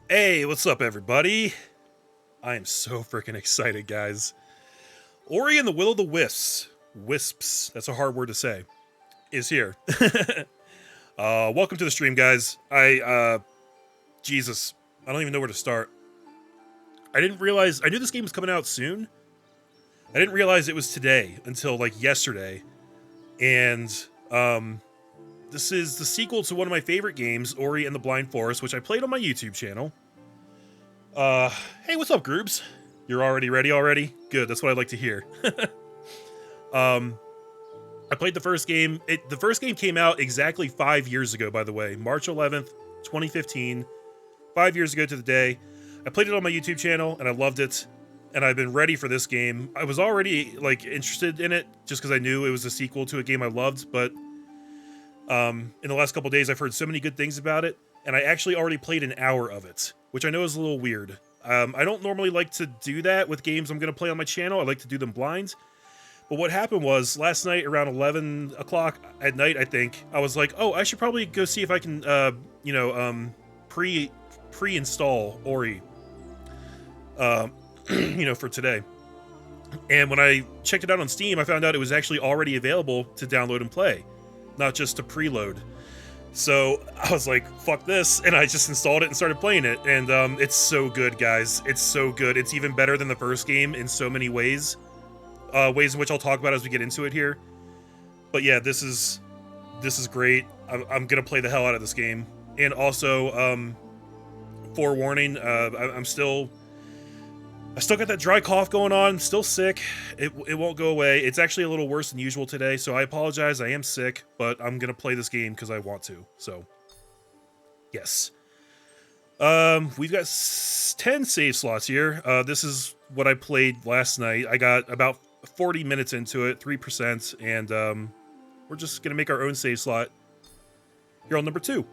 Hey, what's up, everybody? I am so freaking excited, guys. Ori and the Will of the Wisps, that's a hard word to say, is here. Welcome to the stream, guys. Jesus, I don't even know where to start. I knew this game was coming out soon. I didn't realize it was today until, like, yesterday. And, this is the sequel to one of my favorite games, Ori and the Blind Forest, which I played on my YouTube channel. Hey, what's up, Groobs? You're already ready already? Good, that's what I'd like to hear. I played the first game. The first game came out exactly 5 years ago, by the way. March 11th, 2015. 5 years ago to the day. I played it on my YouTube channel, and I loved it. And I've been ready for this game. I was already, like, interested in it, just because I knew it was a sequel to a game I loved, but in the last couple days, I've heard so many good things about it, and I actually already played an hour of it, which I know is a little weird. I don't normally like to do that with games I'm going to play on my channel. I like to do them blind. But what happened was, last night around 11 o'clock at night, I think, I was like, oh, I should probably go see if I can, pre-install Ori, for today. And when I checked it out on Steam, I found out it was actually already available to download and play, not just to preload. So I was like, fuck this, and I just installed it and started playing it, and it's so good, guys. It's so good. It's even better than the first game in so many ways. Ways in which I'll talk about as we get into it here. But yeah, this is great. I'm gonna play the hell out of this game. And also, forewarning, I still got that dry cough going on. Still sick. It won't go away. It's actually a little worse than usual today, so I apologize. I am sick, but I'm gonna play this game because I want to. So, yes. We've got 10 save slots here. This is what I played last night. I got about 40 minutes into it, 3%, and we're just gonna make our own save slot here on number 2.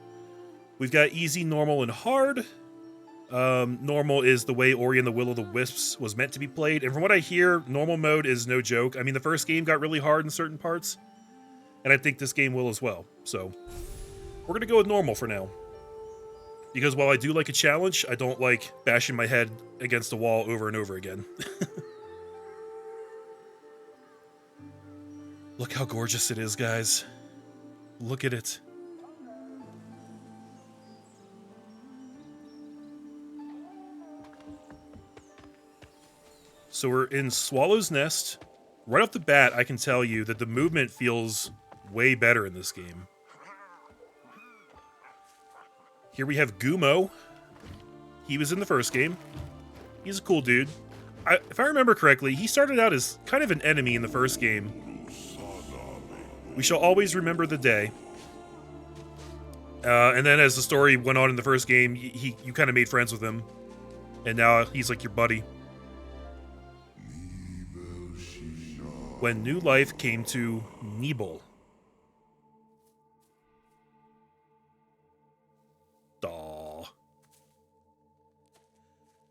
We've got easy, normal, and hard. Normal is the way Ori and the Will of the Wisps was meant to be played, and from what I hear, normal mode is no joke. I mean, the first game got really hard in certain parts, and I think this game will as well. So, we're gonna go with normal for now. Because while I do like a challenge, I don't like bashing my head against a wall over and over again. Look how gorgeous it is, guys. Look at it. So we're in Swallow's Nest. Right off the bat, I can tell you that the movement feels way better in this game. Here we have Gumo. He was in the first game. He's a cool dude. If I remember correctly, he started out as kind of an enemy in the first game. We shall always remember the day. And then as the story went on in the first game, you kind of made friends with him. And now he's like your buddy. When new life came to Nibel. Daw.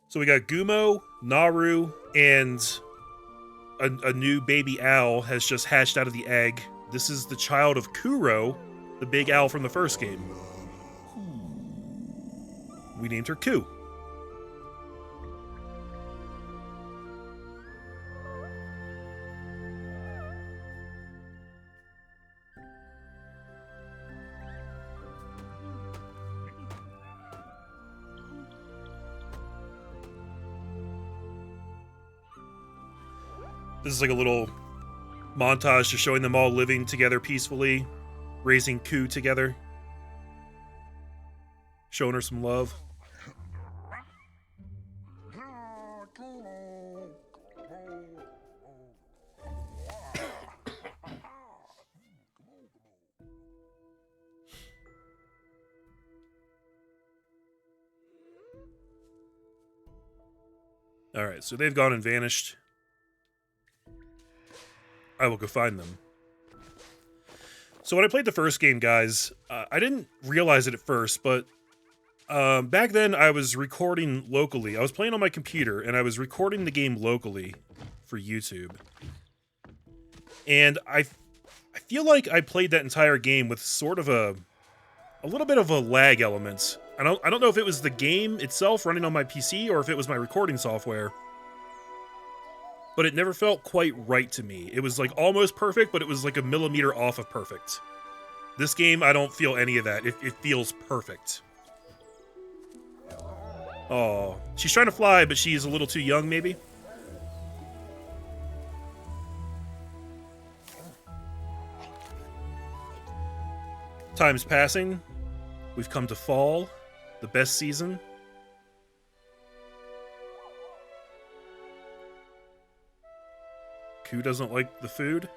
So we got Gumo, Naru, and a new baby owl has just hatched out of the egg. This is the child of Kuro, the big owl from the first game. We named her Ku. This is like a little montage just showing them all living together peacefully, raising Ku together, showing her some love. Alright, so they've gone and vanished. I will go find them. So when I played the first game, guys, I didn't realize it at first, but back then I was recording locally. I was playing on my computer, and I was recording the game locally for YouTube. And I feel like I played that entire game with sort of a a little bit of a lag element. I don't know if it was the game itself running on my PC or if it was my recording software. But it never felt quite right to me. It was like almost perfect, but it was like a millimeter off of perfect. This game, I don't feel any of that. It feels perfect. Oh, she's trying to fly, but she's a little too young, maybe? Time's passing. We've come to fall, the best season. Who doesn't like the food?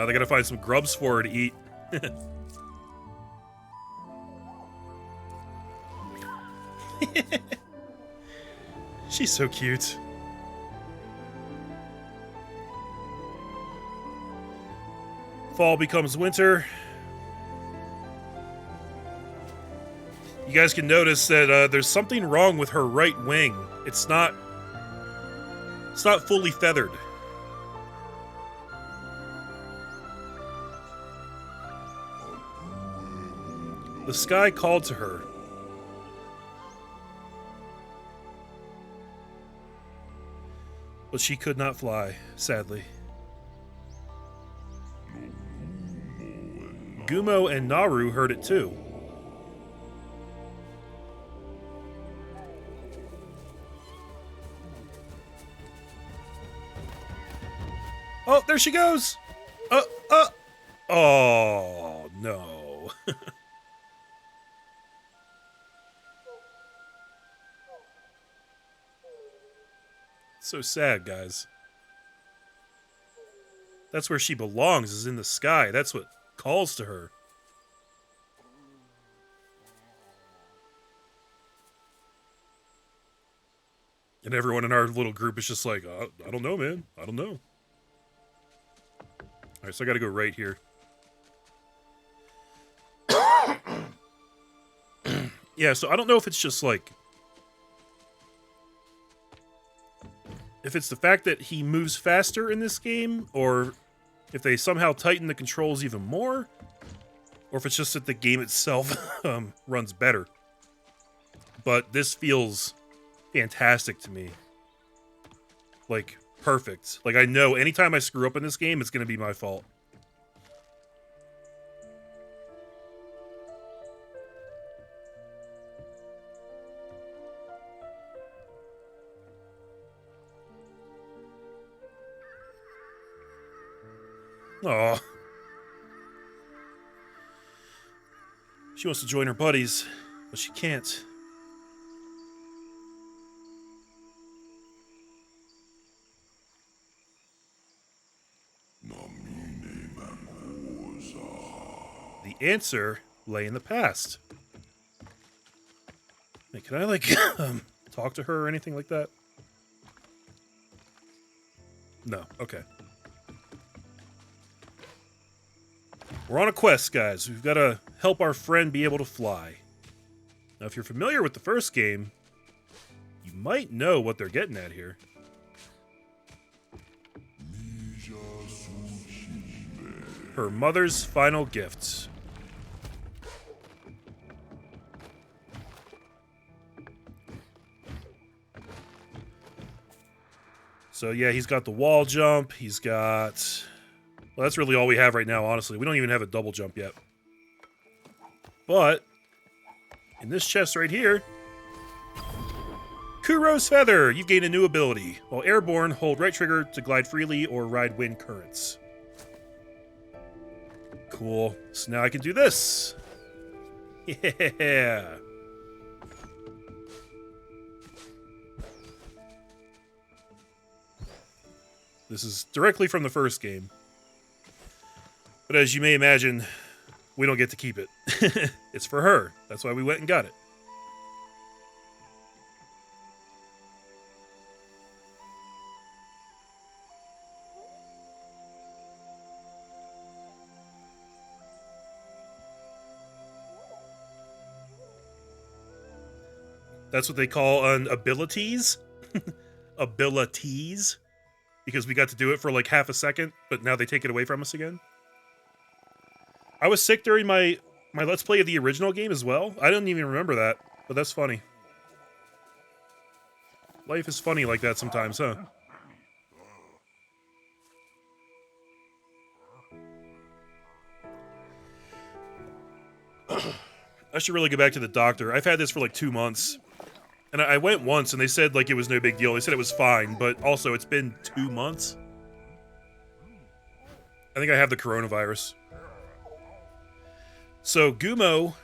They gotta find some grubs for her to eat. She's so cute. Fall becomes winter. You guys can notice that there's something wrong with her right wing. It's not fully feathered. The sky called to her. But she could not fly, sadly. Gumo and Naru heard it too. Oh, there she goes! Oh, no. So sad, guys. That's where she belongs, is in the sky. That's what calls to her. And everyone in our little group is just like, I don't know, man. I don't know. Alright, so I gotta go right here. Yeah, so I don't know if it's just like... if it's the fact that he moves faster in this game, or if they somehow tighten the controls even more, or if it's just that the game itself runs better. But this feels fantastic to me. Like, perfect. Like, I know anytime I screw up in this game, it's going to be my fault. Aw. She wants to join her buddies, but she can't. The answer lay in the past. Wait, can I, like, talk to her or anything like that? No, okay. We're on a quest, guys. We've got to help our friend be able to fly. Now, if you're familiar with the first game, you might know what they're getting at here. Her mother's final gift. So yeah, he's got the wall jump. He's got... well, that's really all we have right now, honestly. We don't even have a double jump yet. But, in this chest right here, Kuro's Feather! You've gained a new ability. While airborne, hold right trigger to glide freely or ride wind currents. Cool. So now I can do this. Yeah! This is directly from the first game. But as you may imagine, we don't get to keep it. It's for her. That's why we went and got it. That's what they call abilities. abilities, because we got to do it for like half a second, but now they take it away from us again. I was sick during my Let's Play of the original game as well. I didn't even remember that, but that's funny. Life is funny like that sometimes, huh? I should really go back to the doctor. I've had this for like 2 months. And I went once and they said like it was no big deal. They said it was fine, but also it's been 2 months. I think I have the coronavirus. So Gumo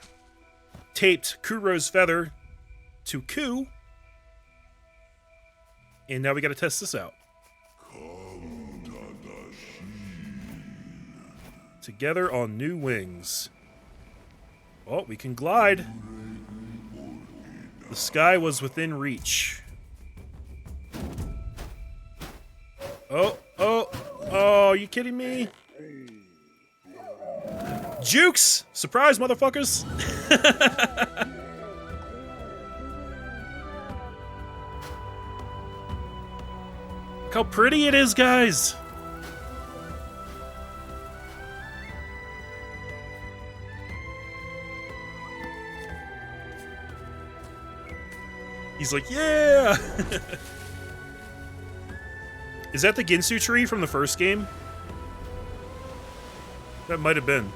taped Kuro's feather to Ku. And now we gotta test this out. Together on new wings. Oh, we can glide. The sky was within reach. Oh, are you kidding me? Jukes! Surprise, motherfuckers! Look how pretty it is, guys! He's like, yeah! Is that the Ginsu tree from the first game? That might have been.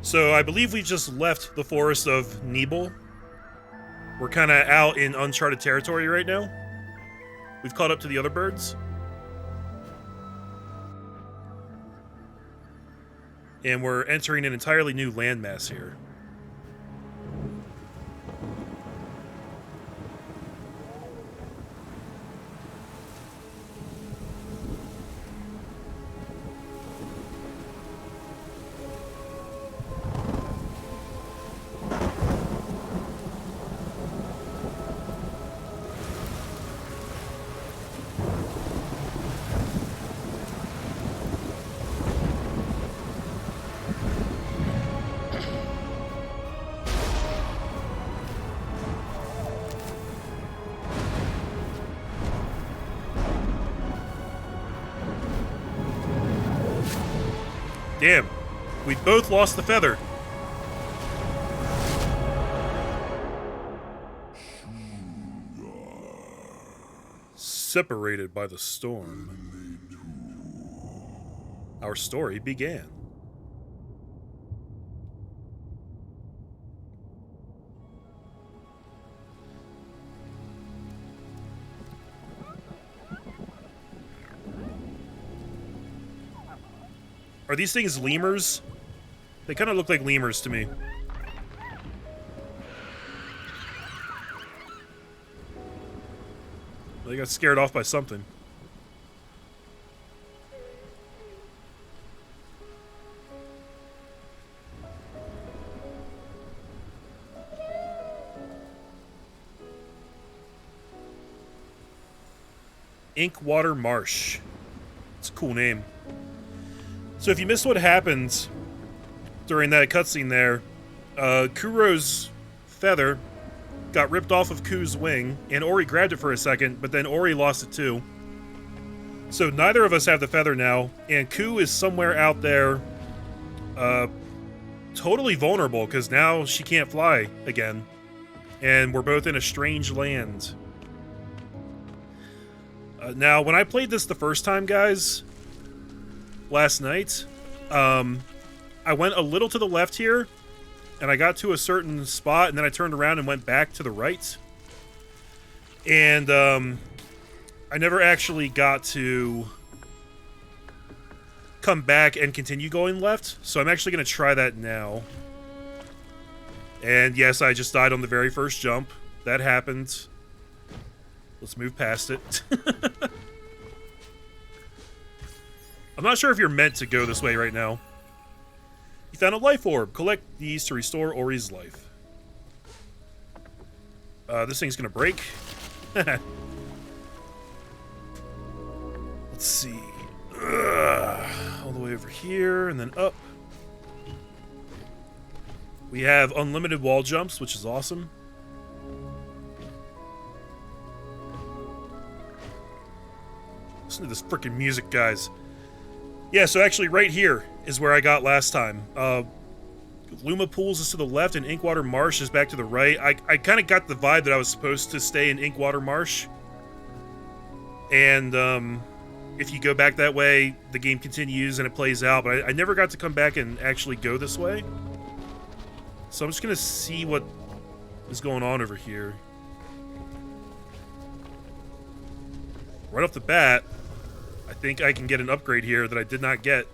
So I believe we just left the forest of Nebel. We're kind of out in uncharted territory right now. We've caught up to the other birds. And we're entering an entirely new landmass here. Damn, we both lost the feather. Separated by the storm, our story began. Are these things lemurs? They kind of look like lemurs to me. They got scared off by something. Inkwater Marsh. It's a cool name. So if you missed what happened during that cutscene there, Kuro's feather got ripped off of Ku's wing, and Ori grabbed it for a second, but then Ori lost it too. So neither of us have the feather now, and Ku is somewhere out there, totally vulnerable, because now she can't fly again. And we're both in a strange land. Now, when I played this the first time, guys, last night, I went a little to the left here, and I got to a certain spot, and then I turned around and went back to the right. And, I never actually got to come back and continue going left, so I'm actually going to try that now. And yes, I just died on the very first jump. That happened. Let's move past it. I'm not sure if you're meant to go this way right now. You found a life orb. Collect these to restore Ori's life. This thing's gonna break. Let's see. All the way over here and then up. We have unlimited wall jumps, which is awesome. Listen to this freaking music, guys. Yeah, so actually right here is where I got last time. Luma Pools is to the left and Inkwater Marsh is back to the right. I kind of got the vibe that I was supposed to stay in Inkwater Marsh. And if you go back that way, the game continues and it plays out. But I never got to come back and actually go this way. So I'm just going to see what is going on over here. Right off the bat, I think I can get an upgrade here that I did not get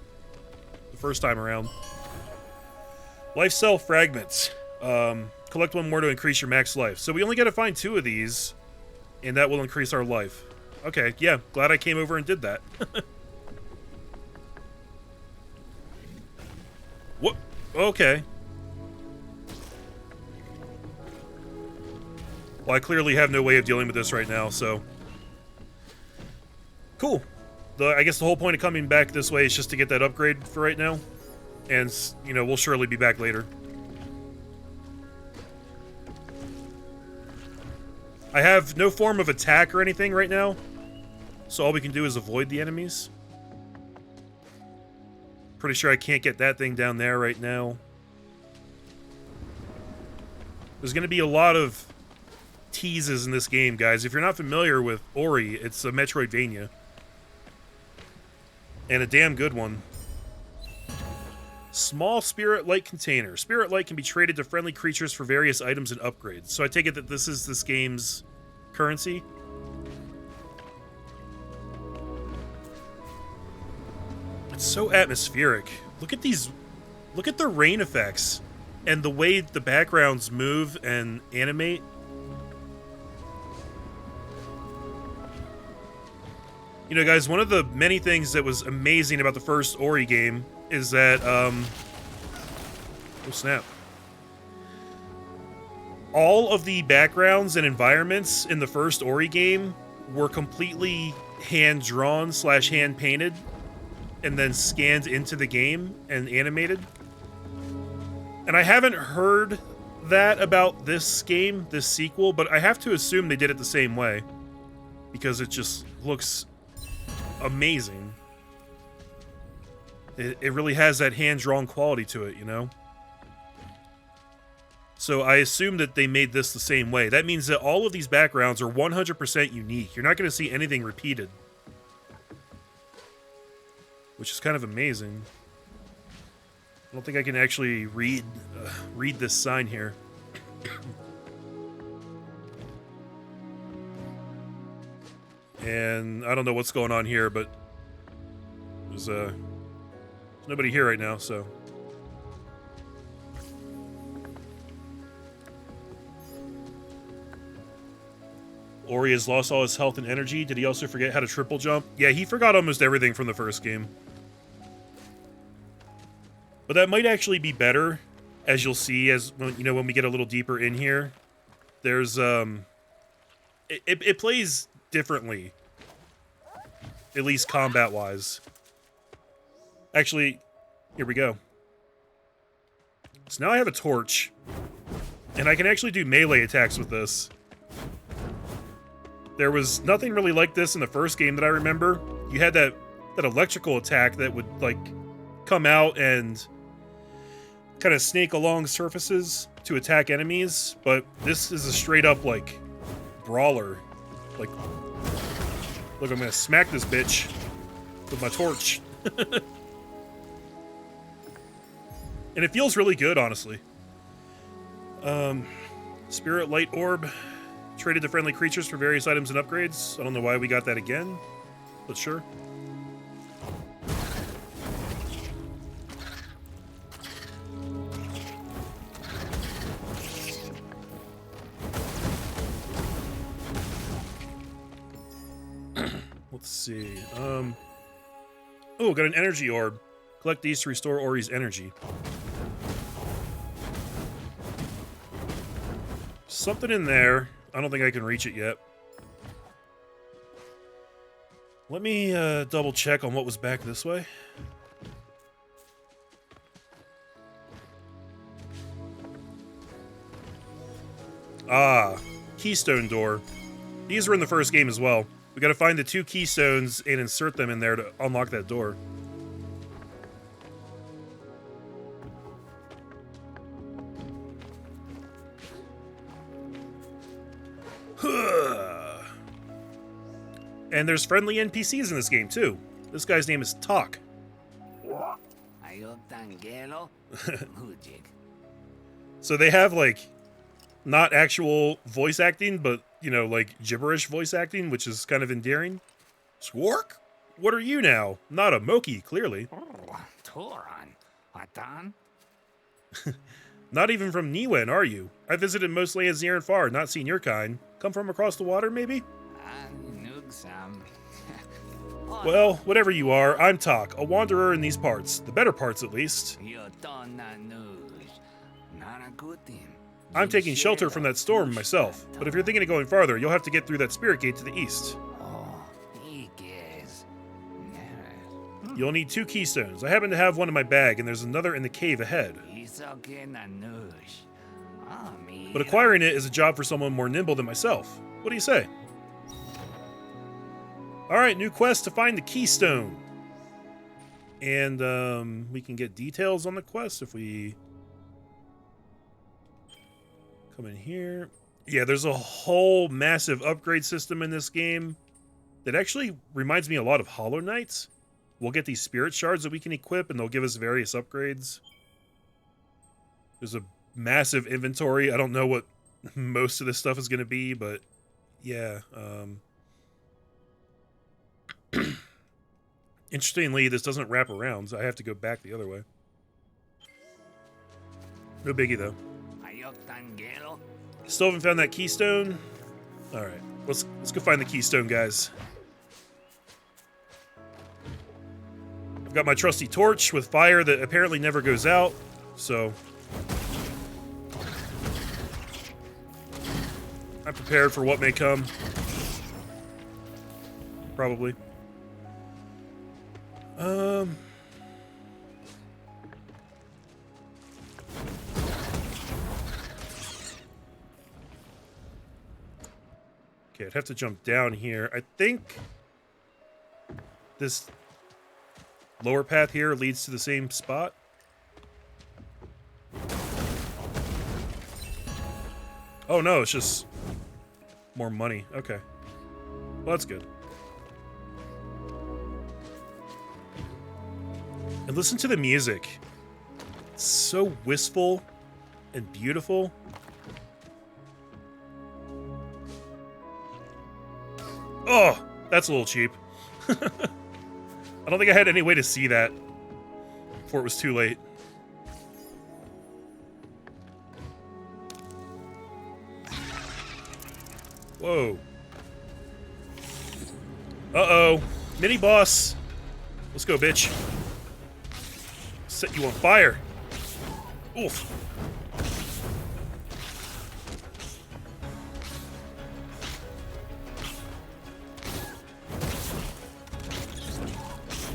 the first time around. Life Cell Fragments. Collect one more to increase your max life. So we only got to find 2 of these, and that will increase our life. Okay, yeah, glad I came over and did that. What? Okay. Well, I clearly have no way of dealing with this right now, so... Cool. I guess the whole point of coming back this way is just to get that upgrade for right now. And, you know, we'll surely be back later. I have no form of attack or anything right now. So all we can do is avoid the enemies. Pretty sure I can't get that thing down there right now. There's going to be a lot of teases in this game, guys. If you're not familiar with Ori, it's a Metroidvania. And a damn good one. Small Spirit Light Container. Spirit Light can be traded to friendly creatures for various items and upgrades. So I take it that this is this game's currency. It's so atmospheric. Look at these... Look at the rain effects. And the way the backgrounds move and animate. You know, guys, one of the many things that was amazing about the first Ori game is that, oh snap. All of the backgrounds and environments in the first Ori game were completely hand-drawn / hand-painted and then scanned into the game and animated. And I haven't heard that about this game, this sequel, but I have to assume they did it the same way because it just looks amazing. It really has that hand-drawn quality to it, you know? So I assume that they made this the same way. That means that all of these backgrounds are 100% unique. You're not going to see anything repeated. Which is kind of amazing. I don't think I can actually read this sign here. And I don't know what's going on here, but there's nobody here right now, so. Ori has lost all his health and energy. Did he also forget how to triple jump? Yeah, he forgot almost everything from the first game. But that might actually be better, as you'll see, as when we get a little deeper in here. There's it plays differently, at least combat-wise. Actually, here we go. So now I have a torch, and I can actually do melee attacks with this. There was nothing really like this in the first game that I remember. You had that electrical attack that would, like, come out and kind of snake along surfaces to attack enemies, but this is a straight-up, like, brawler. Like, look, I'm gonna smack this bitch with my torch. And it feels really good, honestly. Spirit Light Orb. Traded to friendly creatures for various items and upgrades. I don't know why we got that again, but sure. let's see. Oh, got an energy orb. Collect these to restore Ori's energy. Something in there. I don't think I can reach it yet. Let me double check on what was back this way. Ah, Keystone door. These were in the first game as well. We gotta find the 2 keystones and insert them in there to unlock that door. And there's friendly NPCs in this game too. This guy's name is Talk. So they have like not actual voice acting, but you know, like gibberish voice acting, which is kind of endearing. Swark? What are you now? Not a Moki, clearly. Not even from Niwen, are you? I visited most lands near and far, not seen your kind. Come from across the water, maybe? Well, whatever you are, I'm Tak, a wanderer in these parts. The better parts, at least. I'm taking shelter from that storm myself, but if you're thinking of going farther, you'll have to get through that spirit gate to the east. You'll need 2 keystones. I happen to have one in my bag, and there's another in the cave ahead. But acquiring it is a job for someone more nimble than myself. What do you say? Alright, new quest to find the keystone. And we can get details on the quest if we come in here. Yeah, there's a whole massive upgrade system in this game that actually reminds me a lot of Hollow Knight. We'll get these spirit shards that we can equip, and they'll give us various upgrades. There's a massive inventory. I don't know what most of this stuff is going to be, but yeah. Interestingly, this doesn't wrap around, so I have to go back the other way. No biggie, though. Still haven't found that keystone? Alright, let's go find the keystone, guys. I've got my trusty torch with fire that apparently never goes out, so I'm prepared for what may come. Probably. Okay, I'd have to jump down here. I think this lower path here leads to the same spot. Oh no, it's just more money. Okay. Well, that's good. And listen to the music. It's so wistful and beautiful. Oh, that's a little cheap. I don't think I had any way to see that before it was too late. Whoa. Uh-oh. Mini boss. Let's go, bitch. Set you on fire. Oof.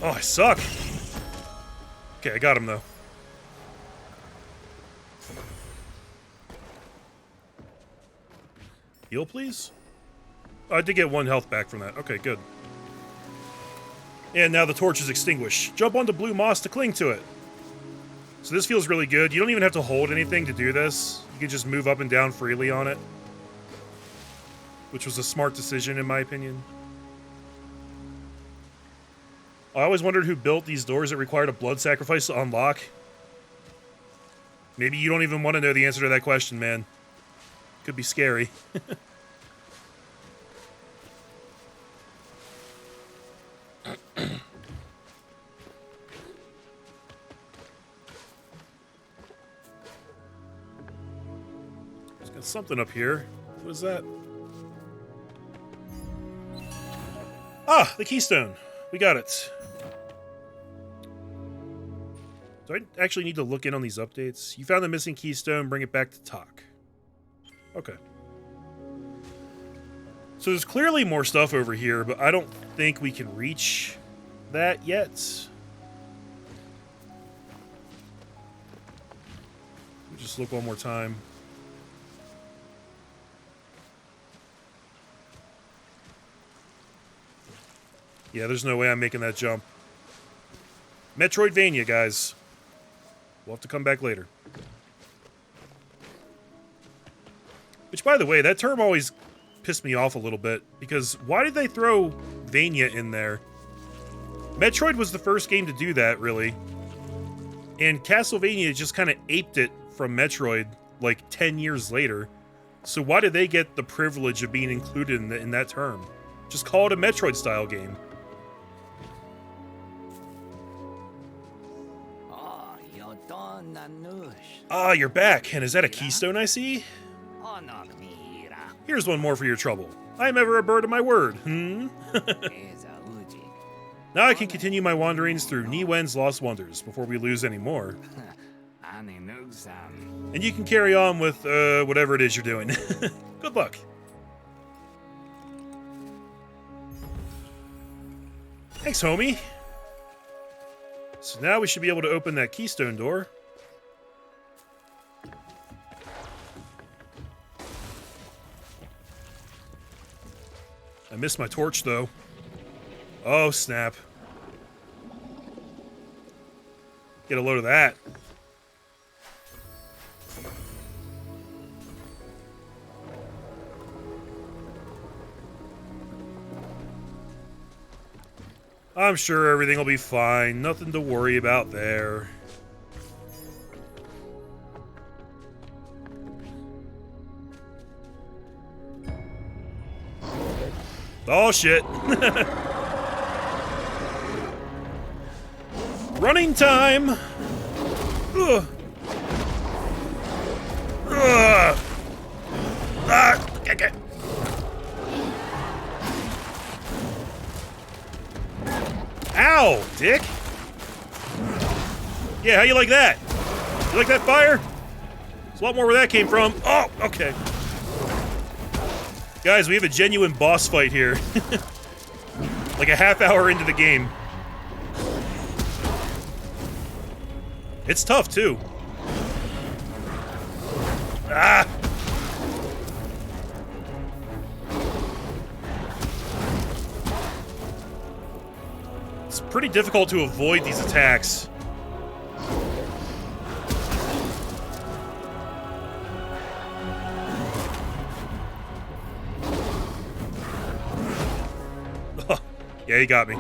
Oh, I suck. Okay, I got him, though. Heal, please? Oh, I did get 1 health back from that. Okay, good. And now the torch is extinguished. Jump onto blue moss to cling to it. So this feels really good. You don't even have to hold anything to do this. You can just move up and down freely on it. Which was a smart decision, in my opinion. I always wondered who built these doors that required a blood sacrifice to unlock. Maybe you don't even want to know the answer to that question, man. Could be scary. There's got something up here. What is that? Ah, the Keystone. We got it. Do I actually need to look in on these updates? You found the missing Keystone, bring it back to talk. Okay. So there's clearly more stuff over here, but I don't think we can reach that yet. Just look one more time. Yeah, there's no way I'm making that jump. Metroidvania, guys. We'll have to come back later. Which, by the way, that term always pissed me off a little bit, because why did they throw Vania in there? Metroid was the first game to do that, really. And Castlevania just kind of aped it from Metroid, like, 10 years later. So why did they get the privilege of being included in that term? Just call it a Metroid-style game. Ah, you're back, and is that a Keystone I see? Here's one more for your trouble. I am ever a bird of my word, Now I can continue my wanderings through Niwen's Lost Wonders before we lose any more. And you can carry on with, whatever it is you're doing. Good luck. Thanks, homie. So now we should be able to open that Keystone door. I missed my torch, though. Oh, snap. Get a load of that. I'm sure everything will be fine. Nothing to worry about there. Oh, shit. Running time! Ugh. Ugh. Ah, okay. Ow, dick! Yeah, how you like that? You like that fire? There's a lot more where that came from. Oh, okay. Guys, we have a genuine boss fight here. Like a half hour into the game. It's tough, too. Ah! It's pretty difficult to avoid these attacks. Yeah, he got me.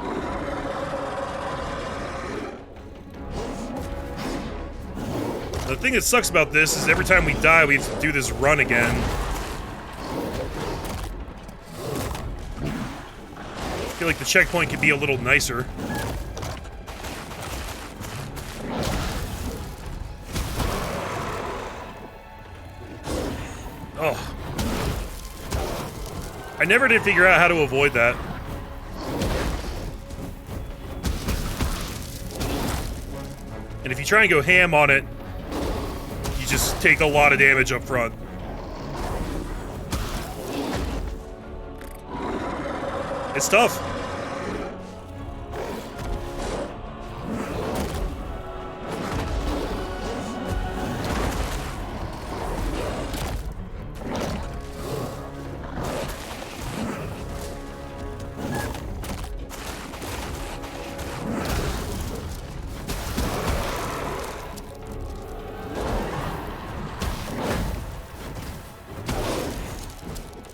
The thing that sucks about this is every time we die, we have to do this run again. I feel like the checkpoint could be a little nicer. Oh. I never did figure out how to avoid that. And if you try and go ham on it, you just take a lot of damage up front. It's tough.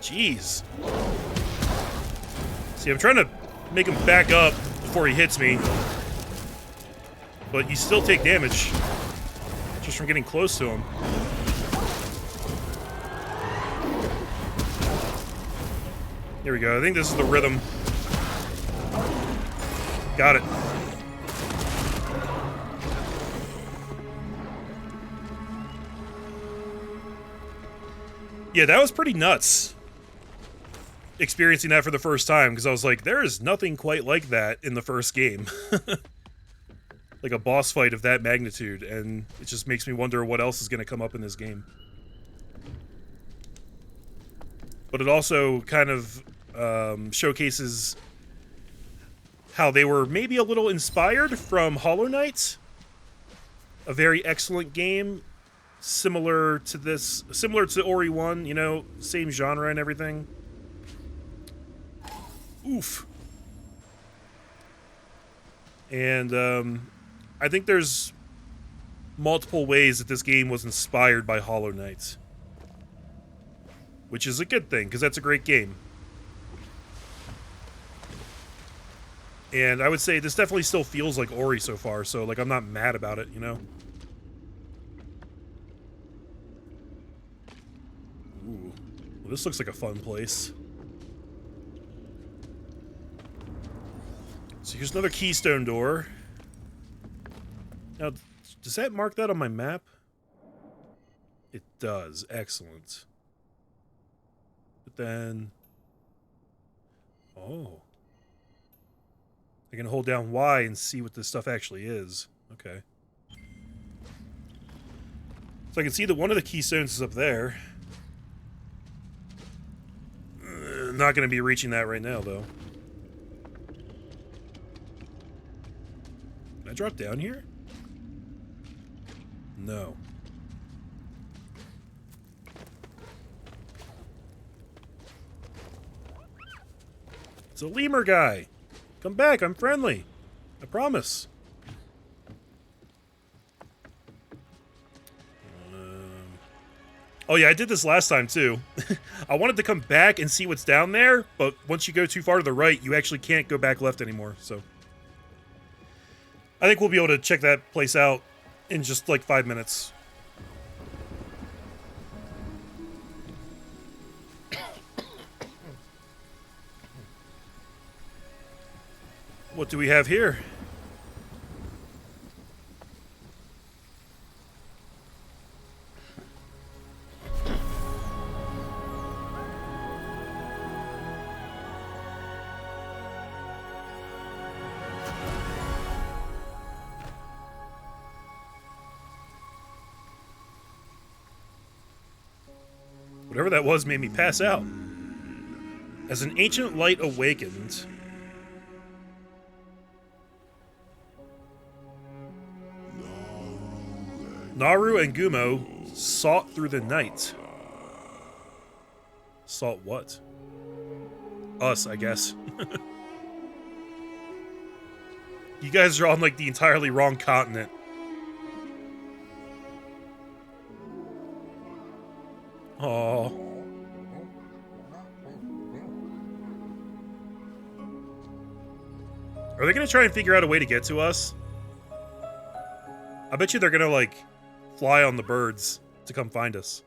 Jeez. See, I'm trying to make him back up before he hits me. But you still take damage. Just from getting close to him. Here we go. I think this is the rhythm. Got it. Yeah, that was pretty nuts. experiencing that for the first time, because I was like, there is nothing quite like that in the first game. Like a boss fight of that magnitude, and it just makes me wonder what else is going to come up in this game. But it also kind of showcases how they were maybe a little inspired from Hollow Knight, a very excellent game, similar to Ori 1, you know, same genre and everything. Oof. And I think there's multiple ways that this game was inspired by Hollow Knight, which is a good thing, because that's a great game. And I would say this definitely still feels like Ori so far, so like I'm not mad about it, you know? Ooh, well, this looks like a fun place. So here's another Keystone door. Now, does that mark that on my map? It does. Excellent. But then... oh. I can hold down Y and see what this stuff actually is. Okay. So I can see that one of the keystones is up there. Not going to be reaching that right now, though. Can I drop down here? No. It's a lemur guy. Come back, I'm friendly. I promise. Oh yeah, I did this last time too. I wanted to come back and see what's down there, but once you go too far to the right, you actually can't go back left anymore, so. I think we'll be able to check that place out in just like 5 minutes. What do we have here? Whatever that was made me pass out. As an ancient light awakened... Naru and Gumo sought through the night. Sought what? Us, I guess. You guys are on, like, the entirely wrong continent. Aww. Are they gonna try and figure out a way to get to us? I bet you they're gonna, like, fly on the birds to come find us.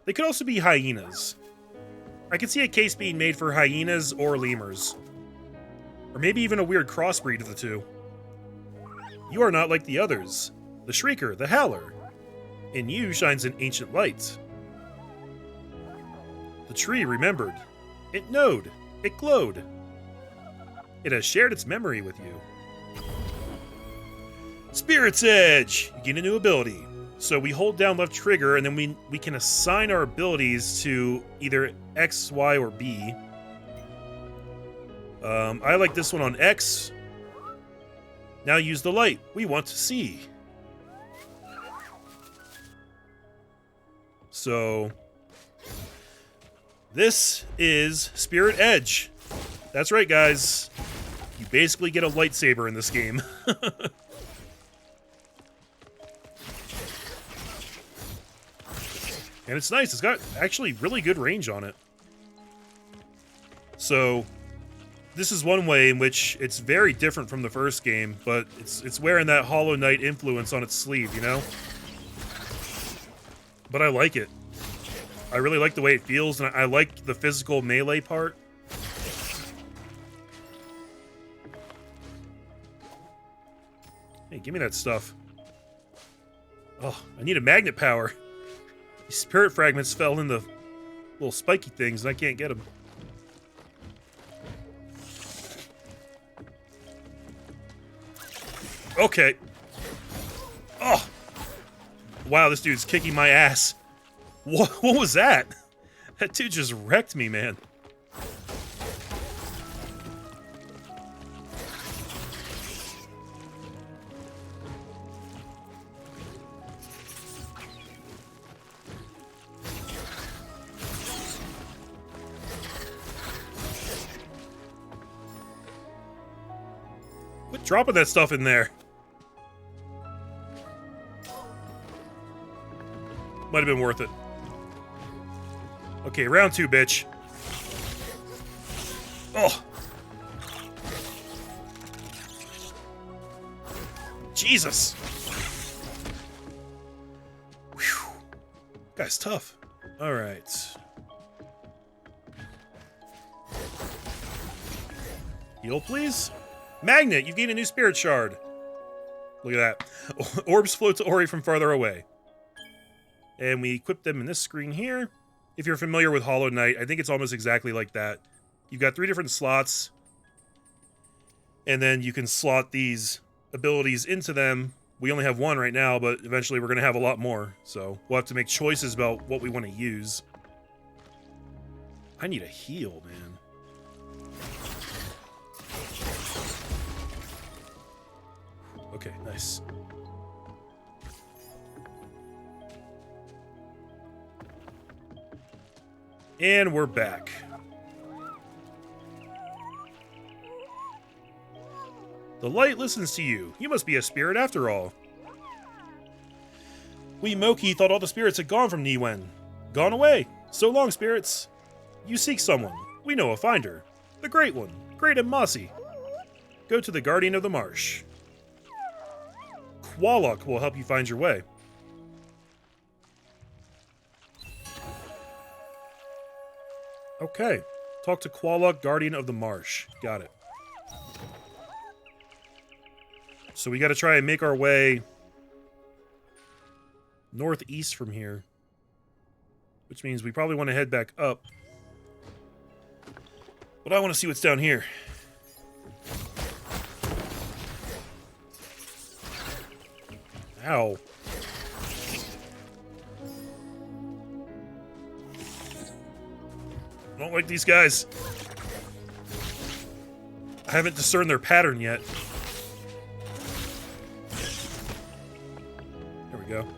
They could also be hyenas. I could see a case being made for hyenas or lemurs. Or maybe even a weird crossbreed of the two. You are not like the others. The Shrieker, the Howler. In you shines an ancient light. The tree remembered. It knowed. It glowed. It has shared its memory with you. Spirit's Edge! You gain a new ability. So we hold down left trigger, and then we can assign our abilities to either X, Y, or B. I like this one on X. Now use the light. We want to see. So... this is Spirit Edge. That's right, guys. You basically get a lightsaber in this game. And it's nice. It's got actually really good range on it. So, this is one way in which it's very different from the first game, but it's wearing that Hollow Knight influence on its sleeve, you know? But I like it. I really like the way it feels, and I like the physical melee part. Hey, give me that stuff. Oh, I need a magnet power. These spirit fragments fell in the little spiky things, and I can't get them. Okay. Oh. Wow, this dude's kicking my ass. What was that? That dude just wrecked me, man. Quit dropping that stuff in there. Might have been worth it. Okay, round 2, bitch. Oh. Jesus. Whew. Guy's tough. All right. Heal, please. Magnet, you've gained a new spirit shard. Look at that. Orbs float to Ori from farther away. And we equip them in this screen here. If you're familiar with Hollow Knight, I think it's almost exactly like that. You've got 3 different slots. And then you can slot these abilities into them. We only have 1 right now, but eventually we're going to have a lot more. So we'll have to make choices about what we want to use. I need a heal, man. Okay, nice. And we're back. The light listens to you. You must be a spirit after all. We Moki thought all the spirits had gone from Niwen. Gone away. So long, spirits. You seek someone. We know a finder. The Great One. Great and Mossy. Go to the Guardian of the Marsh. Kwalok will help you find your way. Okay. Talk to Kwalok, Guardian of the Marsh. Got it. So we got to try and make our way northeast from here. Which means we probably want to head back up. But I want to see what's down here. Ow. I don't like these guys. I haven't discerned their pattern yet. There we go.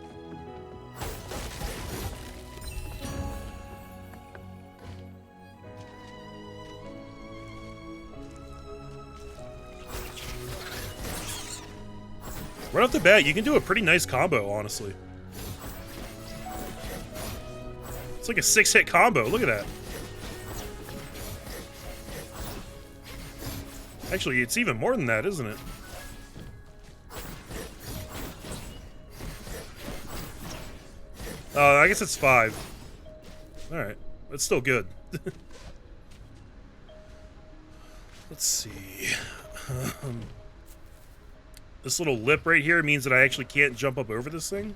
Right off the bat, you can do a pretty nice combo, honestly. It's like a 6-hit combo. Look at that. Actually, it's even more than that, isn't it? I guess it's 5. Alright. That's still good. Let's see. This little lip right here means that I actually can't jump up over this thing.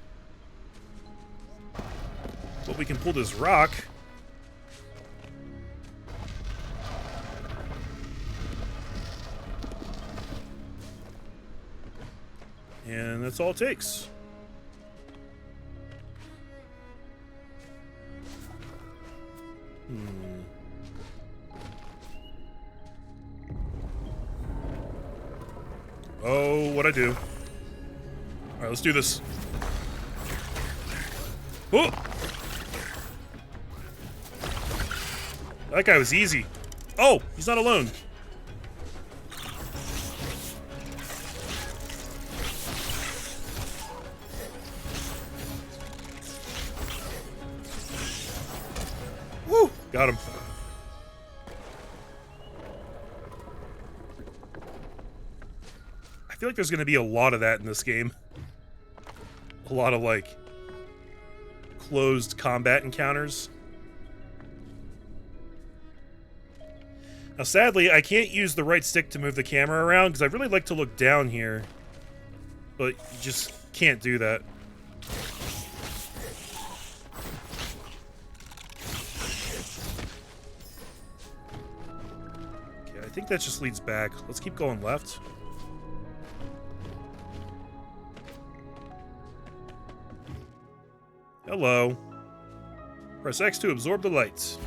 But we can pull this rock. And that's all it takes. Oh, what'd I do? Alright, let's do this. Oh! That guy was easy. Oh, he's not alone. Woo! Got him. I feel like there's going to be a lot of that in this game. A lot of, like, closed combat encounters. Now, sadly, I can't use the right stick to move the camera around, because I'd really like to look down here. But you just can't do that. think that just leads back. Let's keep going left. Hello. Press X to absorb the lights.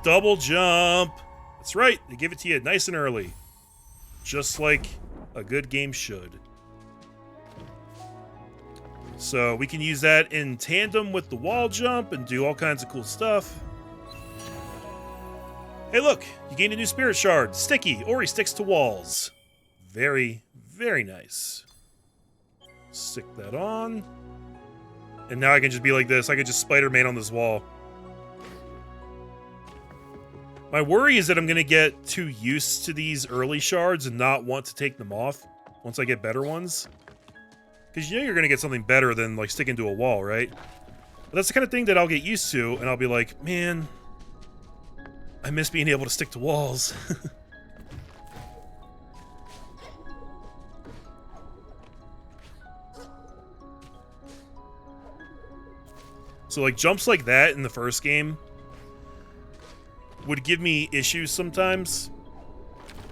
Double jump. That's right. They give it to you nice and early. Just like a good game should. So we can use that in tandem with the wall jump and do all kinds of cool stuff. Hey look, you gained a new spirit shard. Sticky. Ori sticks to walls. Very, very nice. Stick that on. And now I can just be like this. I can just Spider-Man on this wall. My worry is that I'm going to get too used to these early shards and not want to take them off once I get better ones. Because you know you're going to get something better than like sticking to a wall, right? But that's the kind of thing that I'll get used to, and I'll be like, man, I miss being able to stick to walls. So like jumps like that in the first game would give me issues sometimes,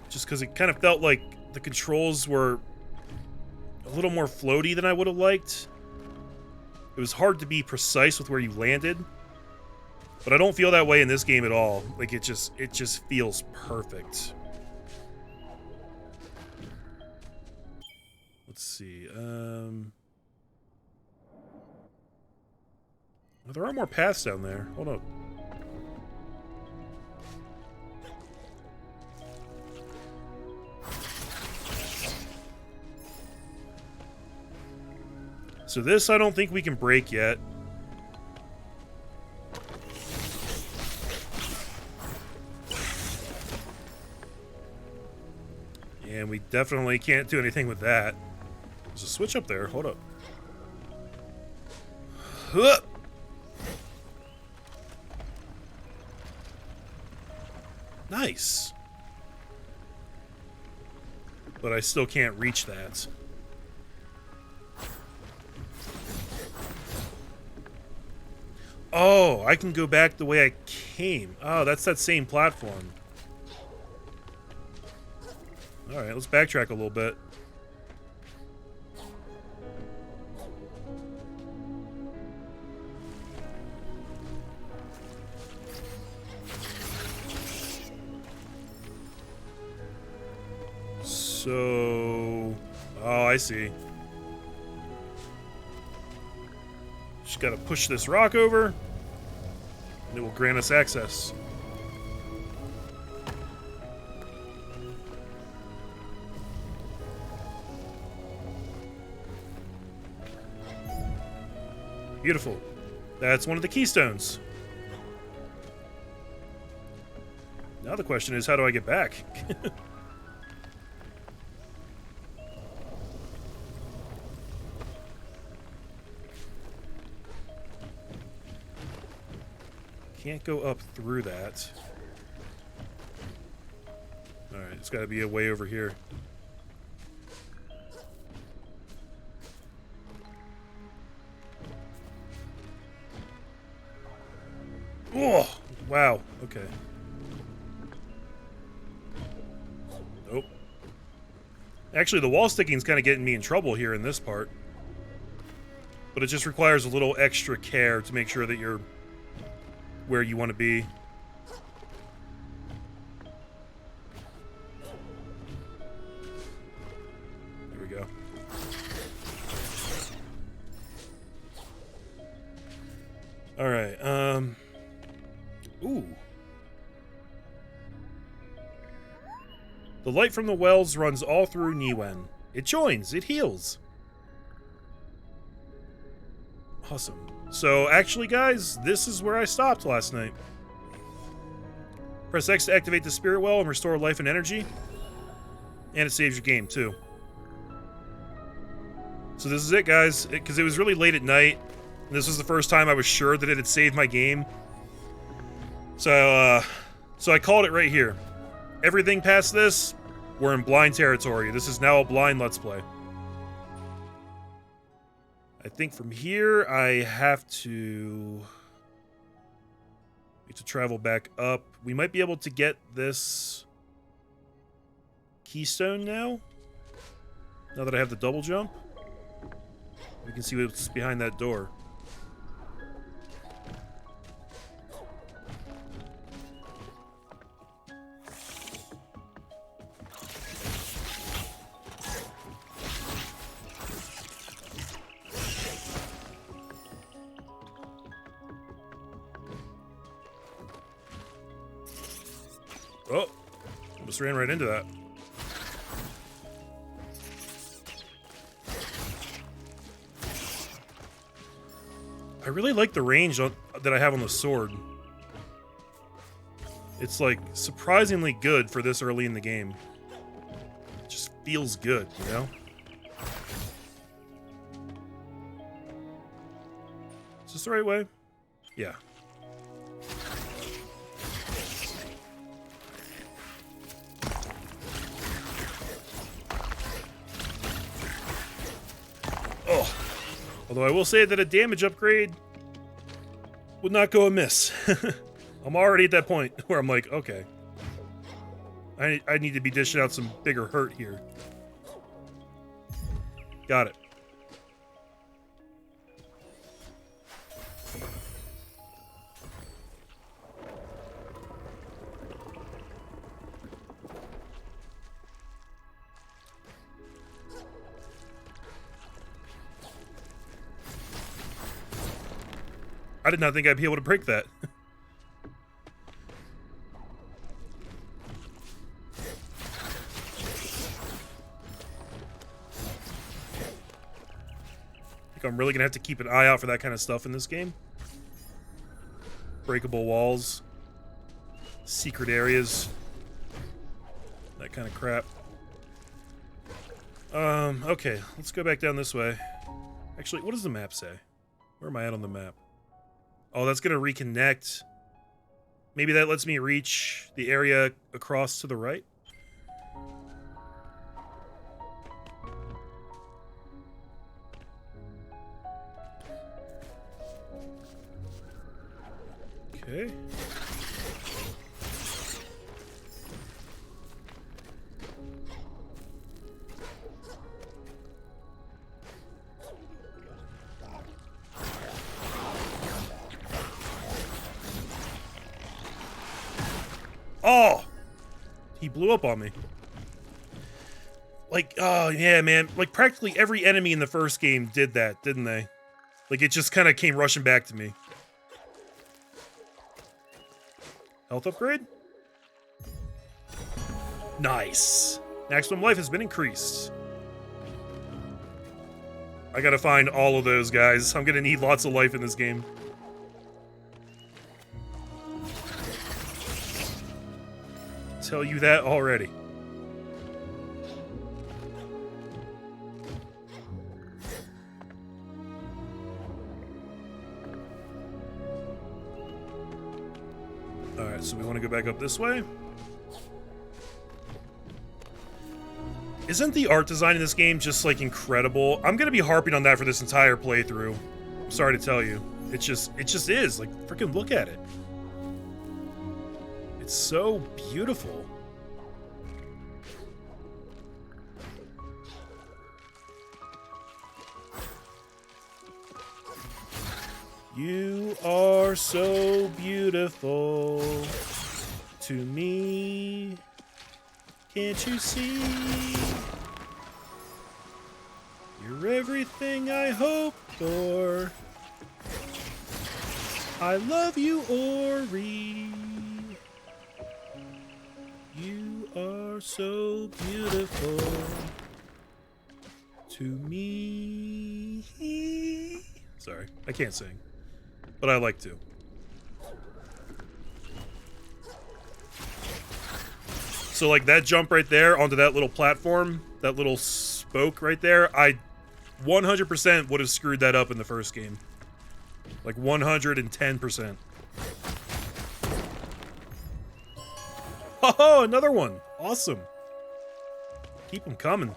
just because it kind of felt like the controls were a little more floaty than I would have liked. It was hard to be precise with where you landed, but I don't feel that way in this game at all. Like it just feels perfect. Let's see. Well, there are more paths down there. Hold up. So this I don't think we can break yet. And we definitely can't do anything with that. There's a switch up there. Hold up. Huh. Nice. But I still can't reach that. Oh, I can go back the way I came. Oh, that's that same platform. Alright, let's backtrack a little bit. So... Oh, I see. Just gotta push this rock over, and it will grant us access. Beautiful. That's one of the Keystones. Now the question is, how do I get back? Can't go up through that. Alright, it's gotta be a way over here. Oh! Wow, okay. Nope. Actually, the wall sticking's kind of getting me in trouble here in this part. But it just requires a little extra care to make sure that you're where you want to be. There we go. All right. Ooh. The light from the wells runs all through Niwen. It joins. It heals. Awesome. So, actually, guys, this is where I stopped last night. Press X to activate the spirit well and restore life and energy. And it saves your game, too. So this is it, guys. Because it was really late at night. And this was the first time I was sure that it had saved my game. So I called it right here. Everything past this, we're in blind territory. This is now a blind Let's Play. I think from here I have to travel back up. We might be able to get this Keystone now. Now that I have the double jump. We can see what's behind that door. Oh, almost ran right into that. I really like the range that I have on the sword. It's like surprisingly good for this early in the game. It just feels good, you know? Is this the right way? Yeah. Oh. Although I will say that a damage upgrade would not go amiss. I'm already at that point where I'm like, okay. I need to be dishing out some bigger hurt here. Got it. I did not think I'd be able to break that. I think I'm really gonna have to keep an eye out for that kind of stuff in this game. Breakable walls, secret areas, that kind of crap. Okay, let's go back down this way. Actually, what does the map say? Where am I at on the map? Oh, that's gonna reconnect. Maybe that lets me reach the area across to the right? Okay. Oh! He blew up on me. Like, oh yeah, man. Like, practically every enemy in the first game did that, didn't they? Like, it just kind of came rushing back to me. Health upgrade? Nice. Maximum life has been increased. I gotta find all of those guys. I'm gonna need lots of life in this game. Tell you that already. Alright, so we want to go back up this way. Isn't the art design in this game just, like, incredible? I'm gonna be harping on that for this entire playthrough. I'm sorry to tell you. It just is. Like, freaking look at it. It's so beautiful. You are so beautiful to me. Can't you see? You're everything I hope for. I love you, Ori. You are so beautiful to me. Sorry, I can't sing, but I like to. So like that jump right there onto that little platform, that little spoke right there, I 100% would have screwed that up in the first game. Like 110%. Oh, another one. Awesome. Keep them coming.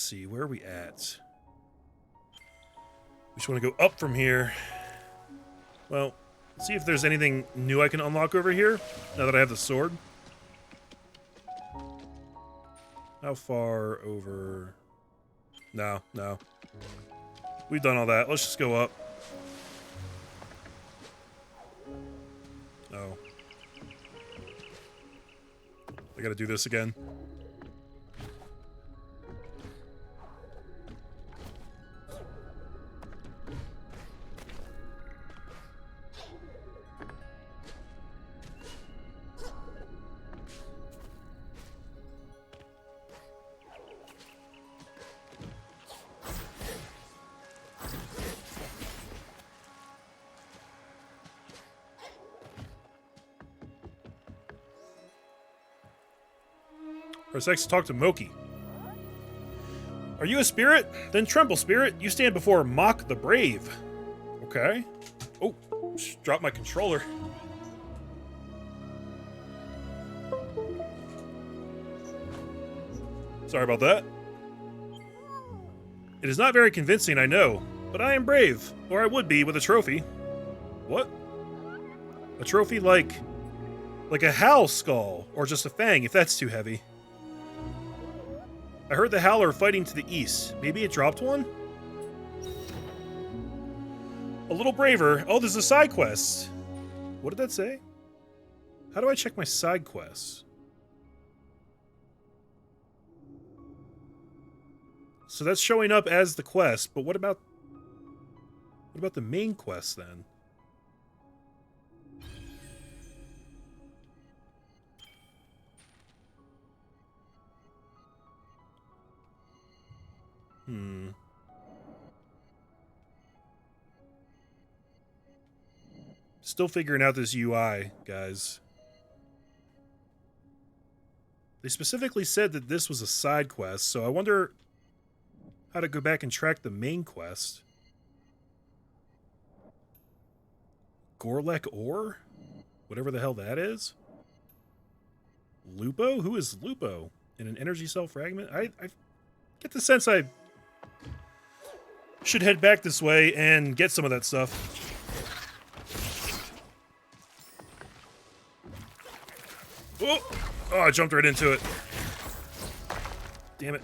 see, where are we at? We just want to go up from here. Well, let's see if there's anything new I can unlock over here, now that I have the sword. How far over? No, no. We've done all that. Let's just go up. Oh. I gotta do this again. Press X to talk to Moki. Are you a spirit? Then tremble, spirit. You stand before Mock the Brave. Okay. Oh, just dropped my controller. Sorry about that. It is not very convincing, I know, but I am brave, or I would be with a trophy. What? A trophy like a Howl skull, or just a fang, if that's too heavy. I heard the Howler fighting to the east. Maybe it dropped one? A little braver. Oh, there's a side quest. What did that say? How do I check my side quests? So that's showing up as the quest, but what about the main quest then? Still figuring out this UI, guys. They specifically said that this was a side quest, so I wonder how to go back and track the main quest. Gorlek Ore? Whatever the hell that is? Lupo? Who is Lupo? In an energy cell fragment? I get the sense I should head back this way and get some of that stuff. Oh, I jumped right into it. Damn it.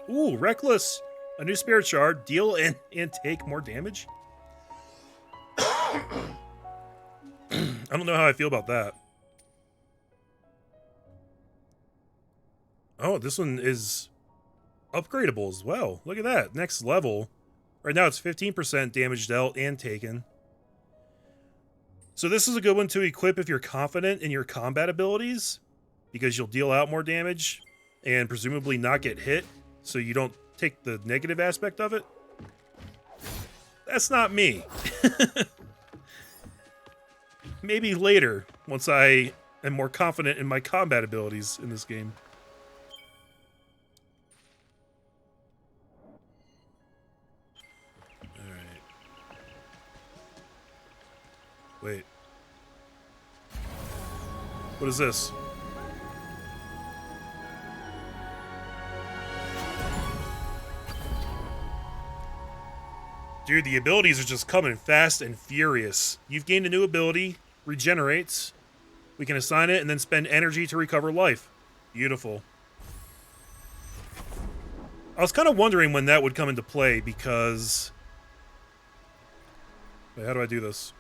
Ooh, Reckless. A new spirit shard. Deal and take more damage. I don't know how I feel about that. Oh, this one is upgradable as well. Look at that. Next level. Right now it's 15% damage dealt and taken. So this is a good one to equip if you're confident in your combat abilities, because you'll deal out more damage and presumably not get hit, so you don't take the negative aspect of it. That's not me. Maybe later, once I am more confident in my combat abilities in this game. Wait. What is this? Dude, the abilities are just coming fast and furious. You've gained a new ability, regenerates. We can assign it and then spend energy to recover life. Beautiful. I was kind of wondering when that would come into play because... Wait, how do I do this?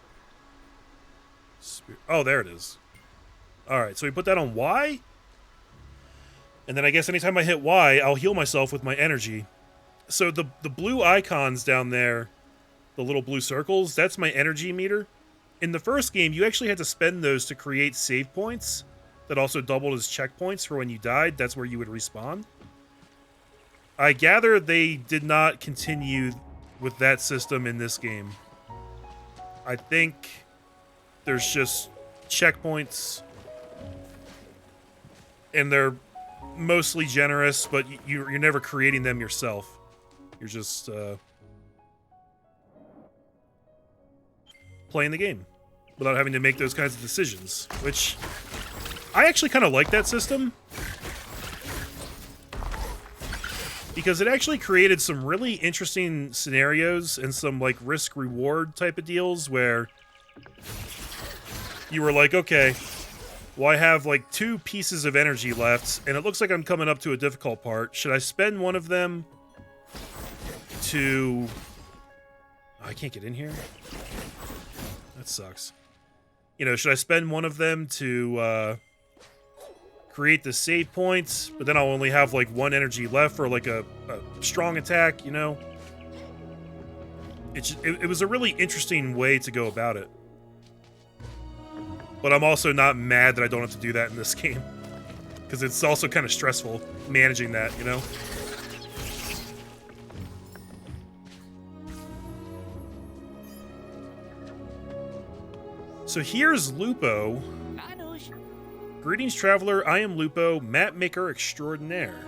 Oh, there it is. Alright, so we put that on Y. And then I guess anytime I hit Y, I'll heal myself with my energy. So the blue icons down there, the little blue circles, that's my energy meter. In the first game, you actually had to spend those to create save points that also doubled as checkpoints for when you died. That's where you would respawn. I gather they did not continue with that system in this game. I think there's just checkpoints, and they're mostly generous, but you're never creating them yourself. You're just playing the game without having to make those kinds of decisions, which I actually kind of like that system because it actually created some really interesting scenarios and some like risk-reward type of deals where you were like, okay, well, I have like 2 pieces of energy left, and it looks like I'm coming up to a difficult part. Should I spend one of them to... Oh, I can't get in here? That sucks. You know, should I spend one of them to create the save points, but then I'll only have like 1 energy left for like a strong attack, you know? It was a really interesting way to go about it. But I'm also not mad that I don't have to do that in this game. Because it's also kind of stressful managing that, you know? So here's Lupo. Greetings, traveler. I am Lupo, map maker extraordinaire.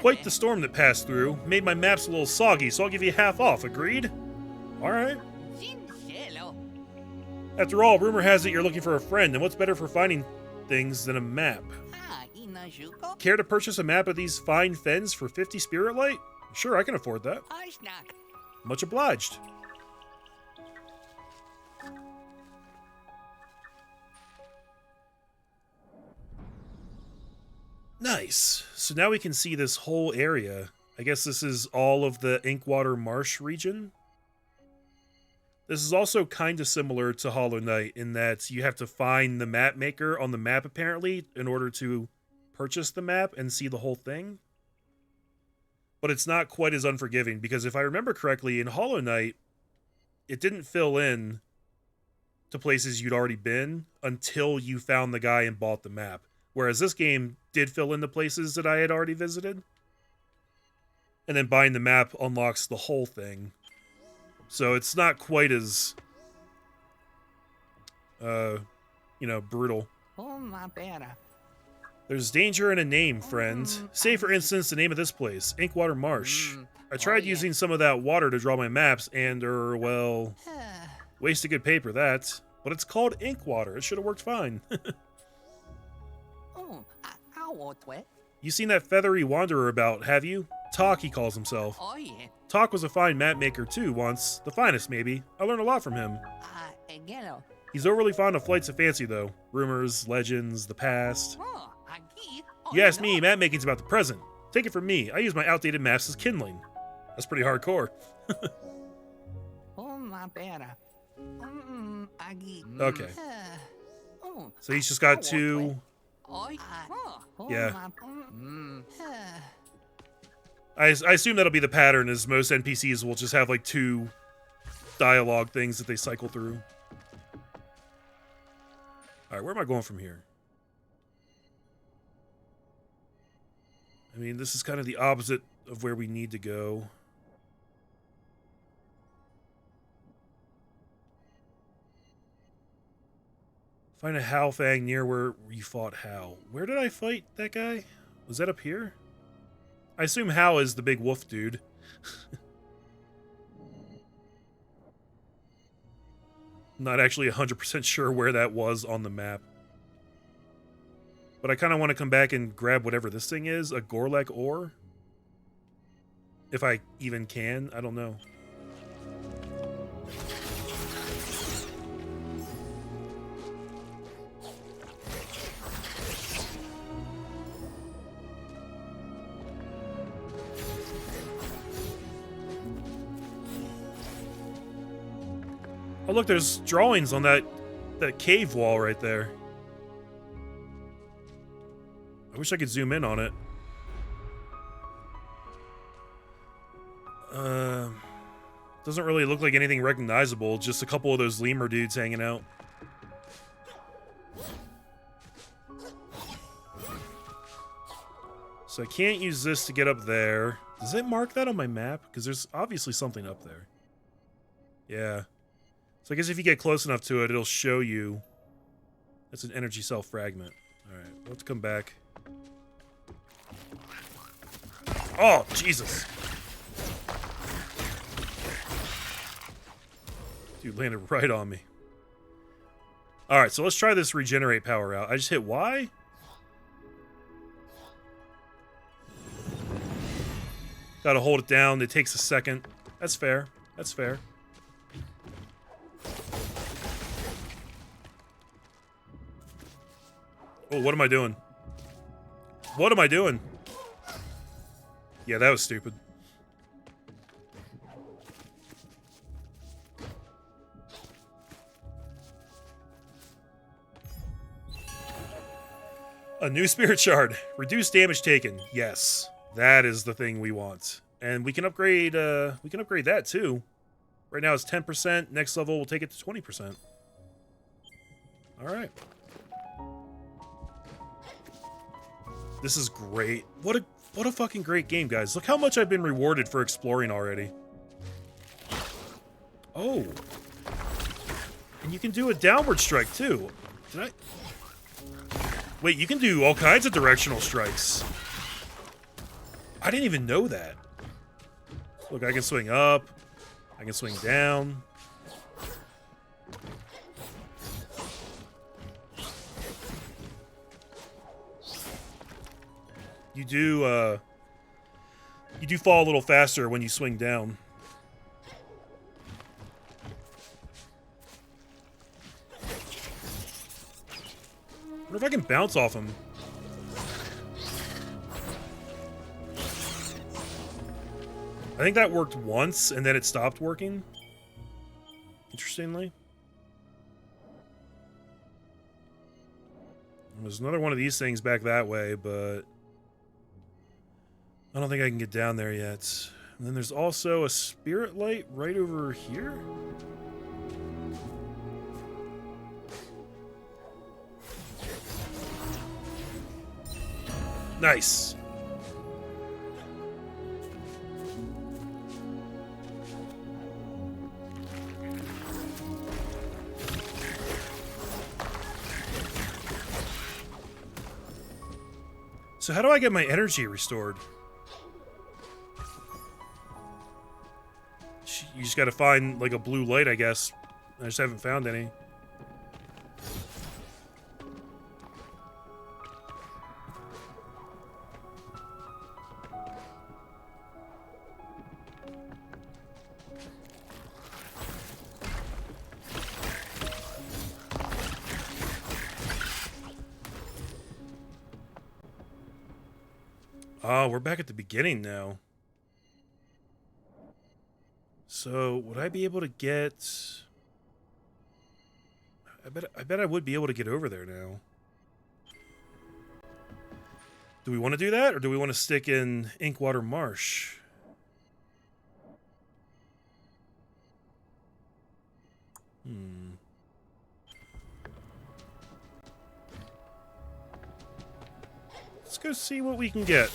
Quite the storm that passed through. Made my maps a little soggy, so I'll give you half off. Agreed? Alright. After all, rumor has it you're looking for a friend, and what's better for finding things than a map? Care to purchase a map of these fine fens for 50 spirit light? Sure, I can afford that. Much obliged. Nice. So now we can see this whole area. I guess this is all of the Inkwater Marsh region. This is also kind of similar to Hollow Knight in that you have to find the map maker on the map, apparently, in order to purchase the map and see the whole thing. But it's not quite as unforgiving, because if I remember correctly, in Hollow Knight, it didn't fill in to places you'd already been until you found the guy and bought the map. Whereas this game did fill in the places that I had already visited. And then buying the map unlocks the whole thing. So it's not quite as, you know, brutal. There's danger in a name, friend. Say, for instance, the name of this place, Inkwater Marsh. I tried using some of that water to draw my maps, and, well, wasted good paper, that. But it's called Inkwater. It should have worked fine. You seen that feathery wanderer about, have you? Talk, he calls himself. Talk was a fine map maker too once. The finest, maybe. I learned a lot from him. He's overly fond of flights of fancy, though. Rumors, legends, the past. You ask me, map making's about the present. Take it from me, I use my outdated maps as kindling. That's pretty hardcore. Okay. So he's just got 2... Yeah. I assume that'll be the pattern, as most NPCs will just have like 2 dialogue things that they cycle through. Alright, where am I going from here? I mean, this is kind of the opposite of where we need to go. Find a Hal Fang near where you fought Hal. Where did I fight that guy? Was that up here? I assume Hal is the big wolf dude. Not actually 100% sure where that was on the map. But I kind of want to come back and grab whatever this thing is. A Gorlek ore? If I even can. I don't know. Oh look, there's drawings on that cave wall right there. I wish I could zoom in on it. Doesn't really look like anything recognizable, just a couple of those lemur dudes hanging out. So I can't use this to get up there. Does it mark that on my map? Because there's obviously something up there. Yeah. So I guess if you get close enough to it, it'll show you. That's an energy cell fragment. Alright, let's come back. Oh, Jesus! Dude landed right on me. Alright, so let's try this regenerate power out. I just hit Y? Gotta hold it down. It takes a second. That's fair. That's fair. Oh, what am I doing? What am I doing? Yeah, that was stupid. A new spirit shard. Reduce damage taken. Yes. That is the thing we want. And we can upgrade that too. Right now it's 10%. Next level we'll take it to 20%. Alright. This is great. What a fucking great game, guys. Look how much I've been rewarded for exploring already. Oh. And you can do a downward strike too. Did I? Wait, you can do all kinds of directional strikes. I didn't even know that. Look, I can swing up. I can swing down. You do fall a little faster when you swing down. I wonder if I can bounce off him. I think that worked once, and then it stopped working. Interestingly. There's another one of these things back that way, but I don't think I can get down there yet. And then there's also a spirit light right over here. Nice. So how do I get my energy restored? You just gotta find, like, a blue light, I guess. I just haven't found any. Oh, we're back at the beginning now. So, would I be able to get... I bet I would be able to get over there now. Do we want to do that, or do we want to stick in Inkwater Marsh? Let's go see what we can get.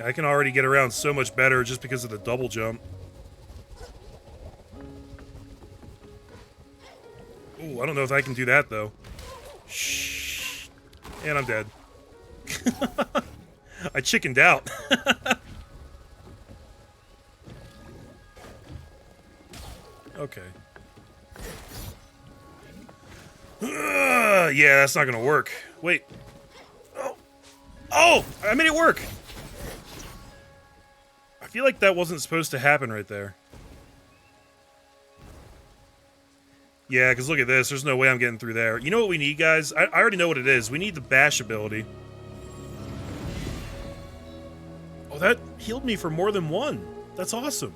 I can already get around so much better just because of the double jump. Ooh, I don't know if I can do that, though. Shh. And I'm dead. I chickened out. Okay. Yeah, that's not gonna work. Wait. Oh! Oh! I made it work! I feel like that wasn't supposed to happen right there. Yeah, because look at this. There's no way I'm getting through there. You know what we need, guys? I already know what it is. We need the bash ability. Oh, that healed me for more than one. That's awesome.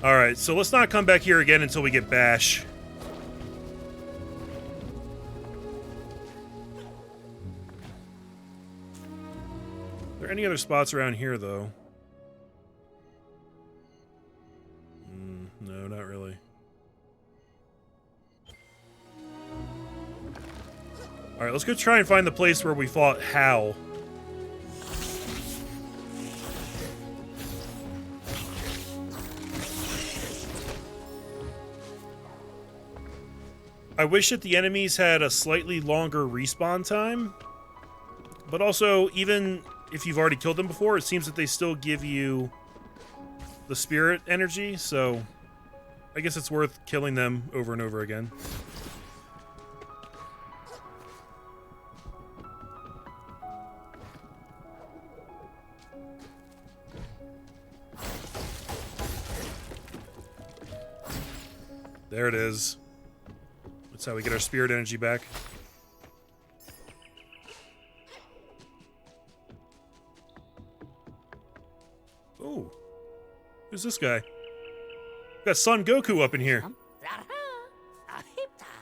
Alright, so let's not come back here again until we get bash. Are there any other spots around here, though? No, not really. Alright, let's go try and find the place where we fought Hal. I wish that the enemies had a slightly longer respawn time, but also, even if you've already killed them before, it seems that they still give you the spirit energy, so I guess it's worth killing them over and over again. There it is. That's how we get our spirit energy back. Oh. Who's this guy? Got Son Goku up in here.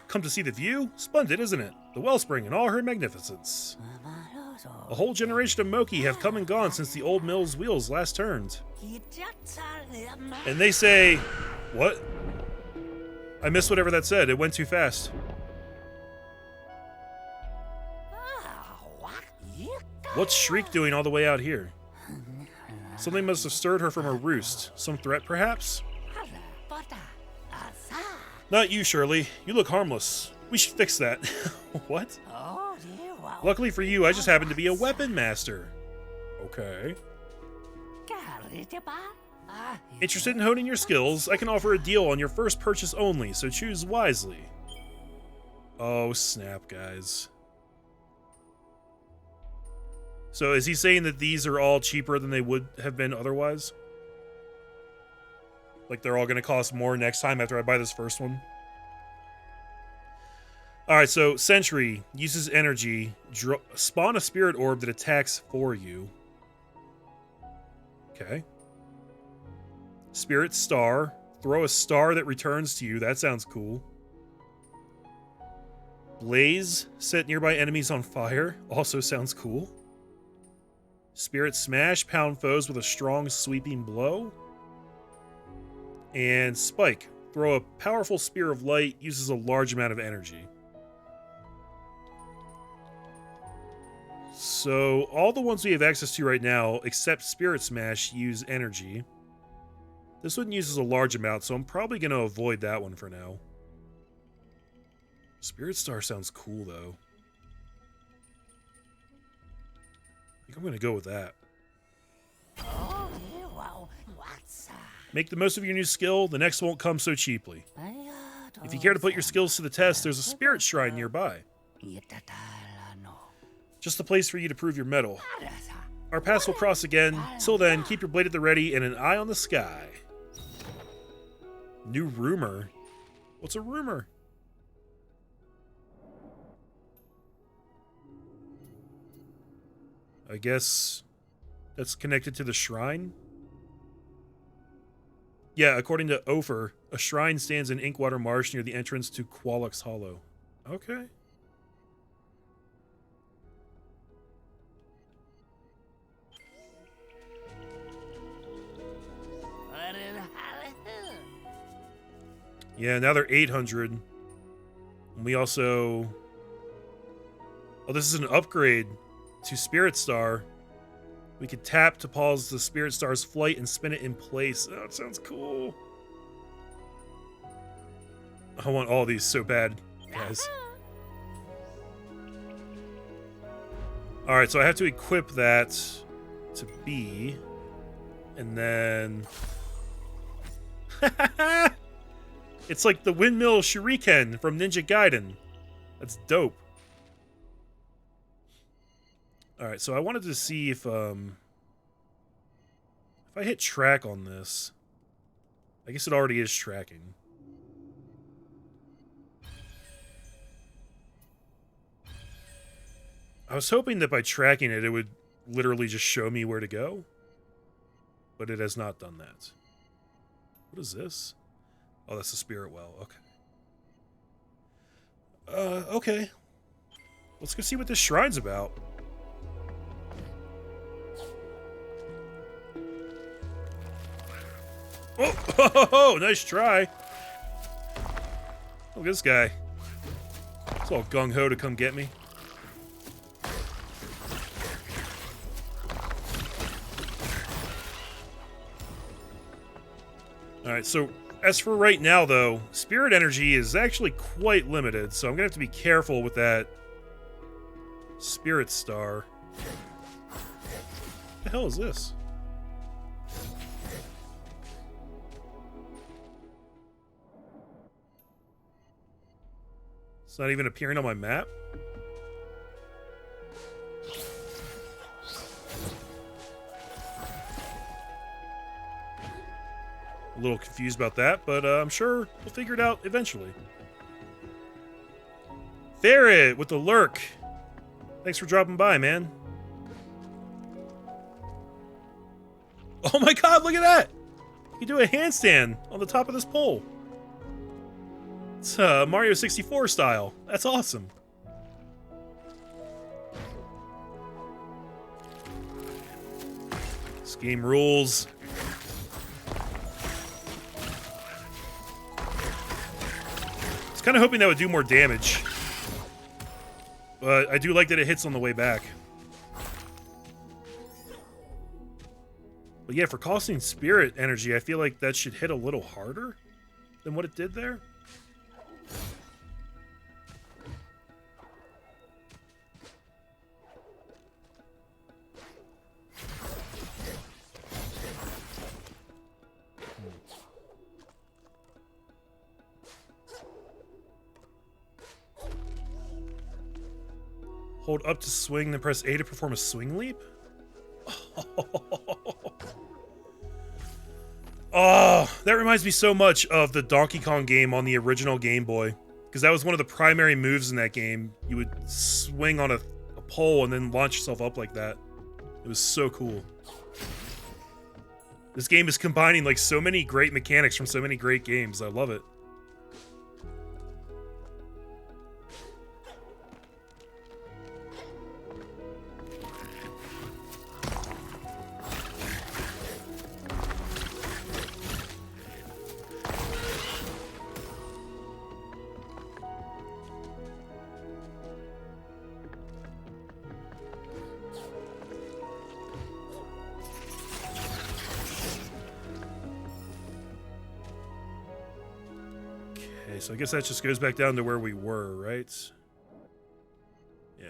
Come to see the view? Splendid, isn't it? The wellspring in all her magnificence. A whole generation of Moki have come and gone since the old mill's wheels last turned. And they say... What? I missed whatever that said. It went too fast. What's Shriek doing all the way out here? Something must have stirred her from her roost. Some threat, perhaps? Not you, Shirley. You look harmless. We should fix that. What? Luckily for you, I just happen to be a weapon master. Okay. Interested in honing your skills? I can offer a deal on your first purchase only, so choose wisely. Oh, snap, guys. So is he saying that these are all cheaper than they would have been otherwise? Like they're all going to cost more next time after I buy this first one? Alright, so Sentry uses energy. Spawn a spirit orb that attacks for you. Okay. Spirit Star. Throw a star that returns to you. That sounds cool. Blaze. Set nearby enemies on fire. Also sounds cool. Spirit Smash. Pound foes with a strong sweeping blow. And Spike. Throw a powerful spear of light. Uses a large amount of energy. So, all the ones we have access to right now, except Spirit Smash, use energy. This one uses a large amount, so I'm probably going to avoid that one for now. Spirit Star sounds cool, though. I think I'm going to go with that. Make the most of your new skill. The next won't come so cheaply. If you care to put your skills to the test, there's a spirit shrine nearby. Just the place for you to prove your mettle. Our paths will cross again. Till then, keep your blade at the ready and an eye on the sky. New rumor? What's a rumor? I guess that's connected to the shrine? Yeah, according to Ophir, a shrine stands in Inkwater Marsh near the entrance to Qualux Hollow. Okay. Yeah, now they're 800. And we also... Oh, this is an upgrade to Spirit Star. We could tap to pause the Spirit Star's flight and spin it in place. Oh, it sounds cool. I want all these so bad, guys. Alright, so I have to equip that to B. And then... It's like the windmill shuriken from Ninja Gaiden. That's dope. Alright, so I wanted to see if I hit track on this. I guess it already is tracking. I was hoping that by tracking it, it would literally just show me where to go. But it has not done that. What is this? Oh, that's the spirit well. Okay. Okay. Let's go see what this shrine's about. Oh, nice try. Look at this guy. It's all gung-ho to come get me. Alright, so as for right now, though, spirit energy is actually quite limited, so I'm gonna have to be careful with that spirit star. What the hell is this? It's not even appearing on my map? A little confused about that, but I'm sure we'll figure it out eventually. Ferret with the lurk. Thanks for dropping by, man. Oh my god, look at that! You can do a handstand on the top of this pole. It's Mario 64 style. That's awesome. This game rules. I was kind of hoping that would do more damage. But I do like that it hits on the way back. But yeah, for costing spirit energy, I feel like that should hit a little harder than what it did there. Hold up to swing, then press A to perform a swing leap? Oh, that reminds me so much of the Donkey Kong game on the original Game Boy. Because that was one of the primary moves in that game. You would swing on a pole and then launch yourself up like that. It was so cool. This game is combining like so many great mechanics from so many great games. I love it. So I guess that just goes back down to where we were, right? Yeah.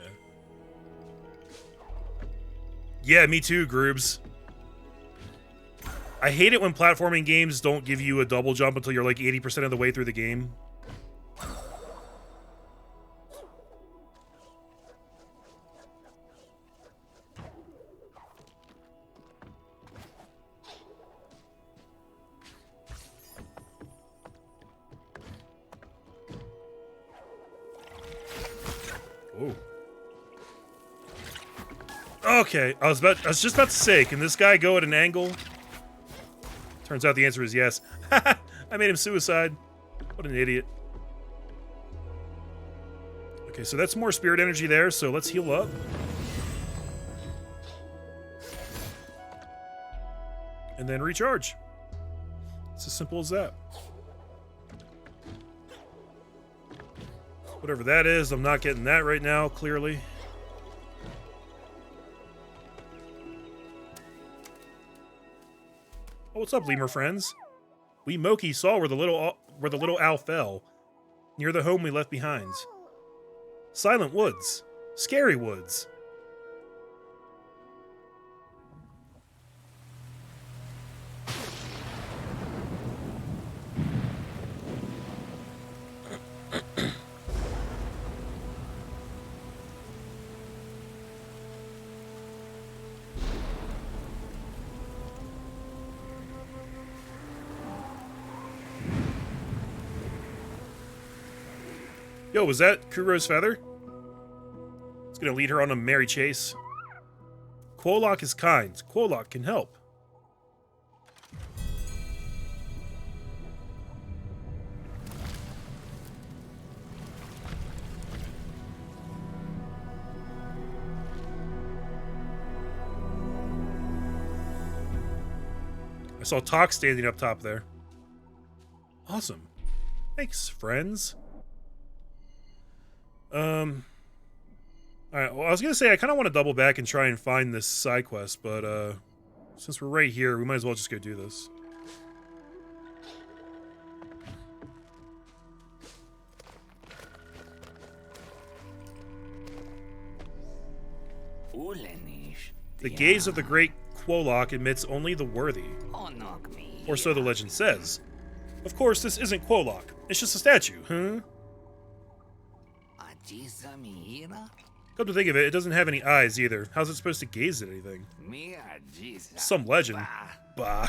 Yeah, me too, Groobs. I hate it when platforming games don't give you a double jump until you're like 80% of the way through the game. Okay, I was just about to say, can this guy go at an angle? Turns out the answer is yes. I made him suicide. What an idiot. Okay, so that's more spirit energy there, so let's heal up. And then recharge. It's as simple as that. Whatever that is, I'm not getting that right now, clearly. Oh, what's up, lemur friends? We Moki saw where the little owl fell, near the home we left behind. Silent woods, scary woods. Yo, was that Kuro's feather? It's gonna lead her on a merry chase. Quolock is kind. Quolock can help. I I saw Talk standing up top there. Awesome. Thanks, friends. Alright, well, I was gonna say I kind of want to double back and try and find this side quest, but, since we're right here, we might as well just go do this. The gaze of the great Quolock admits only the worthy. Or so the legend says. Of course, this isn't Quolock. It's just a statue, huh? Come to think of it, it doesn't have any eyes either. How's it supposed to gaze at anything? Some legend. Bah.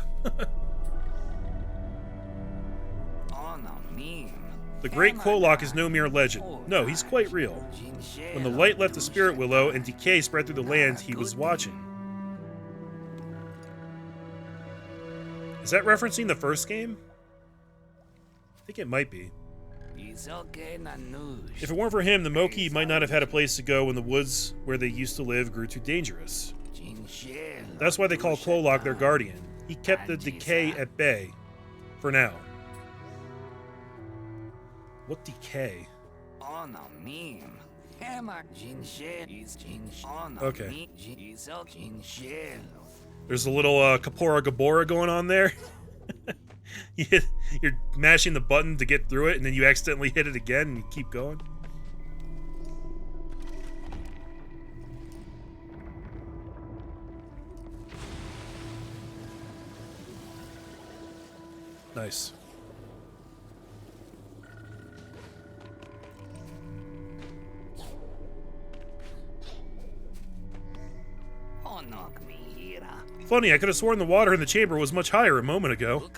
The great Quolock is no mere legend. No, he's quite real. When the light left the spirit willow and decay spread through the land, he was watching. Is that referencing the first game? I think it might be. If it weren't for him, the Moki might not have had a place to go when the woods where they used to live grew too dangerous. That's why they call Quolock their guardian. He kept the decay at bay. For now. What decay? Okay. There's a little Kapora Gabora going on there. You're mashing the button to get through it, and then you accidentally hit it again, and you keep going. Nice. Funny, I could have sworn the water in the chamber was much higher a moment ago.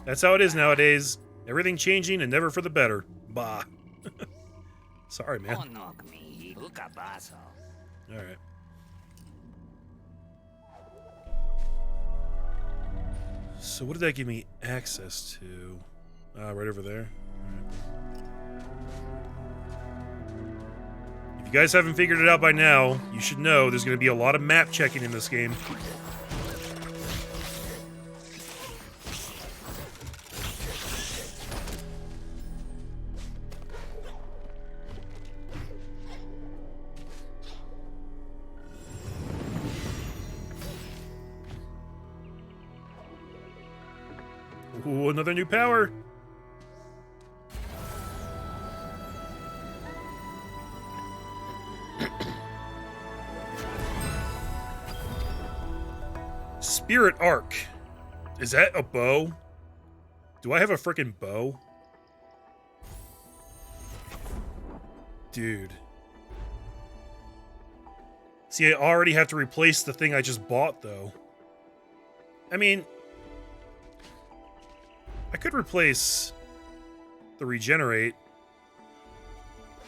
That's how it is nowadays. Everything changing and never for the better. Bah. Sorry, man. Alright. So what did that give me access to? Right over there. If you guys haven't figured it out by now, you should know there's going to be a lot of map checking in this game. Ooh, another new power. Spirit Arc. Is that a bow? Do I have a frickin' bow? Dude. See, I already have to replace the thing I just bought, though. I mean, I could replace the regenerate.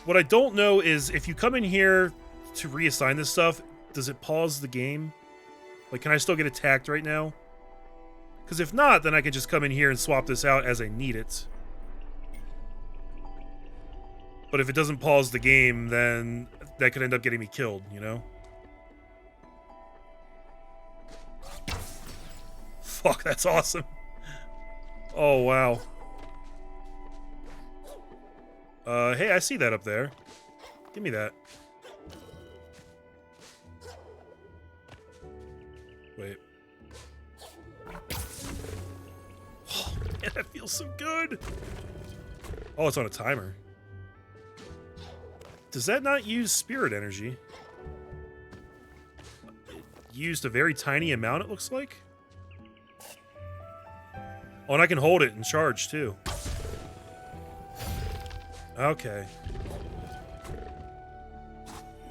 What I don't know is if you come in here to reassign this stuff, does it pause the game? Like, can I still get attacked right now? Because if not, then I can just come in here and swap this out as I need it. But if it doesn't pause the game, then that could end up getting me killed, you know? Fuck, that's awesome. Oh, wow. Hey, I see that up there. Give me that. Wait. Oh, man, that feels so good. Oh, it's on a timer. Does that not use spirit energy? It used a very tiny amount, it looks like. Oh, and I can hold it and charge, too. Okay.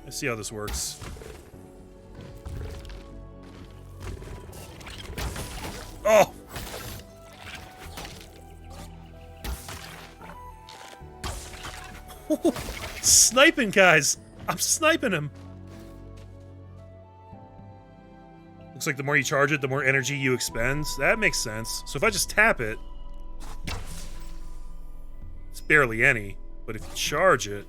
Let's see how this works. Oh! Sniping, guys! I'm sniping him! Looks like the more you charge it, the more energy you expend. That makes sense. So if I just tap it, it's barely any. But if you charge it...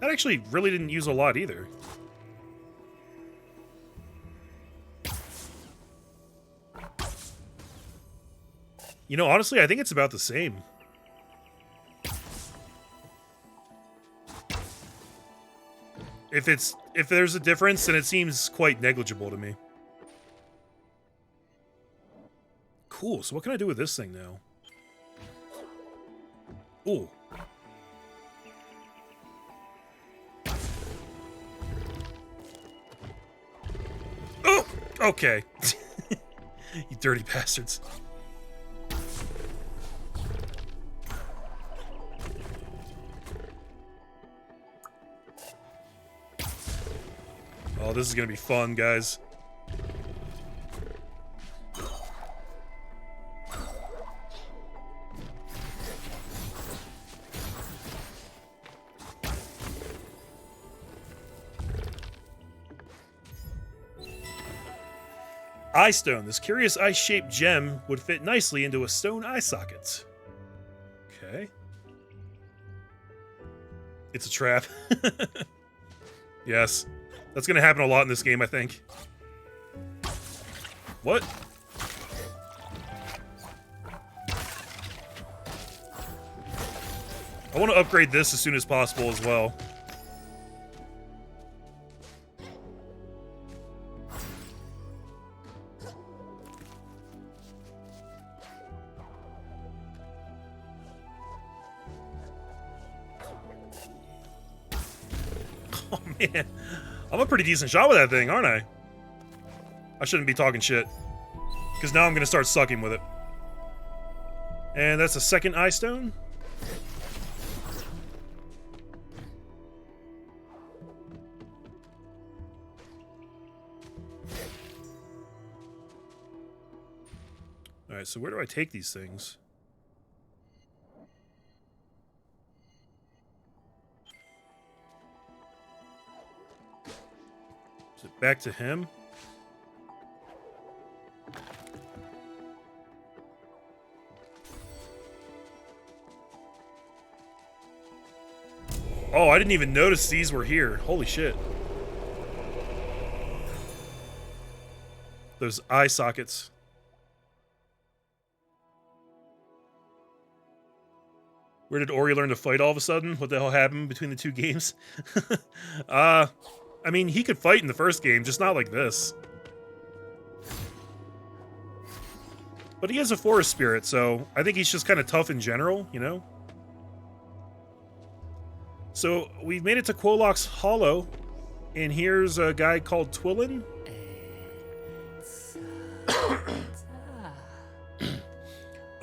That actually really didn't use a lot either. You know, honestly, I think it's about the same. If there's a difference, then it seems quite negligible to me. Cool, so what can I do with this thing now? Ooh. Oh! Okay. You dirty bastards. Oh, this is gonna be fun, guys. Eye stone. This curious eye-shaped gem would fit nicely into a stone eye socket. Okay. It's a trap. Yes. That's gonna happen a lot in this game, I think. What? I want to upgrade this as soon as possible as well. Oh man, I'm a pretty decent shot with that thing, aren't I? I shouldn't be talking shit, because now I'm going to start sucking with it. And that's a second eye stone. Alright, so where do I take these things? Is it back to him? Oh, I didn't even notice these were here. Holy shit. Those eye sockets. Where did Ori learn to fight all of a sudden? What the hell happened between the two games? I mean, he could fight in the first game, just not like this. But he has a forest spirit, so I think he's just kind of tough in general, you know? So, we've made it to Quolok's Hollow, and here's a guy called Twillin.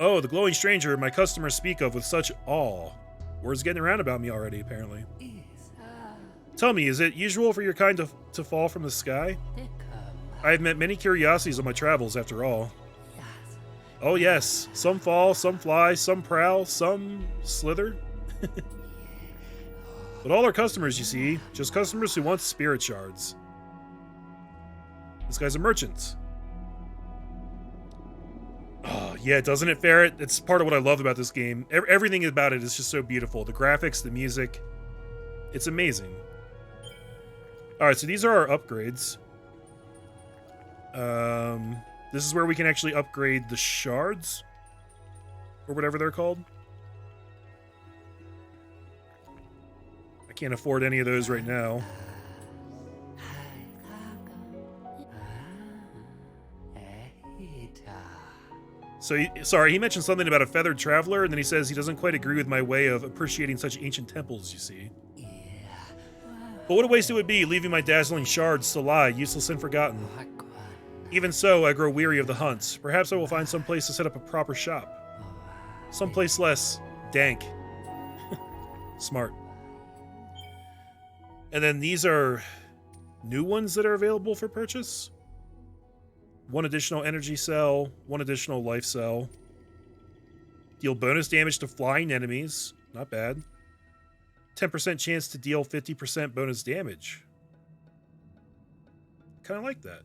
Oh, the glowing stranger my customers speak of with such awe. Word's getting around about me already, apparently. Tell me, is it usual for your kind to fall from the sky? I have met many curiosities on my travels, after all. Oh yes, some fall, some fly, some prowl, some slither. But all are customers, you see. Just customers who want spirit shards. This guy's a merchant. Oh, yeah, doesn't it, Ferret? It's part of what I love about this game. Everything about it is just so beautiful. The graphics, the music. It's amazing. Alright, so these are our upgrades. This is where we can actually upgrade the shards. Or whatever they're called. I can't afford any of those right now. So, sorry, he mentioned something about a feathered traveler, and then he says he doesn't quite agree with my way of appreciating such ancient temples, you see. But what a waste it would be, leaving my dazzling shards to lie, useless and forgotten. Even so, I grow weary of the hunt. Perhaps I will find some place to set up a proper shop. Someplace less dank. Smart. And then these are new ones that are available for purchase. 1 additional energy cell, 1 additional life cell. Deal bonus damage to flying enemies. Not bad. 10% chance to deal 50% bonus damage. Kind of like that.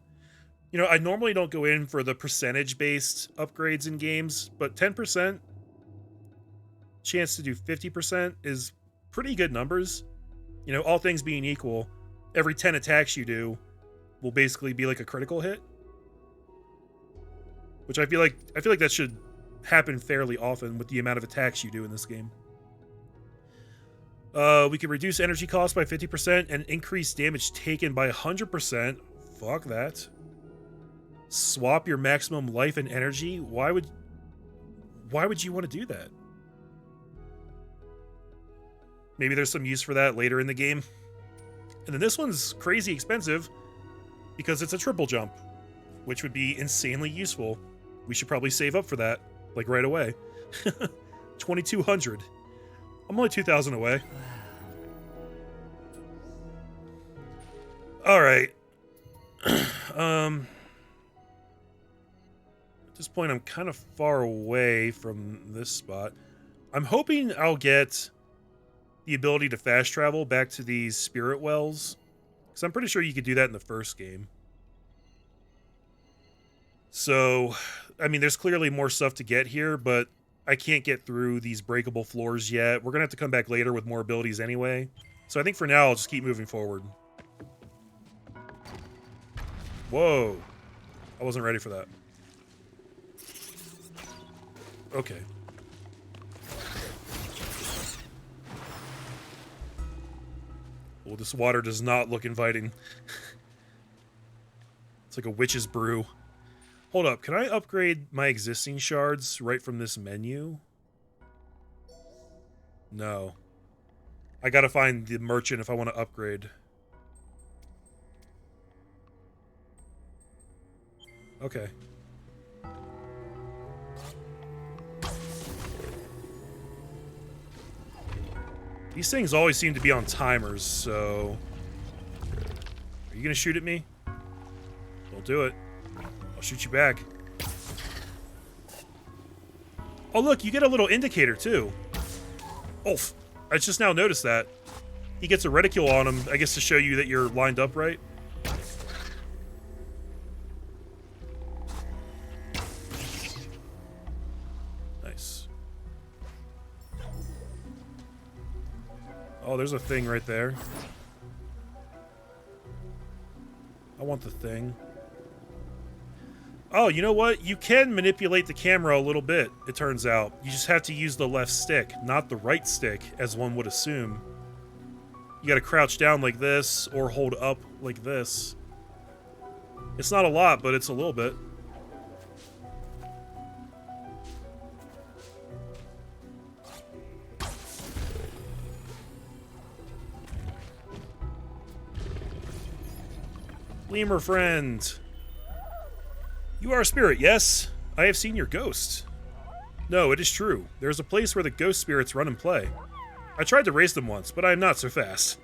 You know, I normally don't go in for the percentage-based upgrades in games, but 10% chance to do 50% is pretty good numbers. You know, all things being equal, every 10 attacks you do will basically be like a critical hit. Which I feel like that should happen fairly often with the amount of attacks you do in this game. We can reduce energy cost by 50% and increase damage taken by 100%. Fuck that. Swap your maximum life and energy? Why would you want to do that? Maybe there's some use for that later in the game. And then this one's crazy expensive because it's a triple jump, which would be insanely useful. We should probably save up for that, like right away. 2,200. I'm only 2,000 away. All right. At this point, I'm kind of far away from this spot. I'm hoping I'll get the ability to fast travel back to these spirit wells, because I'm pretty sure you could do that in the first game. So, I mean, there's clearly more stuff to get here, but I can't get through these breakable floors yet. We're going to have to come back later with more abilities anyway. So I think for now, I'll just keep moving forward. Whoa. I wasn't ready for that. Okay. Well, this water does not look inviting. It's like a witch's brew. Hold up, can I upgrade my existing shards right from this menu? No. I gotta find the merchant if I want to upgrade. Okay. These things always seem to be on timers, so... Are you gonna shoot at me? Don't do it. I'll shoot you back. Oh look, you get a little indicator too. Oof. I just now noticed that. He gets a reticule on him, I guess to show you that you're lined up right. Nice. Oh, there's a thing right there. I want the thing. Oh, you know what? You can manipulate the camera a little bit, it turns out. You just have to use the left stick, not the right stick, as one would assume. You gotta crouch down like this, or hold up like this. It's not a lot, but it's a little bit. Lemur friend! You are a spirit, yes? I have seen your ghost. No, it is true. There is a place where the ghost spirits run and play. I tried to race them once, but I am not so fast.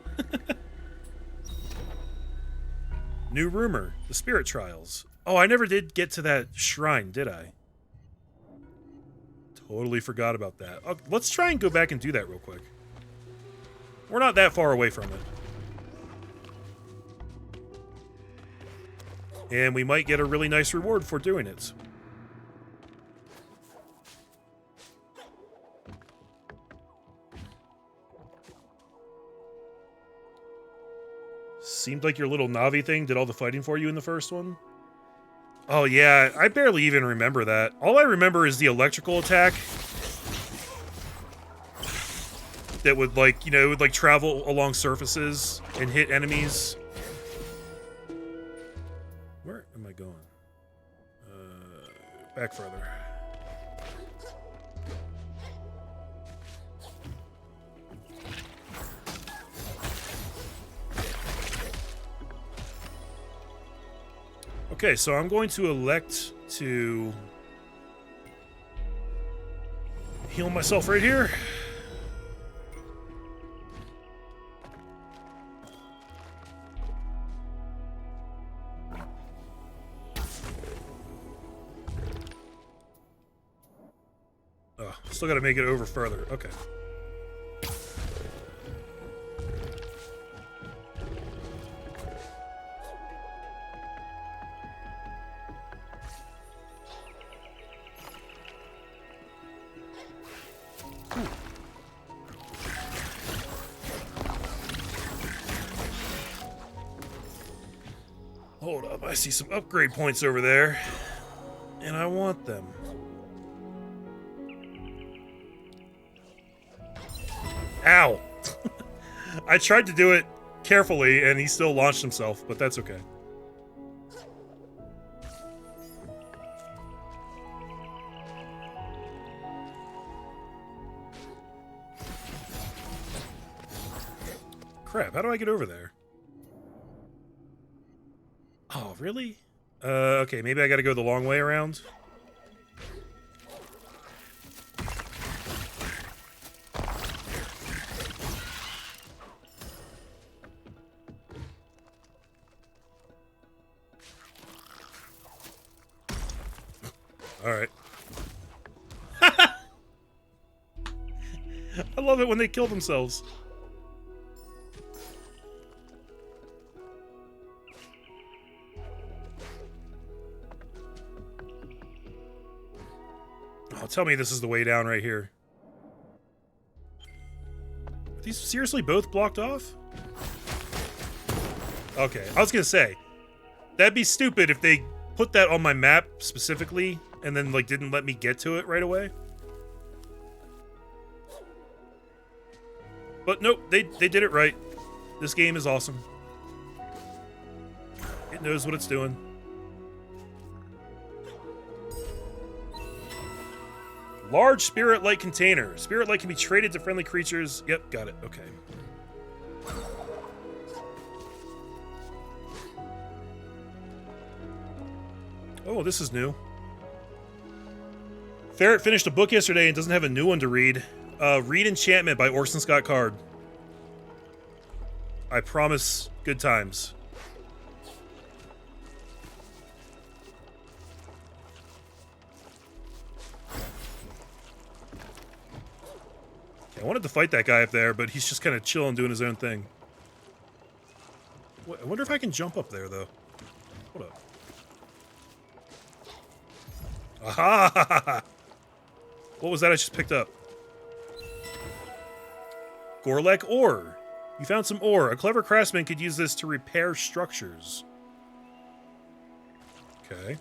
New rumor, the spirit trials. Oh, I never did get to that shrine, did I? Totally forgot about that. Oh, let's try and go back and do that real quick. We're not that far away from it. And we might get a really nice reward for doing it. Seemed like your little Navi thing did all the fighting for you in the first one. Oh yeah, I barely even remember that. All I remember is the electrical attack. That would like, you know, it would like travel along surfaces and hit enemies. Where am I going? Back further. Okay, so I'm going to elect to heal myself right here. Oh, still got to make it over further. Okay. Hold up, I see some upgrade points over there, and I want them. Ow! I tried to do it carefully, and he still launched himself, but that's okay. Crap, how do I get over there? Oh, really? Okay, maybe I gotta go the long way around. Alright. I love it when they kill themselves. Oh, tell me this is the way down right here. Are these seriously both blocked off? Okay, I was gonna say, that'd be stupid if they put that on my map specifically and then, like, didn't let me get to it right away. But nope, they did it right. This game is awesome. It knows what it's doing. Large spirit light container. Spirit light can be traded to friendly creatures. Yep, got it. Okay. Oh, this is new. Ferret finished a book yesterday and doesn't have a new one to read. Read Enchantment by Orson Scott Card. I promise good times. Okay, I wanted to fight that guy up there, but he's just kind of chilling, doing his own thing. I wonder if I can jump up there, though. Hold up. Aha! What was that I just picked up? Gorlek ore. You found some ore. A clever craftsman could use this to repair structures. Okay.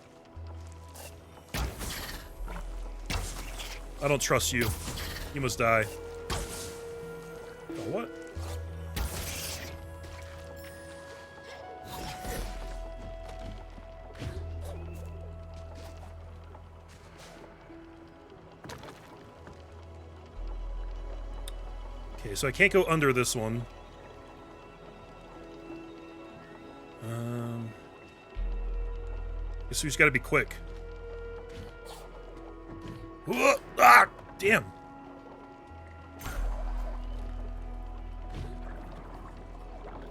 I don't trust you. You must die. Oh, what? Okay, so I can't go under this one. Guess we just gotta be quick. Ah! Damn!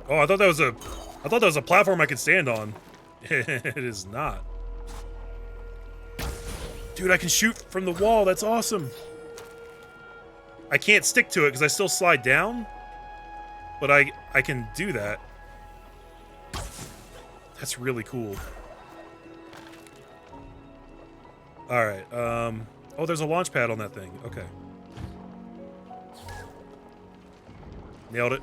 Oh, I thought that was a platform I could stand on. It is not. Dude, I can shoot from the wall. That's awesome. I can't stick to it because I still slide down, but I can do that. That's really cool. All right. Oh, there's a launch pad on that thing. Okay. Nailed it.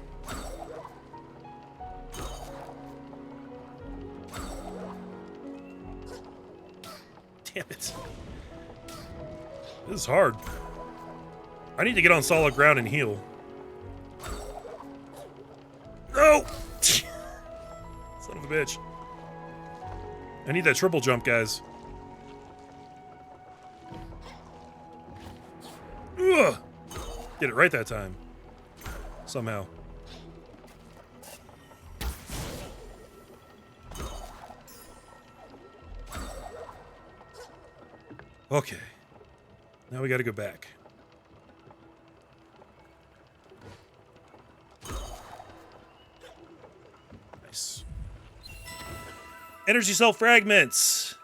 Damn it. This is hard. I need to get on solid ground and heal. No! Son of a bitch. I need that triple jump, guys. Ugh! Did it right that time. Somehow. Okay. Now we gotta go back. Nice. Energy cell fragments!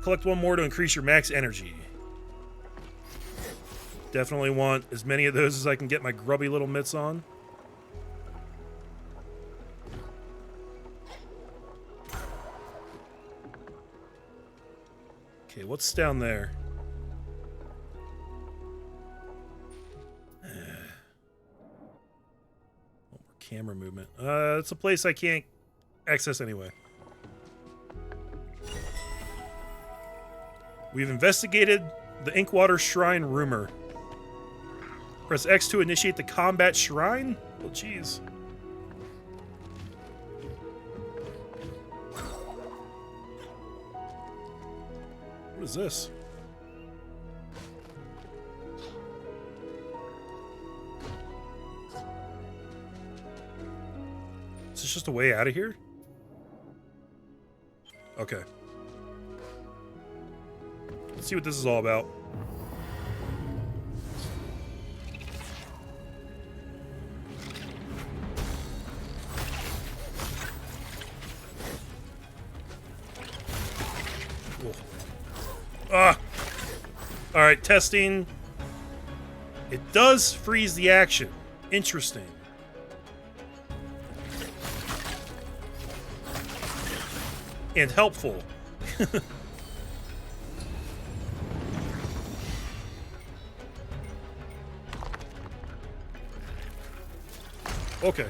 Collect one more to increase your max energy. Definitely want as many of those as I can get my grubby little mitts on. Okay, what's down there? More camera movement. It's a place I can't access anyway. We've investigated the Inkwater Shrine rumor. Press X to initiate the combat shrine? Oh, jeez. What is this? Is this just a way out of here? Okay. Let's see what this is all about. Ah! Alright, testing. It does freeze the action. Interesting. And helpful. Okay.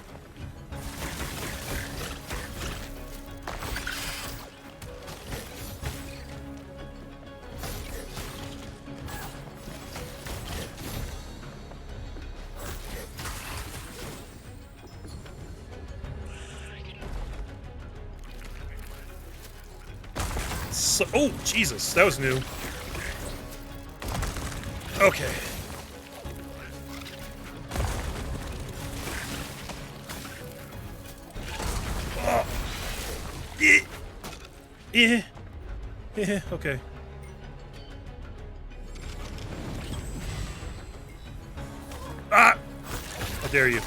So, oh, Jesus, that was new. Okay. Oh. Okay. Ah! How dare you.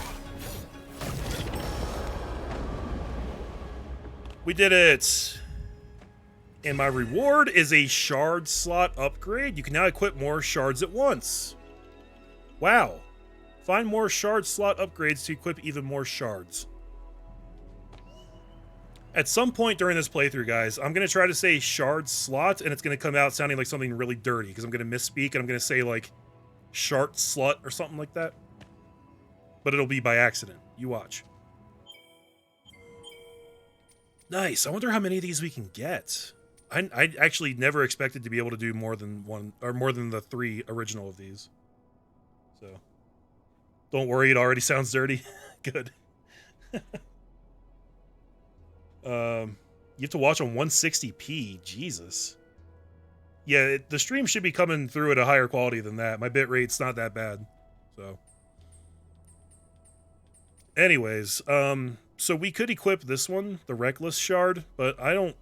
We did it! And my reward is a shard slot upgrade. You can now equip more shards at once. Wow. Find more shard slot upgrades to equip even more shards. At some point during this playthrough, guys, I'm going to try to say shard slot, and it's going to come out sounding like something really dirty, because I'm going to misspeak, and I'm going to say, like, shard slut or something like that. But it'll be by accident. You watch. Nice. I wonder how many of these we can get. I actually never expected to be able to do more than one, or more than the 3 original of these. So, don't worry, it already sounds dirty. Good. You have to watch on 160p. Jesus. Yeah, the stream should be coming through at a higher quality than that. My bitrate's not that bad. So, anyways, so we could equip this one, the Reckless Shard, but I don't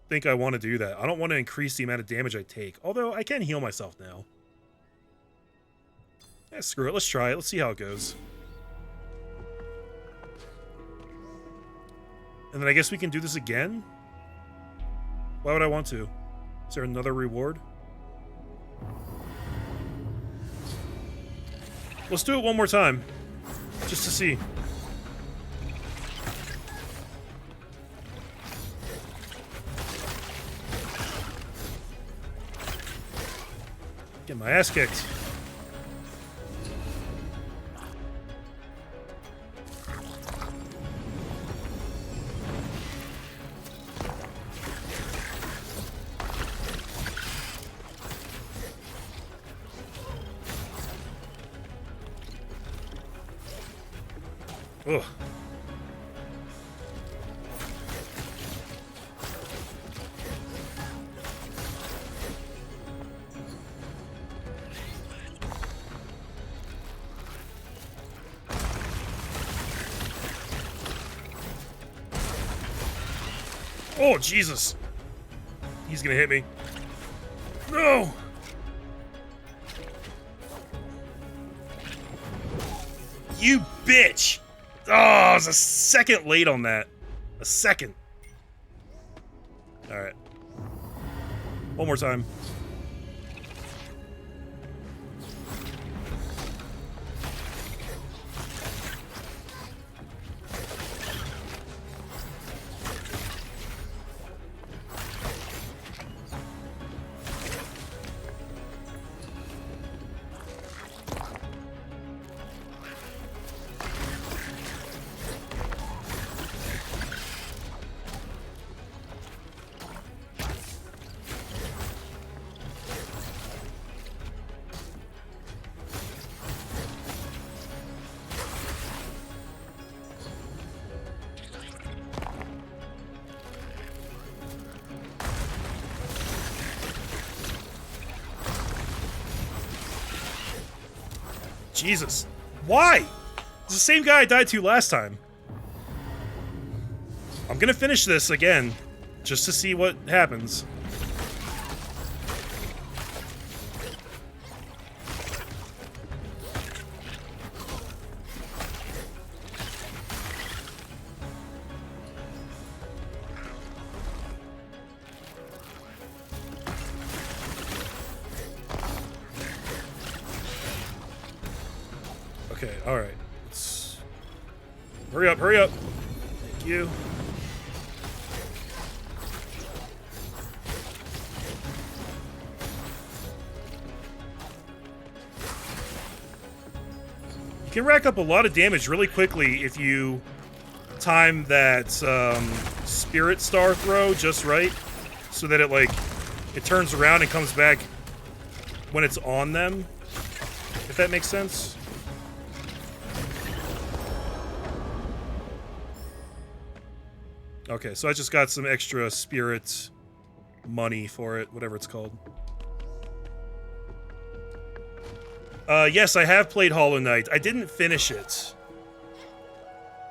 think I want to do that. I don't want to increase the amount of damage I take, although I can heal myself now. Yeah, screw it. Let's try it. Let's see how it goes. And then I guess we can do this again? Why would I want to? Is there another reward? Let's do it one more time. Just to see. Get my ass kicked. Ugh. Oh, Jesus. He's gonna hit me. No! You bitch! Oh, I was a second late on that. A second. Alright. One more time. Jesus. Why? It's the same guy I died to last time. I'm gonna finish this again, just to see what happens. Okay, alright. Let's... Hurry up, hurry up! Thank you. You can rack up a lot of damage really quickly if you time that Spirit Star throw just right, so that it turns around and comes back when it's on them, if that makes sense. Okay, so I just got some extra spirit money for it, whatever it's called. Yes, I have played Hollow Knight. I didn't finish it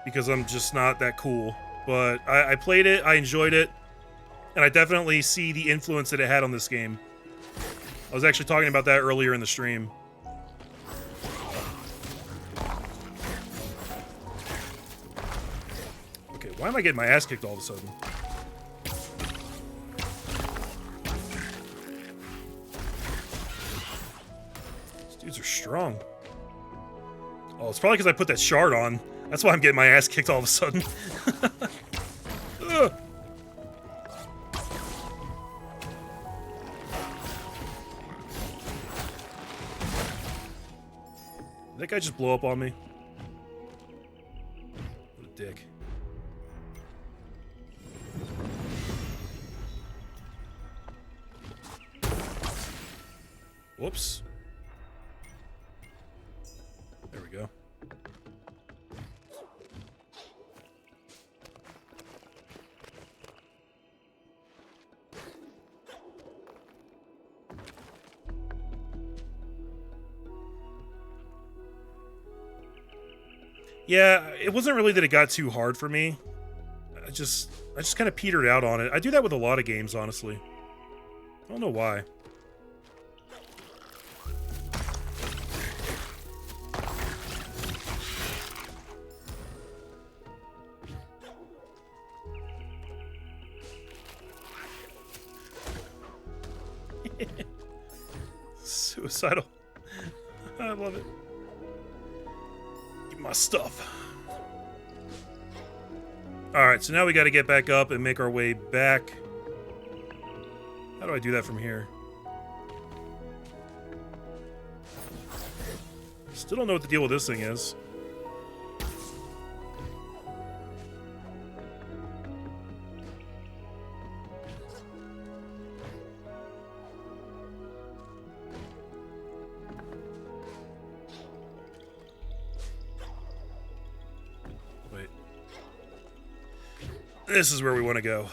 because I'm just not that cool. But I played it, I enjoyed it, and I definitely see the influence that it had on this game. I was actually talking about that earlier in the stream. Okay, why am I getting my ass kicked all of a sudden? Dudes are strong. Oh, it's probably because I put that shard on. That's why I'm getting my ass kicked all of a sudden. Ugh. Did that guy just blow up on me? What a dick. Whoops. There we go. Yeah, it wasn't really that it got too hard for me. I just kind of petered out on it. I do that with a lot of games, honestly. I don't know why. Suicidal. I love it. Give me my stuff. Alright, so now we gotta get back up and make our way back. How do I do that from here? Still don't know what the deal with this thing is. This is where we want to go.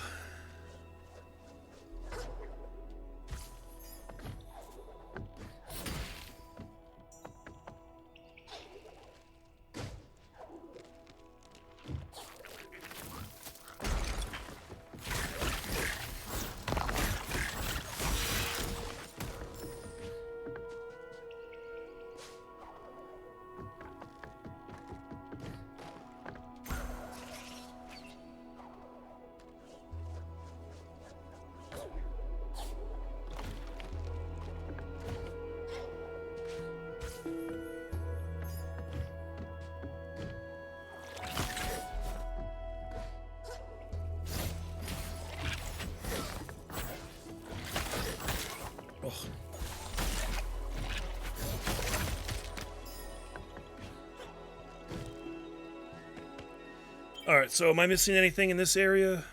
Alright, so am I missing anything in this area?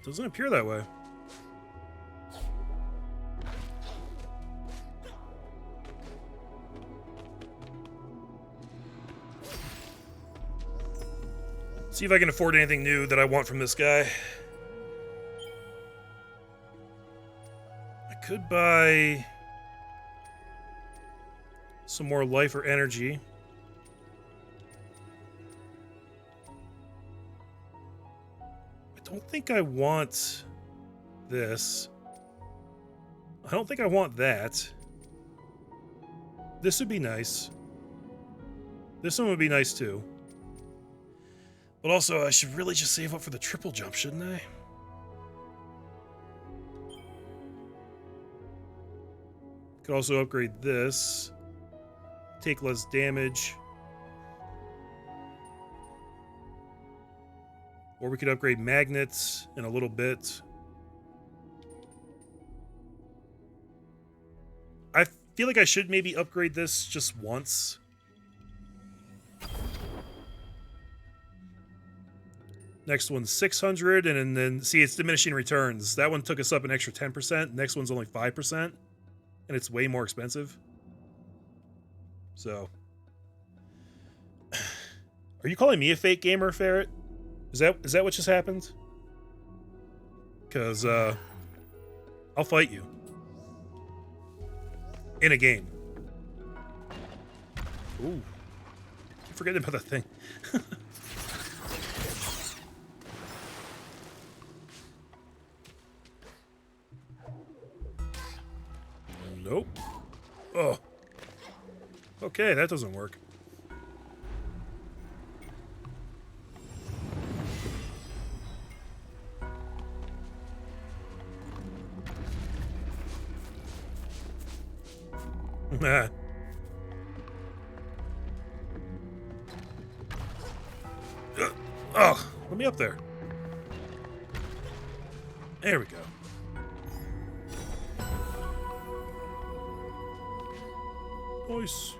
Doesn't appear that way. See if I can afford anything new that I want from this guy. I could buy Some more life or energy. I don't think I want this. I don't think I want that. This would be nice. This one would be nice too. But also, I should really just save up for the triple jump, shouldn't I? Could also upgrade this. Take less damage. Or we could upgrade magnets in a little bit. I feel like I should maybe upgrade this just once. Next one's 600, and then see, it's diminishing returns. That one took us up an extra 10%. Next one's only 5%, and it's way more expensive. So, are you calling me a fake gamer, Ferret? Is that what just happened? Because I'll fight you in a game. Ooh, keep forgetting about that thing. Nope. Oh. Okay, that doesn't work. Nah. Oh, let me up there. There we go. Nice.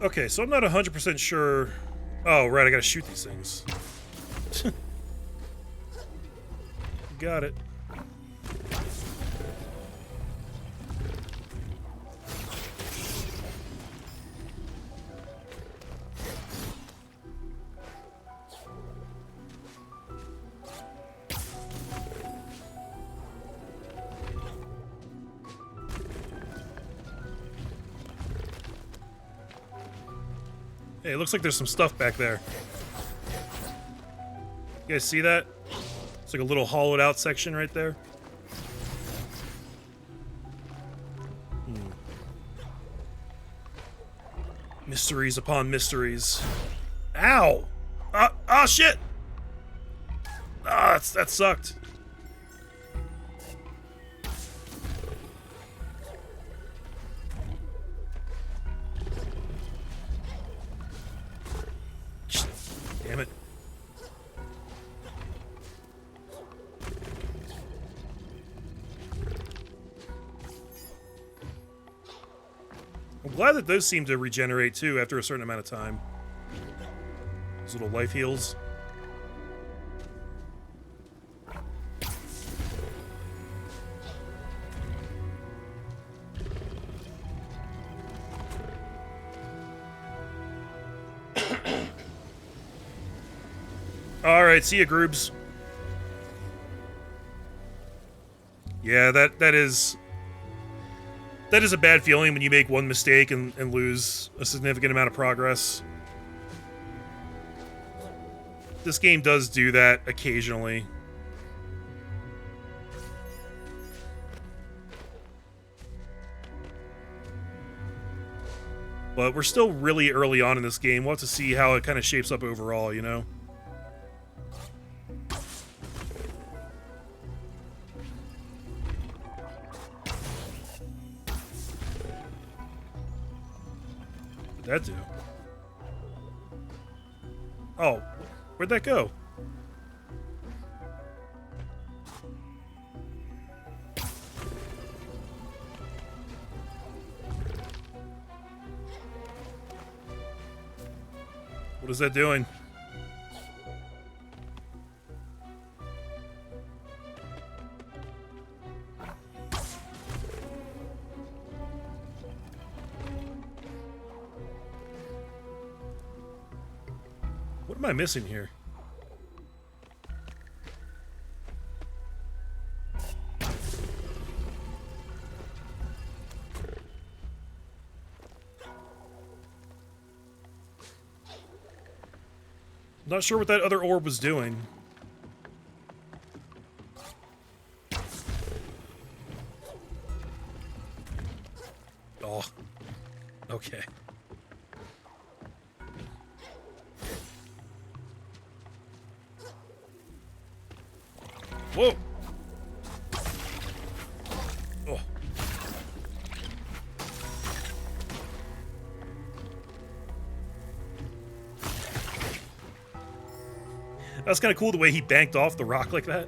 Okay, so I'm not 100% sure. Oh, right, I gotta shoot these things. Got it. Hey, it looks like there's some stuff back there. You guys see that? It's like a little hollowed out section right there. Mysteries upon mysteries. Ow! Oh shit! Ah, that sucked. Damn it. I'm glad that those seem to regenerate too after a certain amount of time. Those little life heals. Alright, see ya, Groobs. Yeah, that is a bad feeling when you make one mistake and lose a significant amount of progress. This game does do that occasionally. But we're still really early on in this game. We'll have to see how it kind of shapes up overall, you know? What'd that do? Oh, where'd that go? What is that doing? am I missing here? Not sure what that other orb was doing. Oh. Okay. Whoa! Oh. That's kind of cool the way he banked off the rock like that.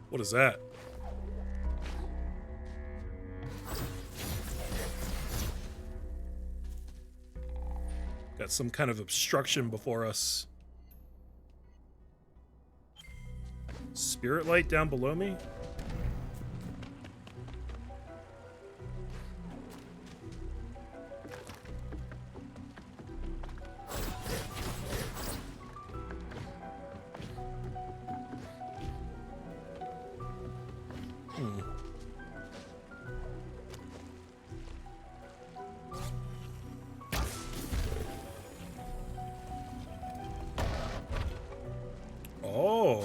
What is that? Got some kind of obstruction before us. Spirit light down below me? Oh.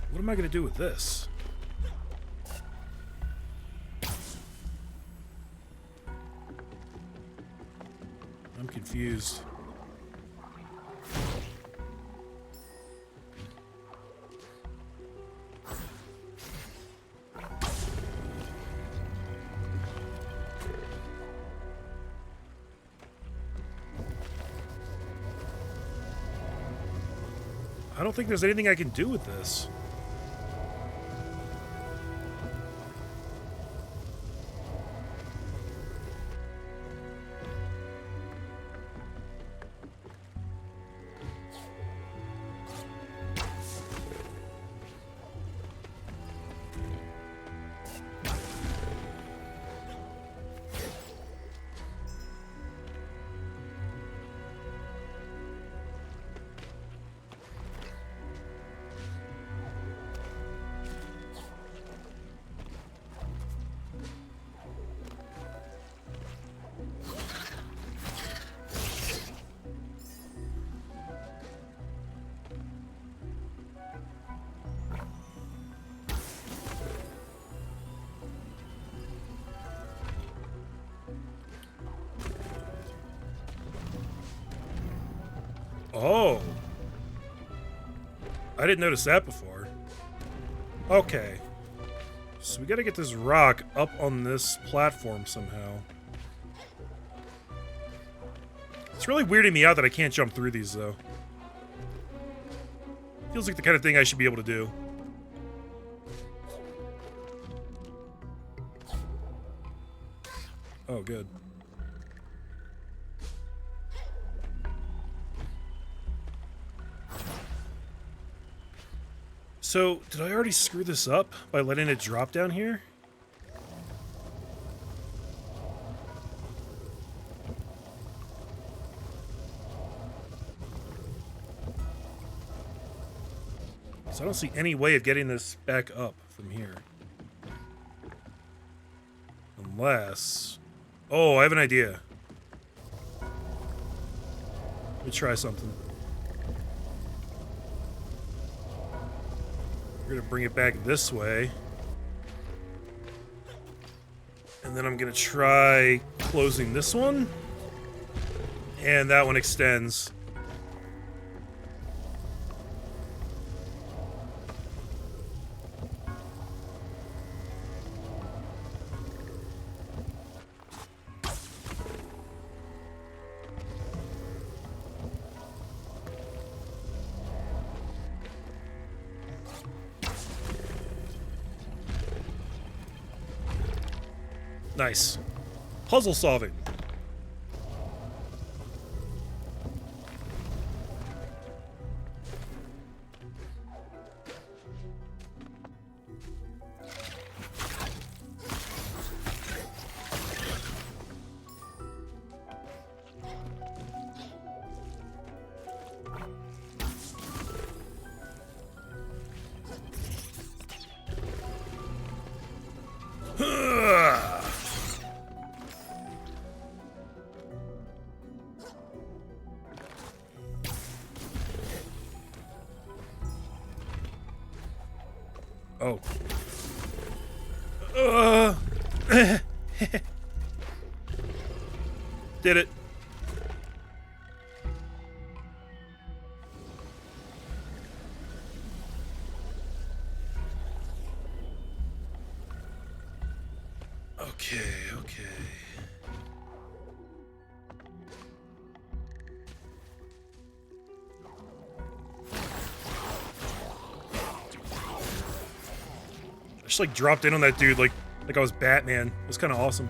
What am I going to do with this? I'm confused. I don't think there's anything I can do with this. Oh. I didn't notice that before. Okay. So we gotta get this rock up on this platform somehow. It's really weirding me out that I can't jump through these, though. Feels like the kind of thing I should be able to do. Oh, good. So, did I already screw this up by letting it drop down here? So I don't see any way of getting this back up from here. Unless... Oh, I have an idea. Let me try something. We're gonna bring it back this way. And then I'm gonna try closing this one. And that one extends. Nice. Puzzle solving. Oh. Did it. Okay, okay. I just like dropped in on that dude like I was Batman. It was kind of awesome.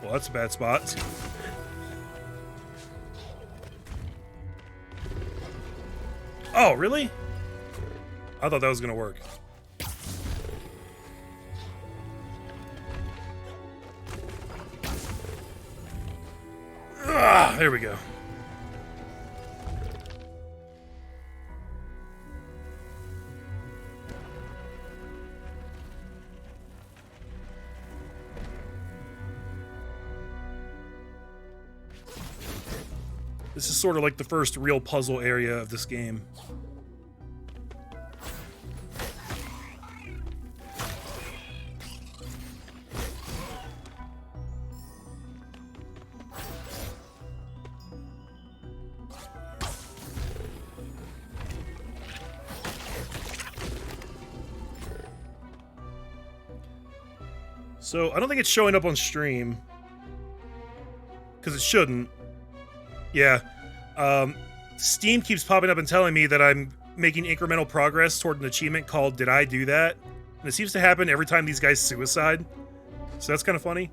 Well, that's a bad spot. Oh, really? I thought that was gonna work. Ah, there we go. This is sort of like the first real puzzle area of this game. So, I don't think it's showing up on stream. Because it shouldn't. Yeah. Steam keeps popping up and telling me that I'm making incremental progress toward an achievement called Did I Do That? And it seems to happen every time these guys suicide. So that's kind of funny.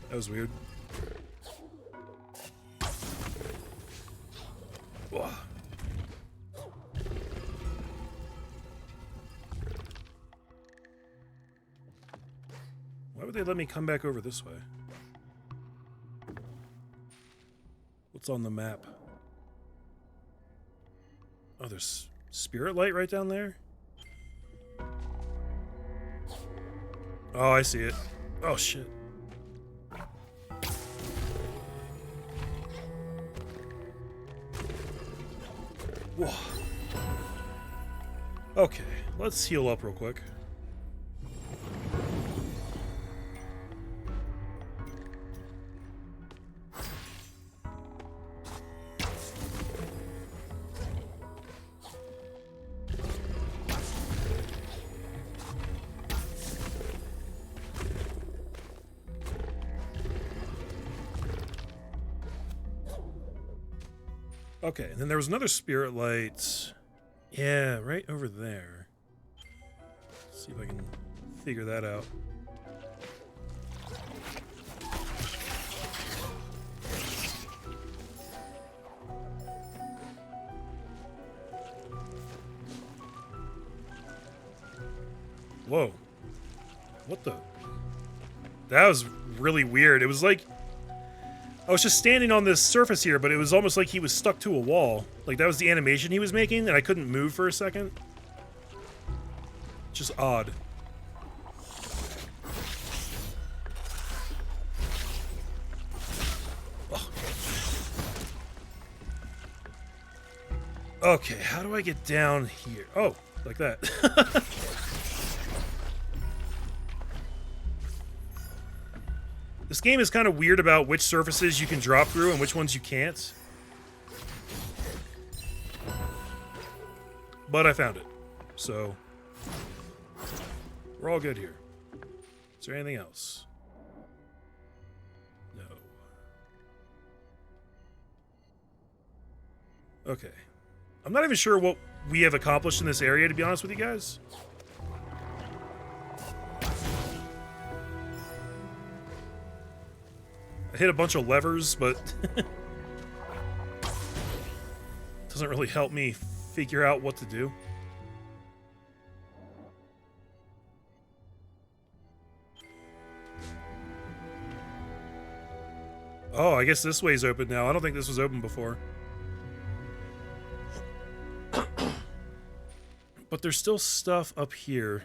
That was weird. Whoa. Why would they let me come back over this way? What's on the map? Oh, there's spirit light right down there? Oh, I see it. Oh, shit. Whoa. Okay, let's heal up real quick. Okay, and then there was another spirit light. Yeah, right over there. Let's see if I can figure that out. Whoa. What the? That was really weird. It was like I was just standing on this surface here, but it was almost like he was stuck to a wall. Like, that was the animation he was making, and I couldn't move for a second. Just odd. Oh. Okay, how do I get down here? Oh, like that. This game is kind of weird about which surfaces you can drop through and which ones you can't. But I found it. So, we're all good here. Is there anything else? No. Okay. I'm not even sure what we have accomplished in this area, to be honest with you guys. I hit a bunch of levers, but doesn't really help me figure out what to do. Oh, I guess this way's open now. I don't think this was open before. But there's still stuff up here.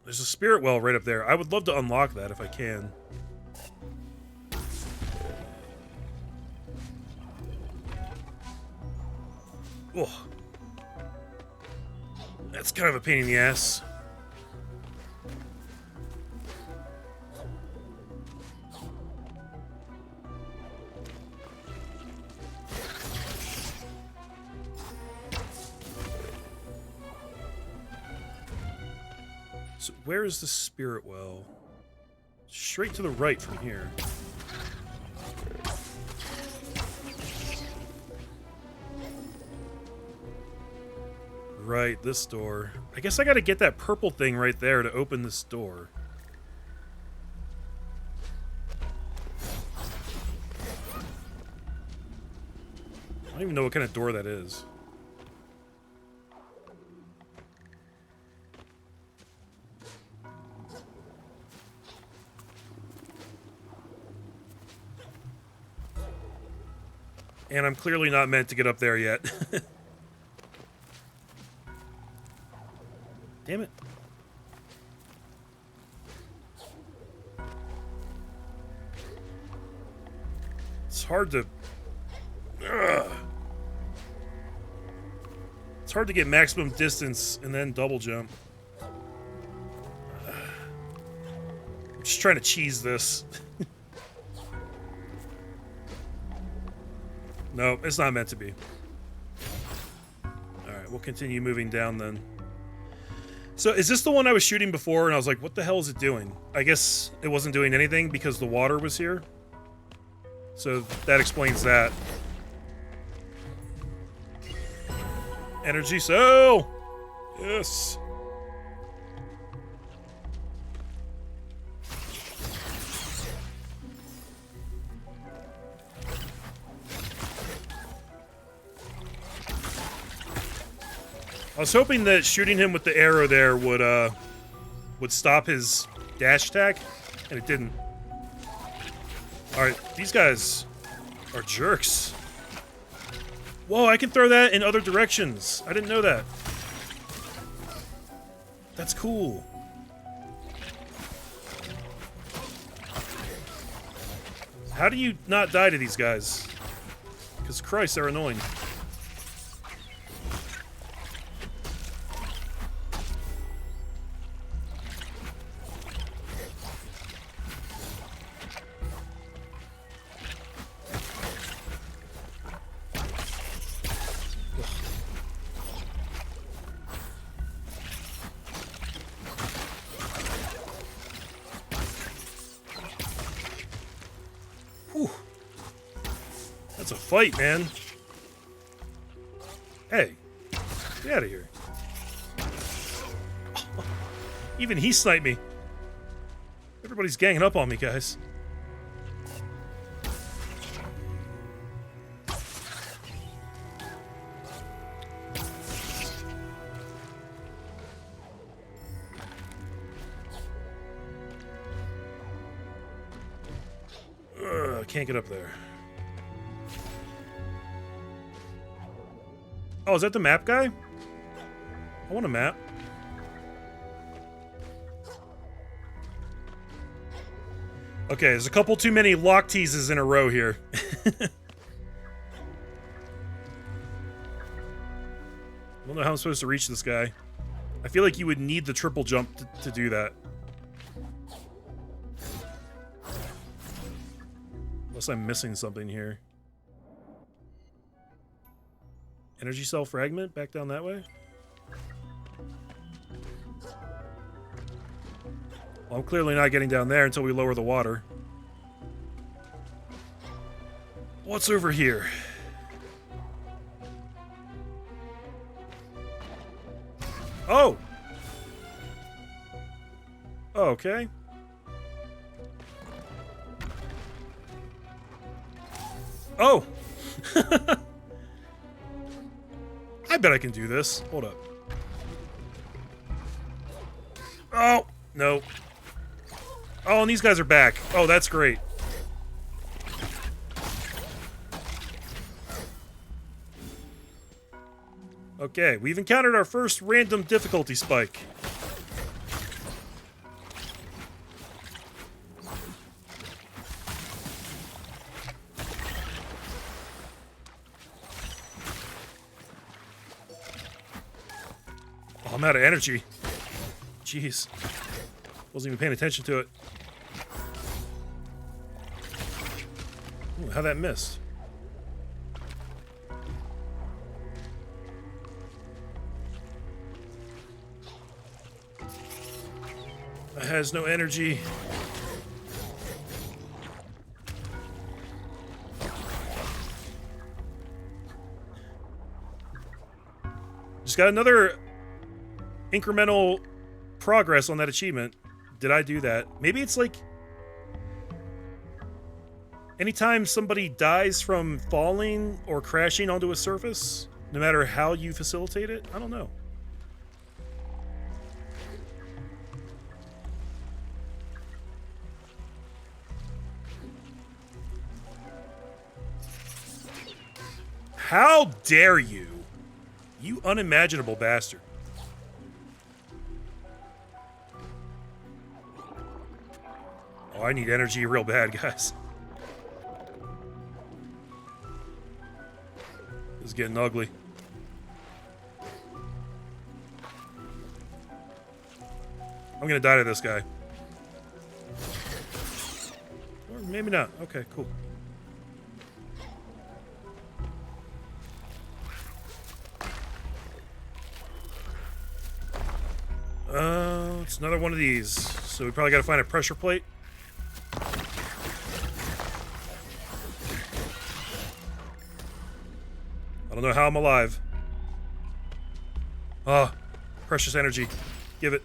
There's a spirit well right up there. I would love to unlock that if I can. Oh. That's kind of a pain in the ass. So where is the spirit well? Straight to the right from here. Right, this door. I guess I gotta get that purple thing right there to open this door. I don't even know what kind of door that is. And I'm clearly not meant to get up there yet. Damn it. It's hard to... It's hard to get maximum distance and then double jump. I'm just trying to cheese this. No, it's not meant to be. Alright, we'll continue moving down then. So, is this the one I was shooting before and I was like, what the hell is it doing? I guess it wasn't doing anything because the water was here. So, that explains that. Energy cell! Yes! I was hoping that shooting him with the arrow there would stop his dash attack, and it didn't. Alright, these guys are jerks. Whoa, I can throw that in other directions. I didn't know that. That's cool. How do you not die to these guys? Because Christ, they're annoying. Fight, man. Hey, get out of here. Even he sniped me. Everybody's ganging up on me, guys. I can't get up there. Oh, is that the map guy? I want a map. Okay, there's a couple too many lock teases in a row here. I don't know how I'm supposed to reach this guy. I feel like you would need the triple jump to do that. Unless I'm missing something here. Energy cell fragment back down that way? Well, I'm clearly not getting down there until we lower the water. What's over here? Oh! Okay. Oh! I bet I can do this. Hold up. Oh! No. Oh, and these guys are back. Oh, that's great. Okay, we've encountered our first random difficulty spike. Oh, I'm out of energy. Jeez. Wasn't even paying attention to it. Ooh, how'd that miss? It has no energy. Just got another incremental progress on that achievement. Did I do that? Maybe it's like anytime somebody dies from falling or crashing onto a surface, no matter how you facilitate it, I don't know. How dare you? You unimaginable bastard. Oh, I need energy real bad, guys. This is getting ugly. I'm gonna die to this guy. Or maybe not. Okay, cool. It's another one of these. So we probably gotta find a pressure plate. I don't know how I'm alive. Ah, precious energy. Give it.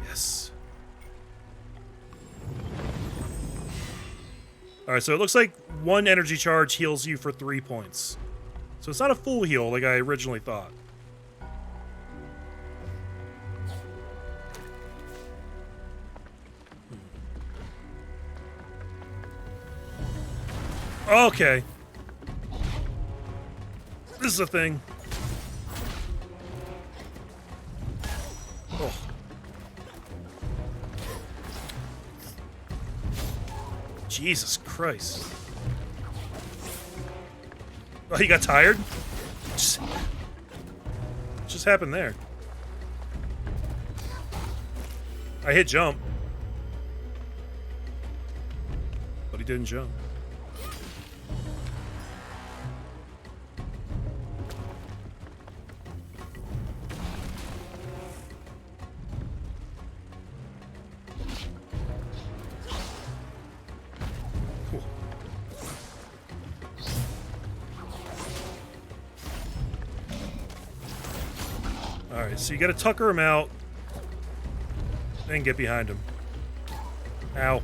Yes. Alright, so it looks like one energy charge heals you for 3 points. So it's not a full heal like I originally thought. Okay. This is a thing. Oh. Jesus Christ. Oh, he got tired? Just happened there? I hit jump. But he didn't jump. Alright, so you gotta tucker him out, then get behind him. Ow.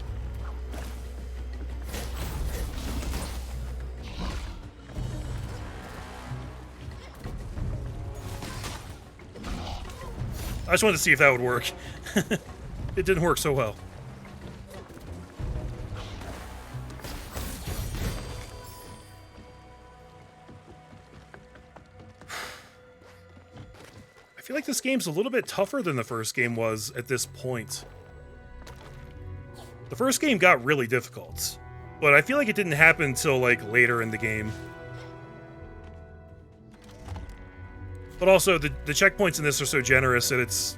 I just wanted to see if that would work. It didn't work so well. I feel like this game's a little bit tougher than the first game was at this point. The first game got really difficult, but I feel like it didn't happen until like later in the game. But also, the checkpoints in this are so generous that it's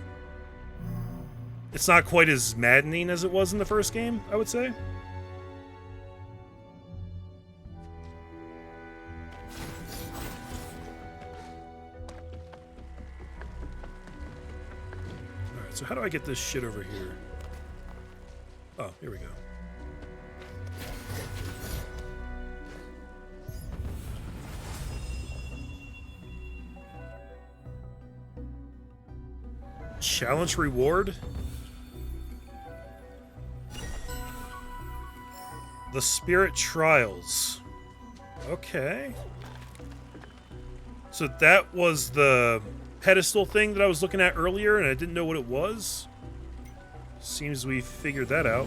not quite as maddening as it was in the first game, I would say. Alright, so how do I get this shit over here? Oh, here we go. Challenge reward? The Spirit Trials. Okay. So that was the pedestal thing that I was looking at earlier and I didn't know what it was. Seems we figured that out.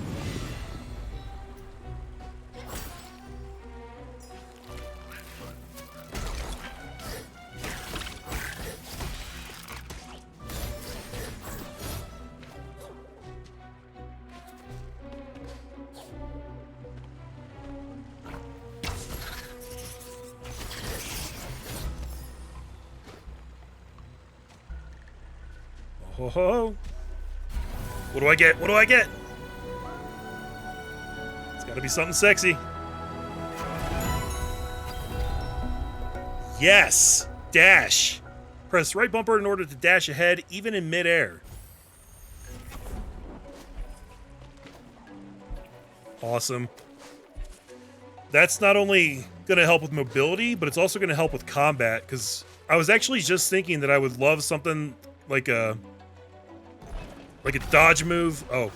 Ho ho! What do I get? What do I get? It's gotta be something sexy. Yes! Dash! Press right bumper in order to dash ahead, even in midair. Awesome. That's not only gonna help with mobility, but it's also gonna help with combat, because I was actually just thinking that I would love something like a dodge move. Oh.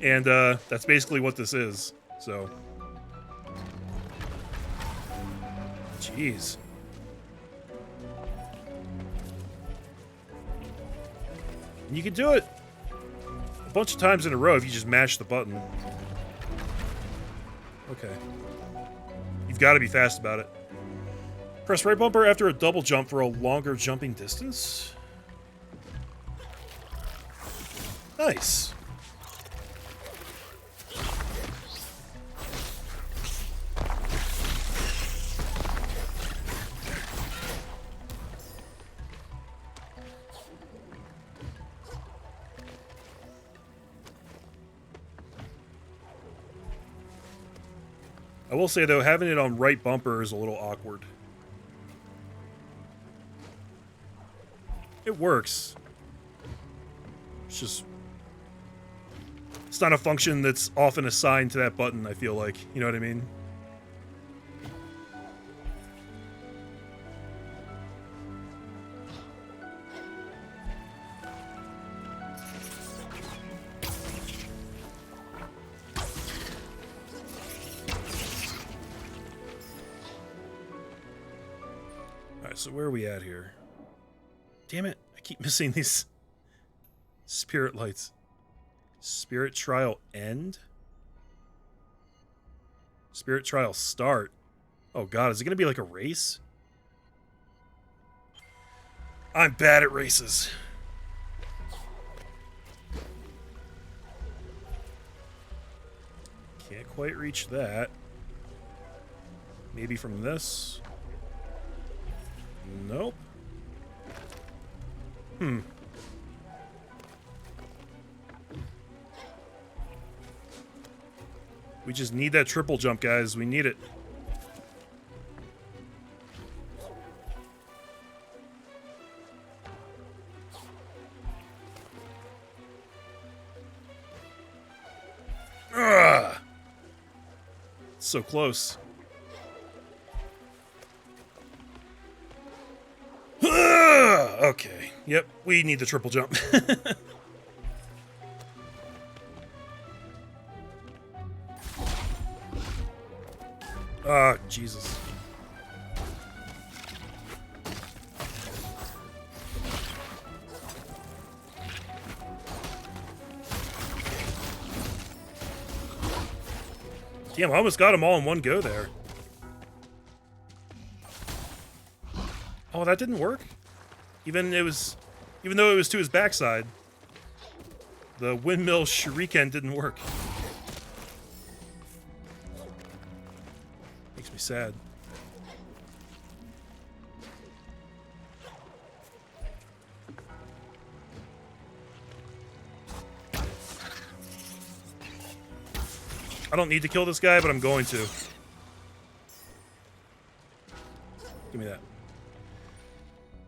And that's basically what this is. So. Jeez. And you can do it a bunch of times in a row if you just mash the button. Okay. You've got to be fast about it. Press right bumper after a double jump for a longer jumping distance. Nice. I will say, though, having it on right bumper is a little awkward. It works. It's just... it's not a function that's often assigned to that button, I feel like. You know what I mean? Alright, so where are we at here? Damn it, I keep missing these spirit lights. Spirit trial end? Spirit trial start. Oh god, is it gonna be like a race? I'm bad at races. Can't quite reach that. Maybe from this? Nope. We just need that triple jump, guys. We need it. Ugh. So close. Okay. Yep, we need the triple jump. Ah, Jesus. Damn, I almost got them all in one go there. Oh, that didn't work? Even though it was to his backside, the windmill shuriken didn't work. Makes me sad. I don't need to kill this guy, but I'm going to. Give me that.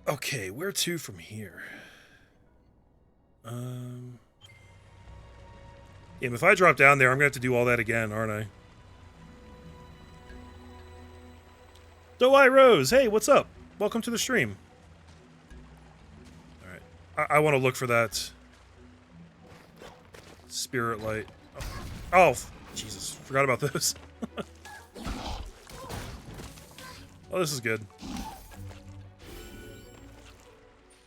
Okay, where to from here? Yeah, if I drop down there, I'm gonna have to do all that again, aren't I? Doai Rose, hey, what's up? Welcome to the stream. Alright. I want to look for that spirit light. Oh, Jesus. Forgot about this. Oh, this is good.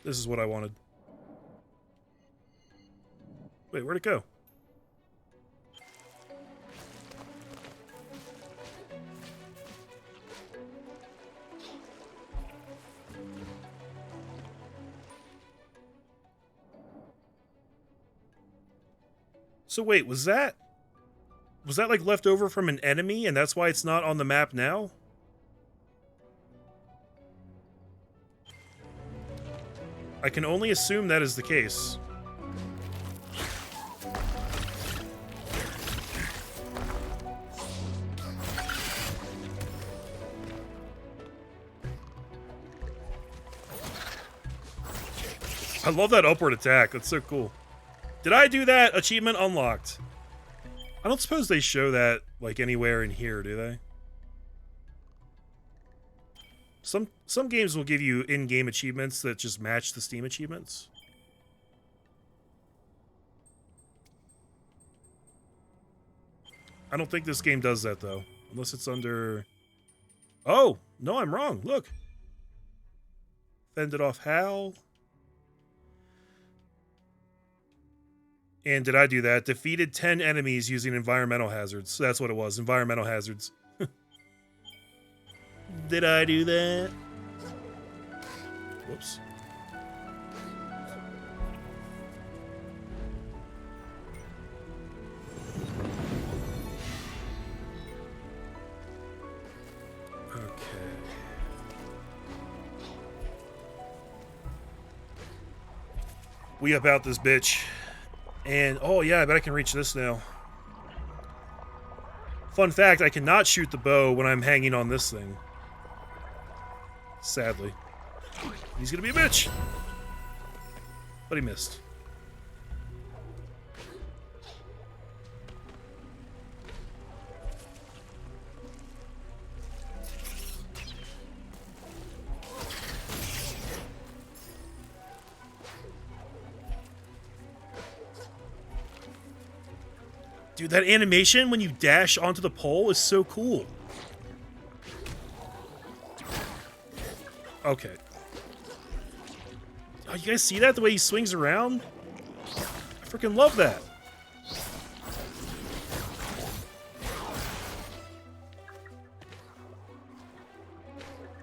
This is what I wanted. Wait, where'd it go? So wait, was that like left over from an enemy and that's why it's not on the map now? I can only assume that is the case. I love that upward attack. That's so cool. Did I do that? Achievement unlocked. I don't suppose they show that, like, anywhere in here, do they? Some games will give you in-game achievements that just match the Steam achievements. I don't think this game does that, though. Unless it's under... Oh! No, I'm wrong. Look. Fended off Hal. And did I do that? Defeated 10 enemies using environmental hazards. That's what it was. Environmental hazards. Did I do that? Whoops. Okay. We up out this bitch. And, oh yeah, I bet I can reach this now. Fun fact, I cannot shoot the bow when I'm hanging on this thing. Sadly. He's gonna be a bitch! But he missed. Dude, that animation when you dash onto the pole is so cool. Okay. Oh, you guys see that? The way he swings around? I freaking love that.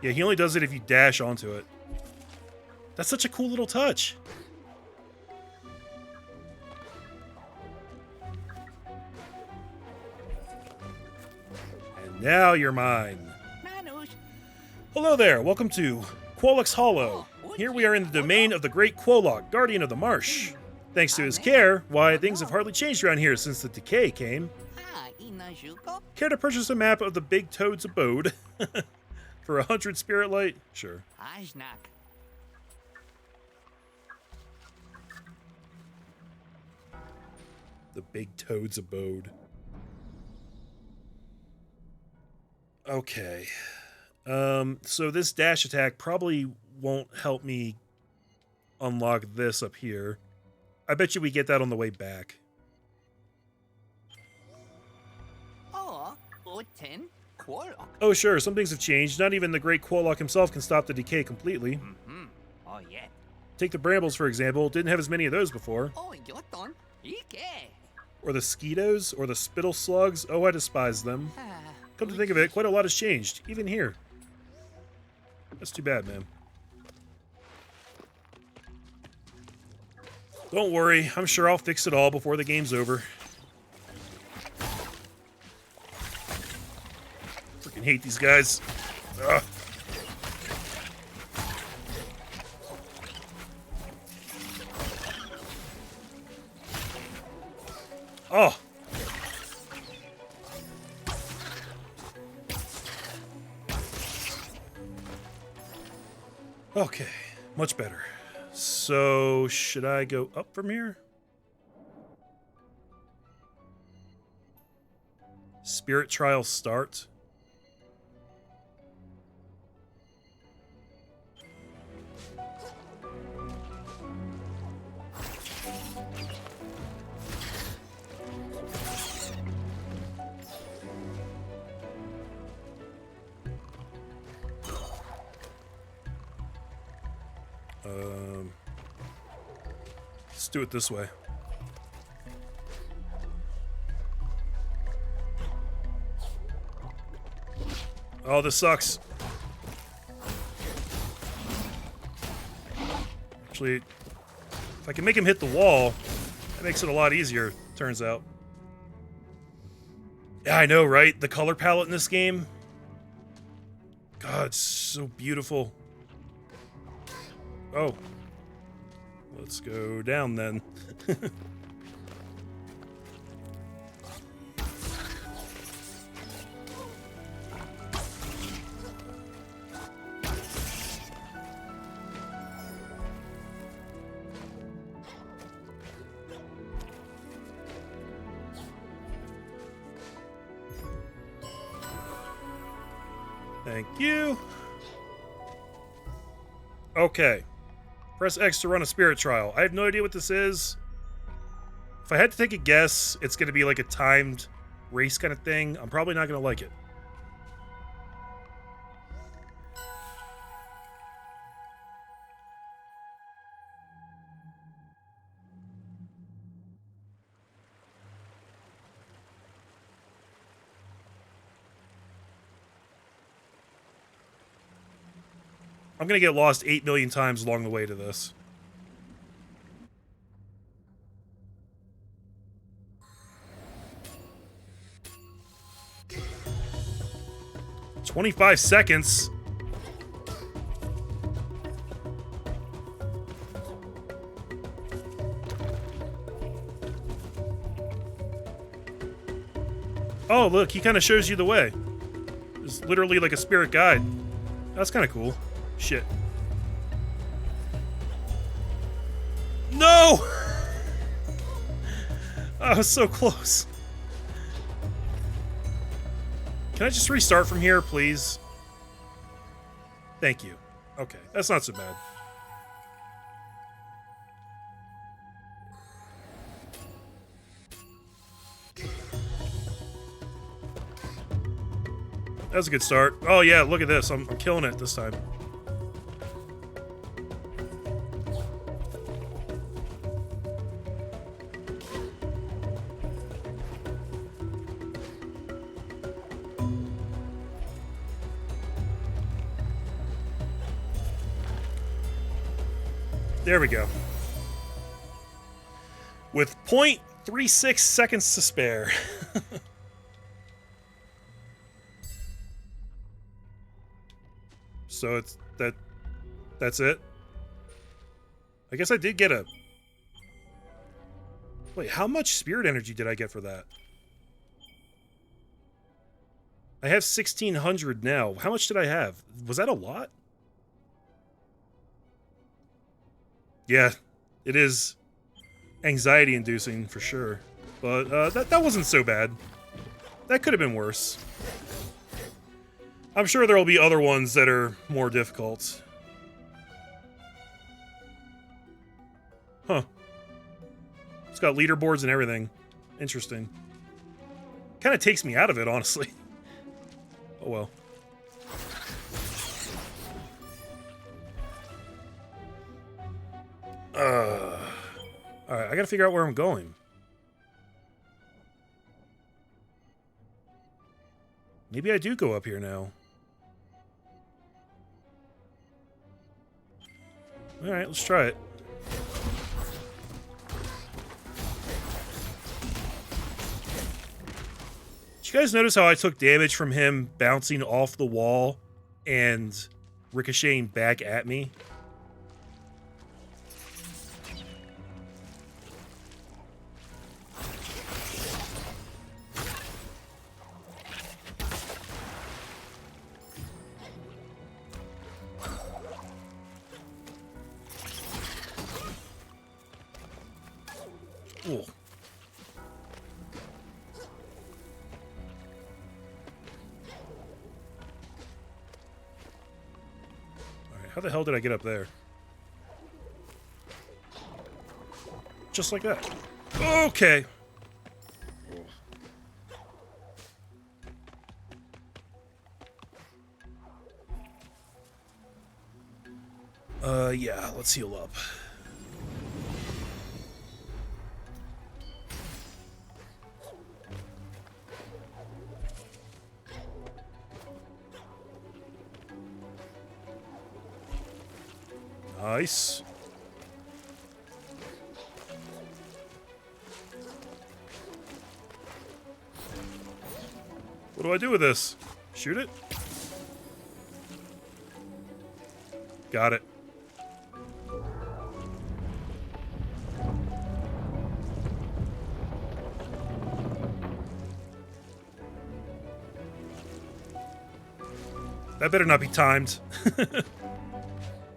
Yeah, he only does it if you dash onto it. That's such a cool little touch. And now you're mine. Hello there, welcome to Quolok's Hollow. Here we are in the domain of the great Quolok, guardian of the marsh. Thanks to his care, why, things have hardly changed around here since the decay came. Care to purchase a map of the Big Toad's abode? For 100 spirit light? Sure. The Big Toad's abode. Okay. So this dash attack probably won't help me unlock this up here. I bet you we get that on the way back. Oh, sure, some things have changed. Not even the great Quolok himself can stop the decay completely. Oh, yeah. Take the brambles, for example. Didn't have as many of those before. Or the skeetos, or the spittle slugs. Oh, I despise them. Come to think of it, quite a lot has changed, even here. That's too bad, man. Don't worry, I'm sure I'll fix it all before the game's over. Freaking hate these guys. Ugh. Oh. Okay, much better. So, should I go up from here? Spirit trial start. Let's do it this way. Oh, this sucks. Actually, if I can make him hit the wall, that makes it a lot easier, turns out. Yeah, I know, right? The color palette in this game. God, it's so beautiful. Oh. Let's go down then. Thank you. Okay. Press X to run a spirit trial. I have no idea what this is. If I had to take a guess, it's going to be like a timed race kind of thing. I'm probably not going to like it. I'm going to get lost 8 million times along the way to this. "25 seconds? Oh, look, he kind of shows you the way. It's literally like a spirit guide. That's kind of cool. Shit. No! I was so close. Can I just restart from here, please? Thank you. Okay, that's not so bad. That was a good start. Oh yeah, look at this. I'm killing it this time. There we go. With 0.36 seconds to spare. So it's that's it. I guess I did get a... Wait, how much spirit energy did I get for that? I have 1,600 now. How much did I have? Was that a lot? Yeah, it is anxiety-inducing for sure. But that wasn't so bad. That could have been worse. I'm sure there will be other ones that are more difficult. Huh. It's got leaderboards and everything. Interesting. Kind of takes me out of it, honestly. Oh well. Alright, I gotta figure out where I'm going. Maybe I do go up here now. Alright, let's try it. Did you guys notice how I took damage from him bouncing off the wall and ricocheting back at me? How the hell did I get up there? Just like that. Okay. Yeah, let's heal up. Nice. What do I do with this? Shoot it? Got it. That better not be timed. That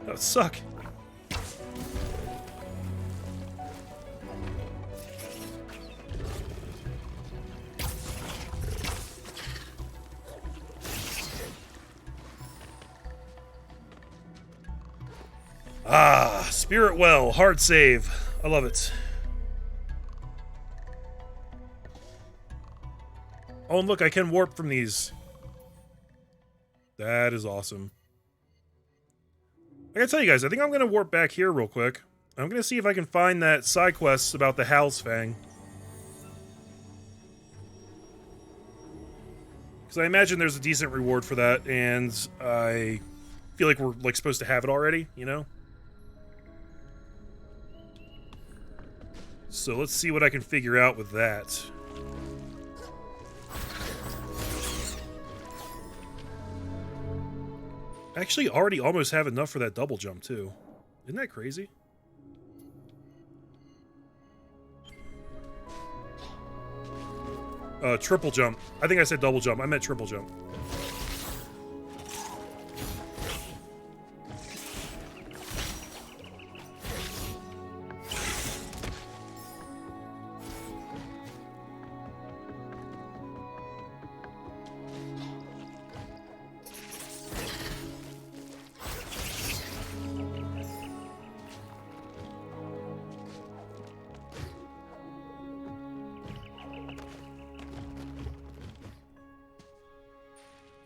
would suck. Ah, Spirit Well, hard save. I love it. Oh, and look, I can warp from these. That is awesome. I gotta tell you guys, I think I'm gonna warp back here real quick. I'm gonna see if I can find that side quest about the Howl's Fang. Because I imagine there's a decent reward for that, and I feel like we're like supposed to have it already, you know? So let's see what I can figure out with that. I actually already almost have enough for that double jump, too. Isn't that crazy? Triple jump. I think I said double jump. I meant triple jump.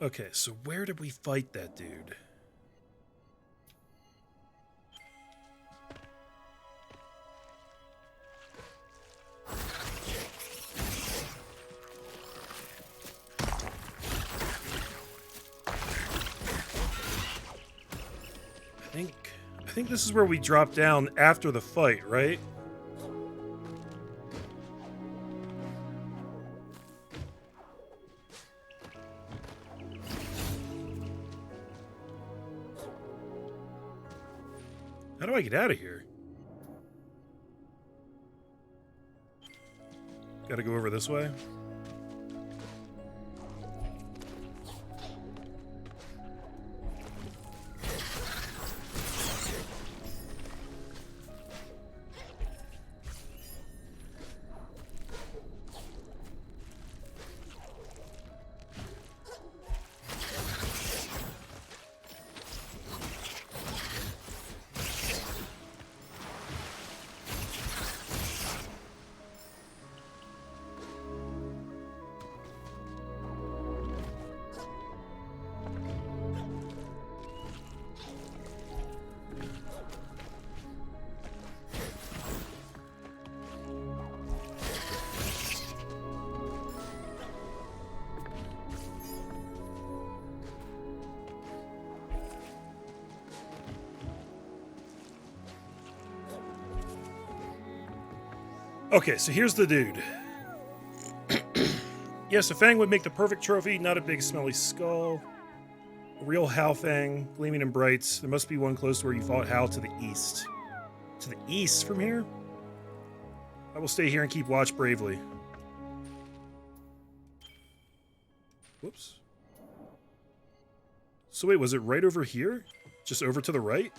Okay, so where did we fight that dude? I think this is where we drop down after the fight, right? How do I get out of here? Gotta go over this way. Okay, so here's the dude. Yes, a fang would make the perfect trophy, not a big smelly skull. A real Hal fang, gleaming and bright. There must be one close to where you fought Hal to the east. To the east from here? I will stay here and keep watch bravely. Whoops. So wait, was it right over here? Just over to the right?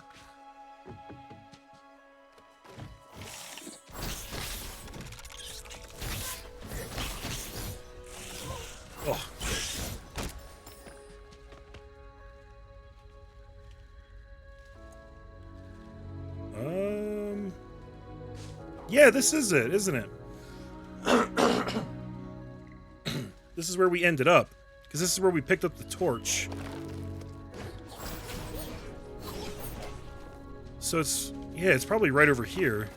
Oh. Yeah, this is it, isn't it? This is where we ended up. Because this is where we picked up the torch. So it's... yeah, it's probably right over here.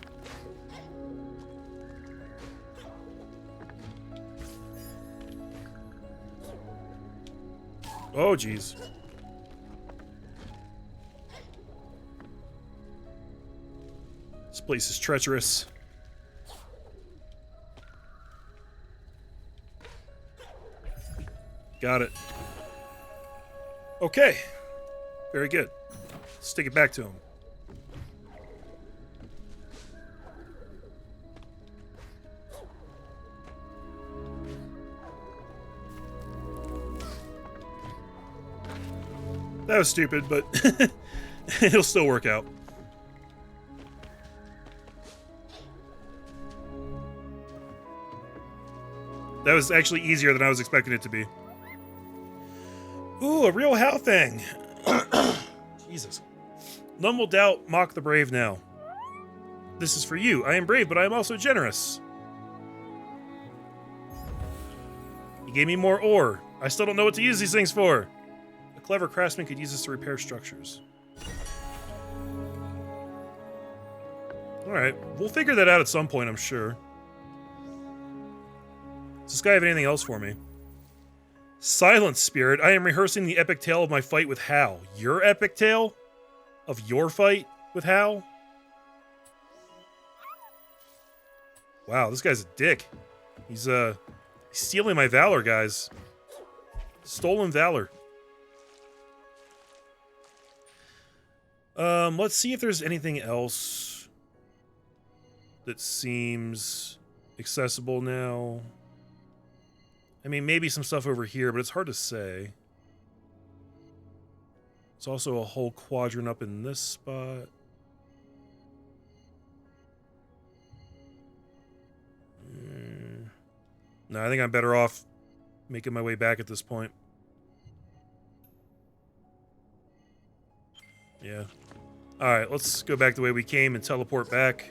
Oh, jeez. This place is treacherous. Got it. Okay. Very good. Let's take it back to him. That was stupid, but it'll still work out. That was actually easier than I was expecting it to be. Ooh, a real How thing. Jesus. None will doubt, mock the brave now. This is for you. I am brave, but I am also generous. He gave me more ore. I still don't know what to use these things for. A clever craftsman could use this to repair structures. Alright, we'll figure that out at some point, I'm sure. Does this guy have anything else for me? Silence, spirit. I am rehearsing the epic tale of my fight with Hal. Your epic tale? Of your fight with Hal? Wow, this guy's a dick. He's stealing my valor, guys. Stolen valor. Let's see if there's anything else that seems accessible now. I mean, maybe some stuff over here, but it's hard to say. There's also a whole quadrant up in this spot. No, I think I'm better off making my way back at this point. Yeah. Alright, let's go back the way we came and teleport back.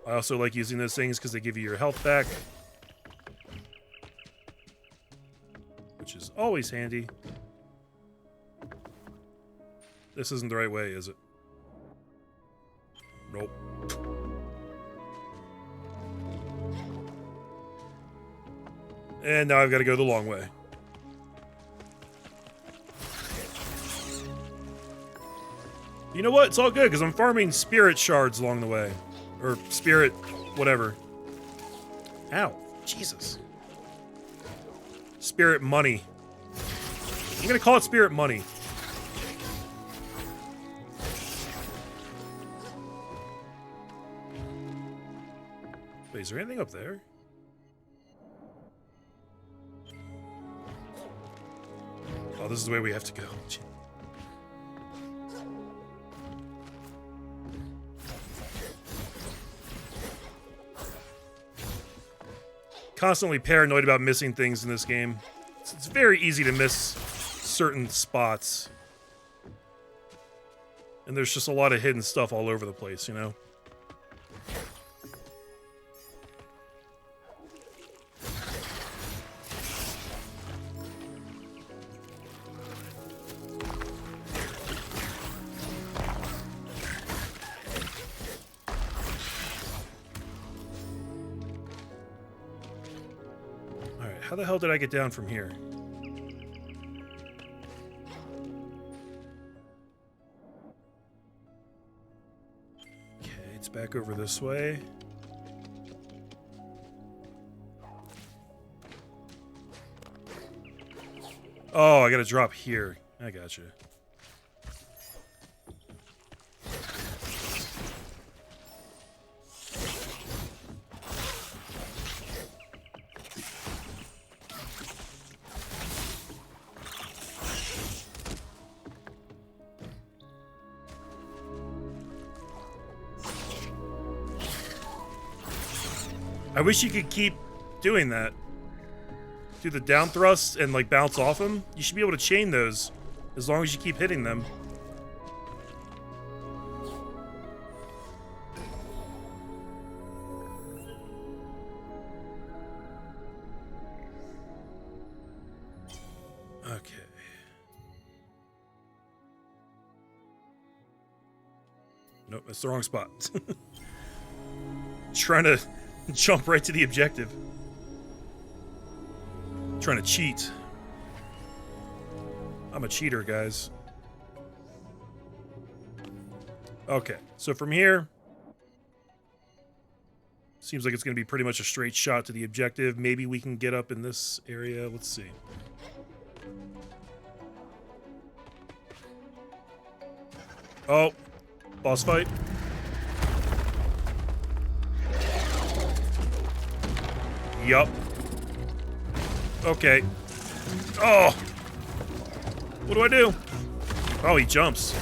I also like using those things because they give you your health back. Which is always handy. This isn't the right way, is it? Nope. And now I've got to go the long way. You know what? It's all good, because I'm farming spirit shards along the way. Or spirit, whatever. Ow. Jesus. Spirit money. I'm going to call it spirit money. Wait, is there anything up there? Oh, this is the way we have to go. Constantly paranoid about missing things in this game. It's very easy to miss certain spots. And there's just a lot of hidden stuff all over the place, you know? How the hell did I get down from here? Okay, it's back over this way. Oh, I gotta drop here. I gotcha. I wish you could keep doing that. Do the down thrust and like bounce off them. You should be able to chain those As long as you keep hitting them. Okay. Nope, that's the wrong spot. Trying to jump right to the objective. Trying to cheat. I'm a cheater, guys. Okay, so from here, seems like it's going to be pretty much a straight shot to the objective. Maybe we can get up in this area. Let's see. Oh, boss fight. Yup. Okay. Oh! What do I do? Oh, he jumps.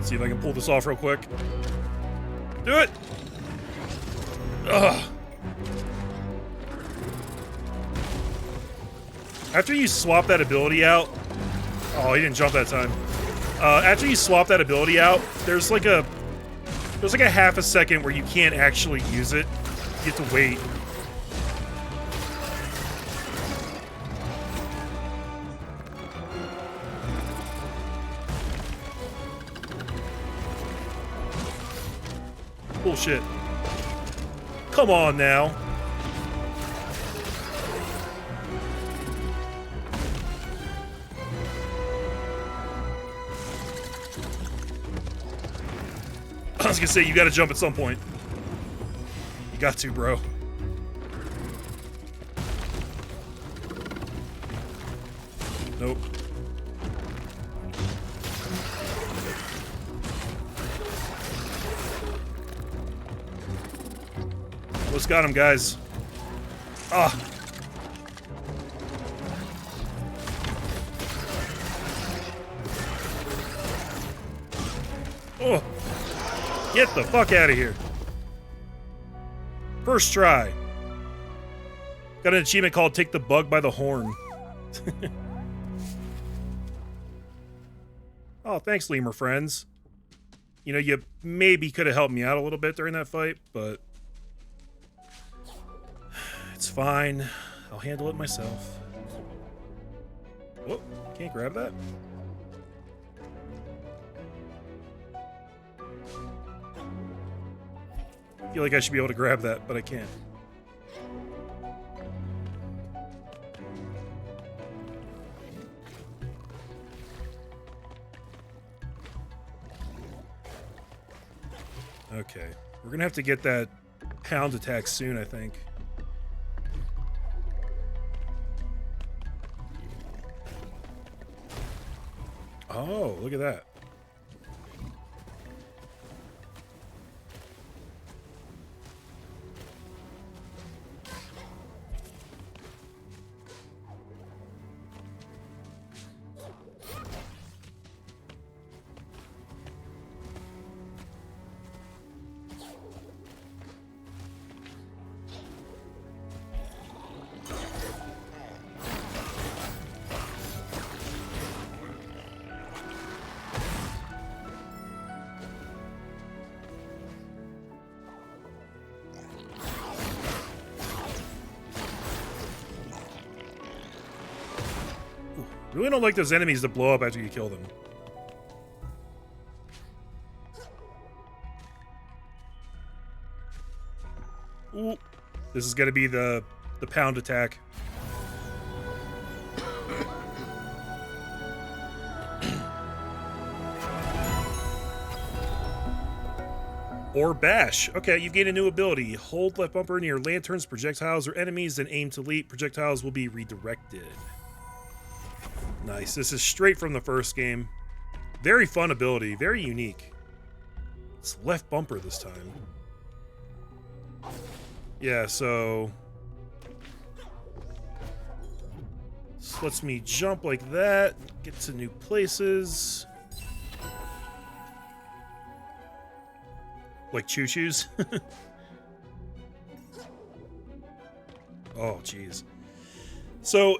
See if I can pull this off real quick. Do it! Ugh. After you swap that ability out... Oh, he didn't jump that time. After you swap that ability out, there's like a half a second where you can't actually use it. You have to wait. Bullshit. Come on now. I was gonna say, you gotta jump at some point. You got to, bro. Nope. Almost got him, guys. Ah. Oh. Get the fuck out of here. First try. Got an achievement called Take the Bug by the Horn. Oh, thanks, lemur friends. You know, you maybe could have helped me out a little bit during that fight, but... It's fine. I'll handle it myself. Whoop, can't grab that? I feel like I should be able to grab that, but I can't. Okay. We're gonna have to get that pound attack soon, I think. Oh, look at that. Really don't like those enemies that blow up after you kill them. Ooh. This is gonna be the pound attack. Or bash. Okay, you've gained a new ability. Hold left bumper near lanterns, projectiles, or enemies, and aim to leap. Projectiles will be redirected. Nice. This is straight from the first game. Very fun ability, very unique. It's left bumper this time. Yeah, so this lets me jump like that, get to new places. Like choo-choos. Oh, jeez. So,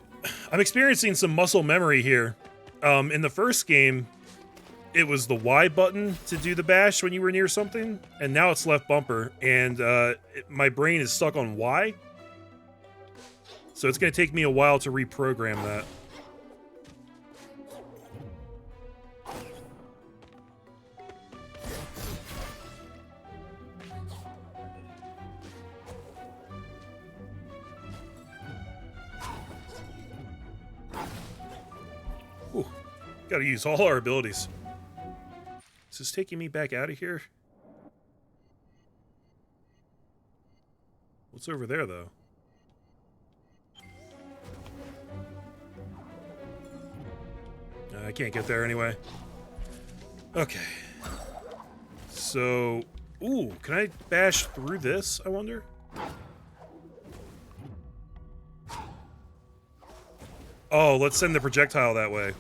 I'm experiencing some muscle memory here. In the first game, it was the Y button to do the bash when you were near something, and now it's left bumper, and my brain is stuck on Y. So it's going to take me a while to reprogram that. Ooh, gotta use all our abilities. Is this taking me back out of here? What's over there, though? I can't get there anyway. Okay. So, ooh, can I bash through this, I wonder? Oh, let's send the projectile that way.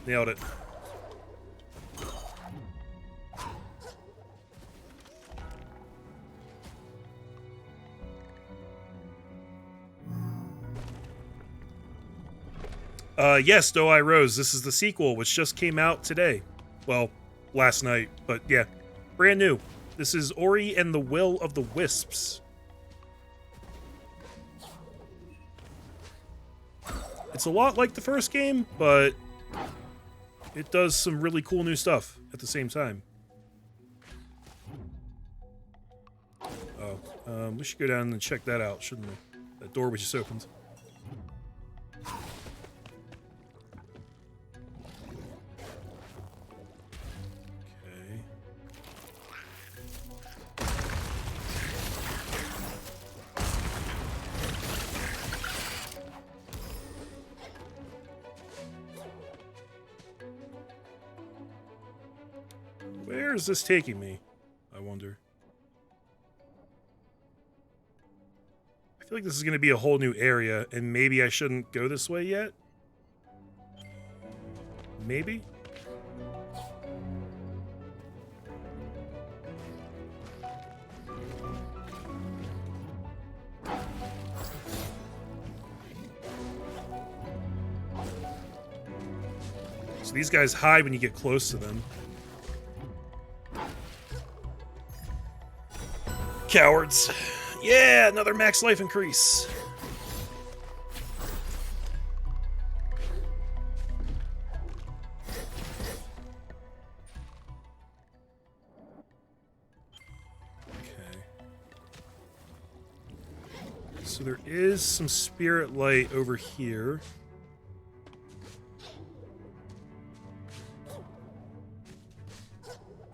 Nailed it. Yes, Doe I Rose. This is the sequel, which just came out today. Well, last night, but yeah, brand new. This is Ori and the Will of the Wisps. It's a lot like the first game, but it does some really cool new stuff at the same time. Oh, we should go down and check that out, shouldn't we? That door we just opened. Where is this taking me, I wonder? I feel like this is going to be a whole new area, and maybe I shouldn't go this way yet? Maybe? So these guys hide when you get close to them. Cowards. Yeah, another max life increase. Okay. So there is some spirit light over here.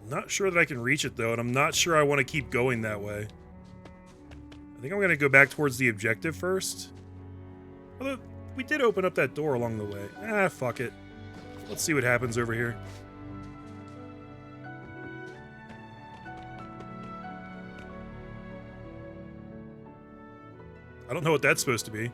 Not sure that I can reach it, though, and I'm not sure I want to keep going that way. I think I'm going to go back towards the objective first. Although, we did open up that door along the way. Ah, fuck it. Let's see what happens over here. I don't know what that's supposed to be.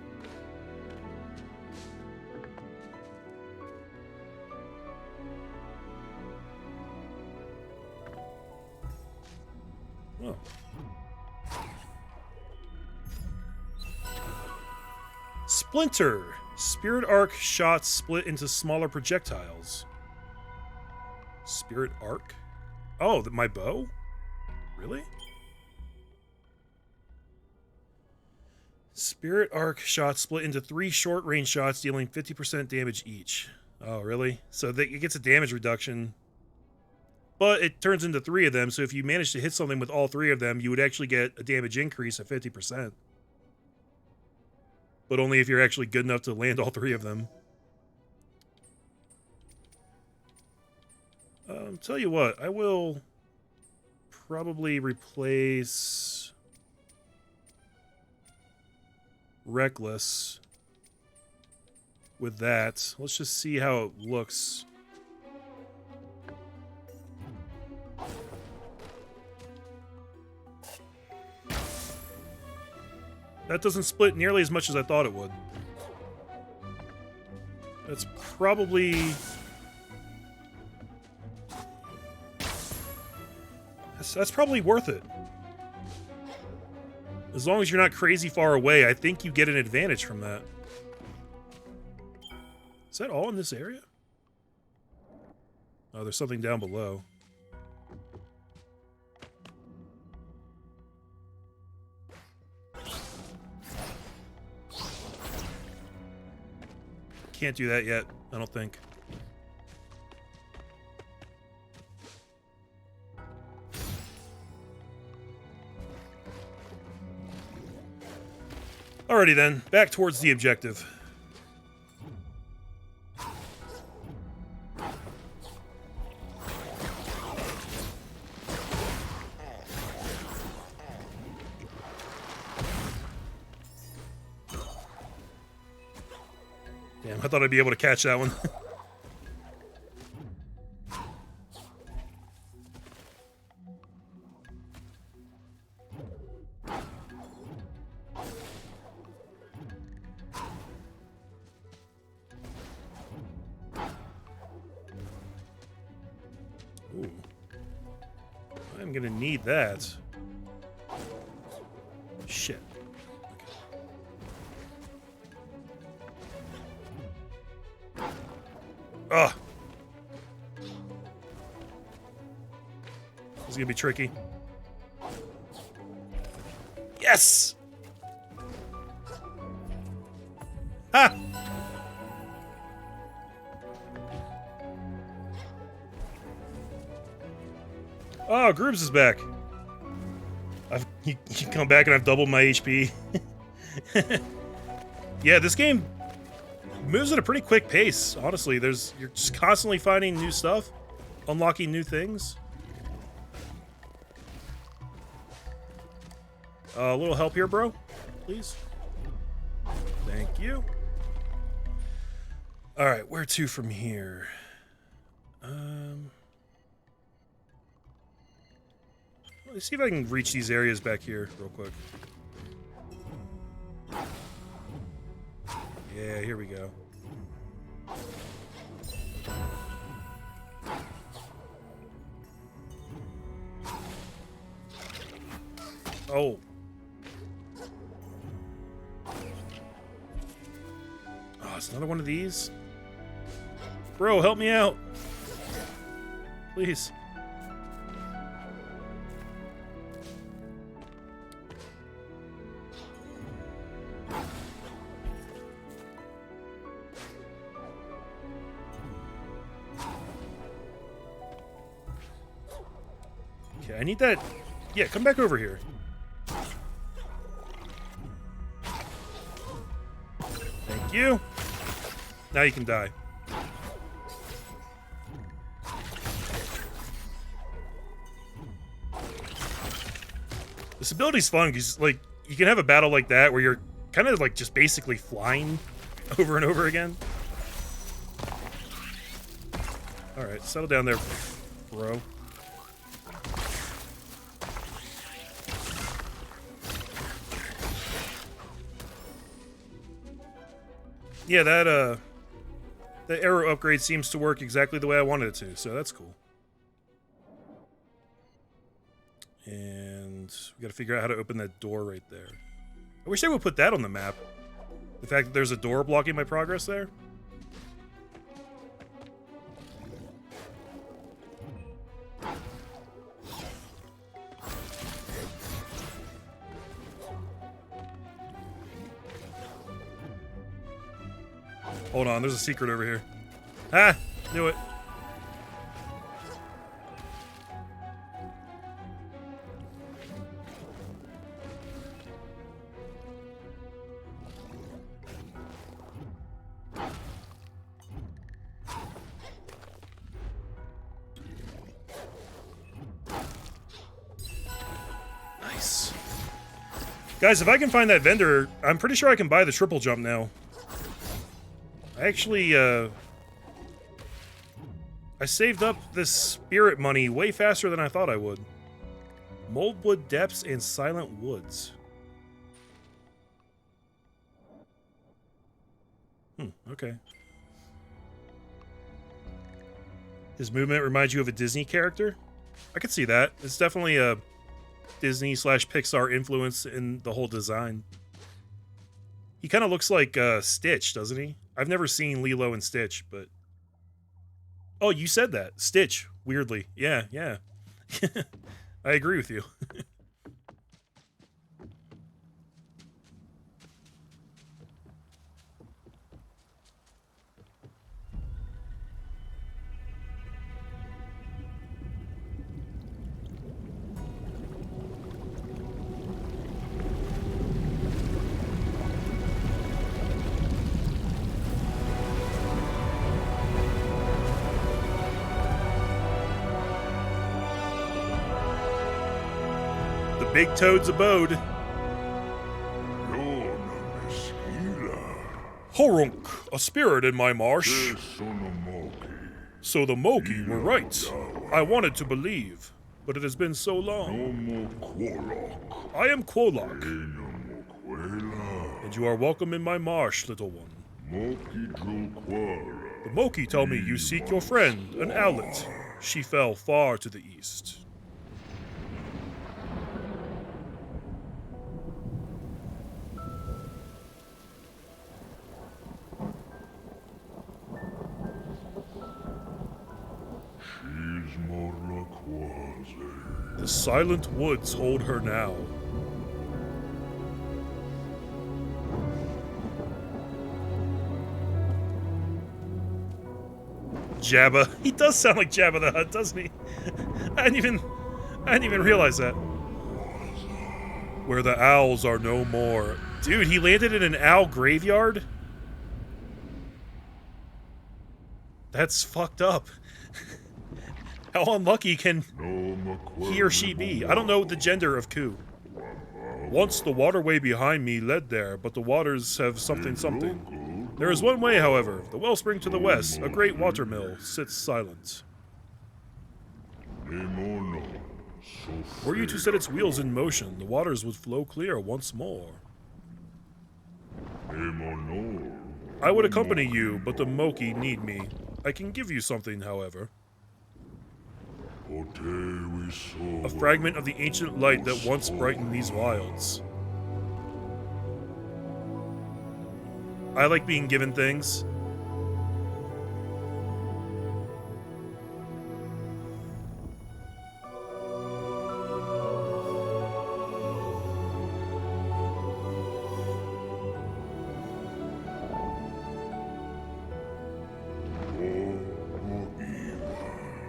Oh. Splinter! Spirit arc shots split into smaller projectiles. Spirit arc? Oh, my bow? Really? Spirit arc shots split into 3 short-range shots, dealing 50% damage each. Oh, really? So it gets a damage reduction. But it turns into 3 of them, so if you manage to hit something with all 3 of them, you would actually get a damage increase of 50%. But only if you're actually good enough to land all 3 of them. Tell you what, I will probably replace Reckless with that. Let's just see how it looks. That doesn't split nearly as much as I thought it would. That's probably... That's probably worth it. As long as you're not crazy far away, I think you get an advantage from that. Is that all in this area? Oh, there's something down below. Can't do that yet, I don't think. Alrighty then, back towards the objective. Damn, I thought I'd be able to catch that one. Ooh. I'm gonna need that. Shit. Ugh. This is gonna be tricky. Yes! Ha! Oh, Grooves is back. You come back and I've doubled my HP. Yeah, this game moves at a pretty quick pace, honestly. You're just constantly finding new stuff, unlocking new things. A little help here, bro, please. Thank you. All right, where to from here? Let's see if I can reach these areas back here real quick. Yeah, here we go. Oh. Oh, it's another one of these? Bro, help me out. Please. Okay, I need that. Yeah, come back over here. Thank you. Now you can die. This ability's fun because, like, you can have a battle like that where you're kind of, like, just basically flying over and over again. Alright, settle down there, bro. Yeah, that arrow upgrade seems to work exactly the way I wanted it to, so that's cool. And we gotta figure out how to open that door right there. I wish they would put that on the map. The fact that there's a door blocking my progress there. Hold on, there's a secret over here. Ah! Knew it. Nice. Guys, if I can find that vendor, I'm pretty sure I can buy the triple jump now. I actually, I saved up this spirit money way faster than I thought I would. Moldwood Depths and Silent Woods. Okay. His movement reminds you of a Disney character? I could see that. It's definitely a Disney/Pixar influence in the whole design. He kind of looks like Stitch, doesn't he? I've never seen Lilo and Stitch, but... Oh, you said that. Stitch, weirdly. Yeah, yeah. I agree with you. Big Toad's abode. Horunk, a spirit in my marsh. So the Moki were right. I wanted to believe, but it has been so long. I am Quolok. And you are welcome in my marsh, little one. The Moki tell me you seek your friend, an owlet. She fell far to the east. The silent woods hold her now. Jabba. He does sound like Jabba the Hutt, doesn't he? I didn't even realize that. Where the owls are no more. Dude, he landed in an owl graveyard? That's fucked up. How unlucky can he or she be? I don't know the gender of Ku. Once the waterway behind me led there, but the waters have something. There is one way, however. The wellspring to the west, a great watermill, sits silent. Were you to set its wheels in motion, the waters would flow clear once more. I would accompany you, but the Moki need me. I can give you something, however. A fragment of the ancient light that once brightened these wilds. I like being given things.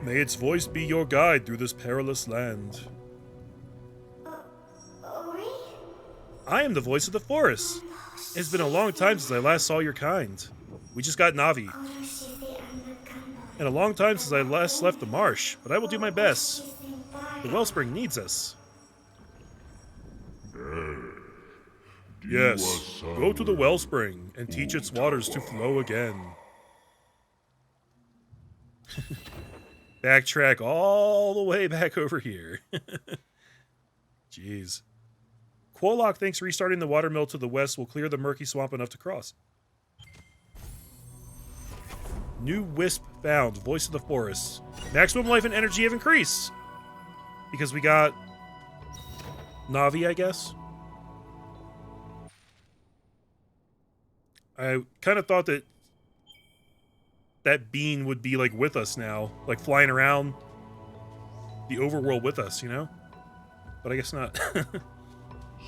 May its voice be your guide through this perilous land. I am the voice of the forest. It's been a long time since I last saw your kind. We just got Navi. And a long time since I last left the marsh, but I will do my best. The wellspring needs us. Yes, go to the wellspring and teach its waters to flow again. Backtrack all the way back over here. Jeez. Quolok thinks restarting the watermill to the west will clear the murky swamp enough to cross. New Wisp found. Voice of the forest. Maximum life and energy have increased. Because we got Navi, I guess. I kind of thought that bean would be like with us now, like flying around the overworld with us, you know? But I guess not.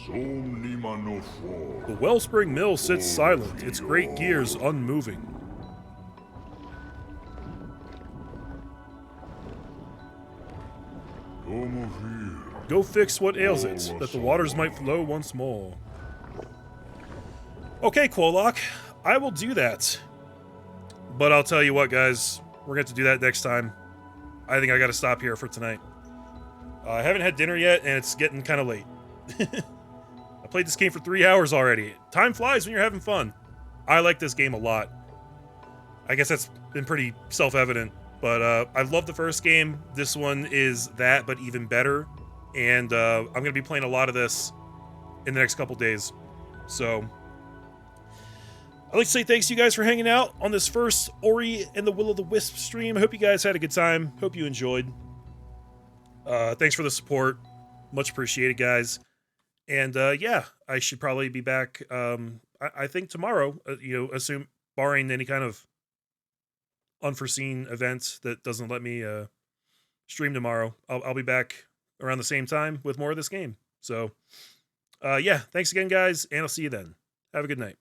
The wellspring mill sits silent, its great gears unmoving. Go fix what ails it, that the waters might flow once more. Okay, Quolok, I will do that. But I'll tell you what, guys, we're going to have to do that next time. I think I got to stop here for tonight. I haven't had dinner yet, and it's getting kind of late. I played this game for 3 hours already. Time flies when you're having fun. I like this game a lot. I guess that's been pretty self-evident. But I love the first game. This one is that, but even better. And I'm going to be playing a lot of this in the next couple days. So I'd like to say thanks to you guys for hanging out on this first Ori and the Will of the Wisp stream. I hope you guys had a good time. Hope you enjoyed. Thanks for the support. Much appreciated, guys. And yeah, I should probably be back. I think tomorrow. Assume barring any kind of unforeseen event that doesn't let me stream tomorrow. I'll be back around the same time with more of this game. So yeah, thanks again, guys, and I'll see you then. Have a good night.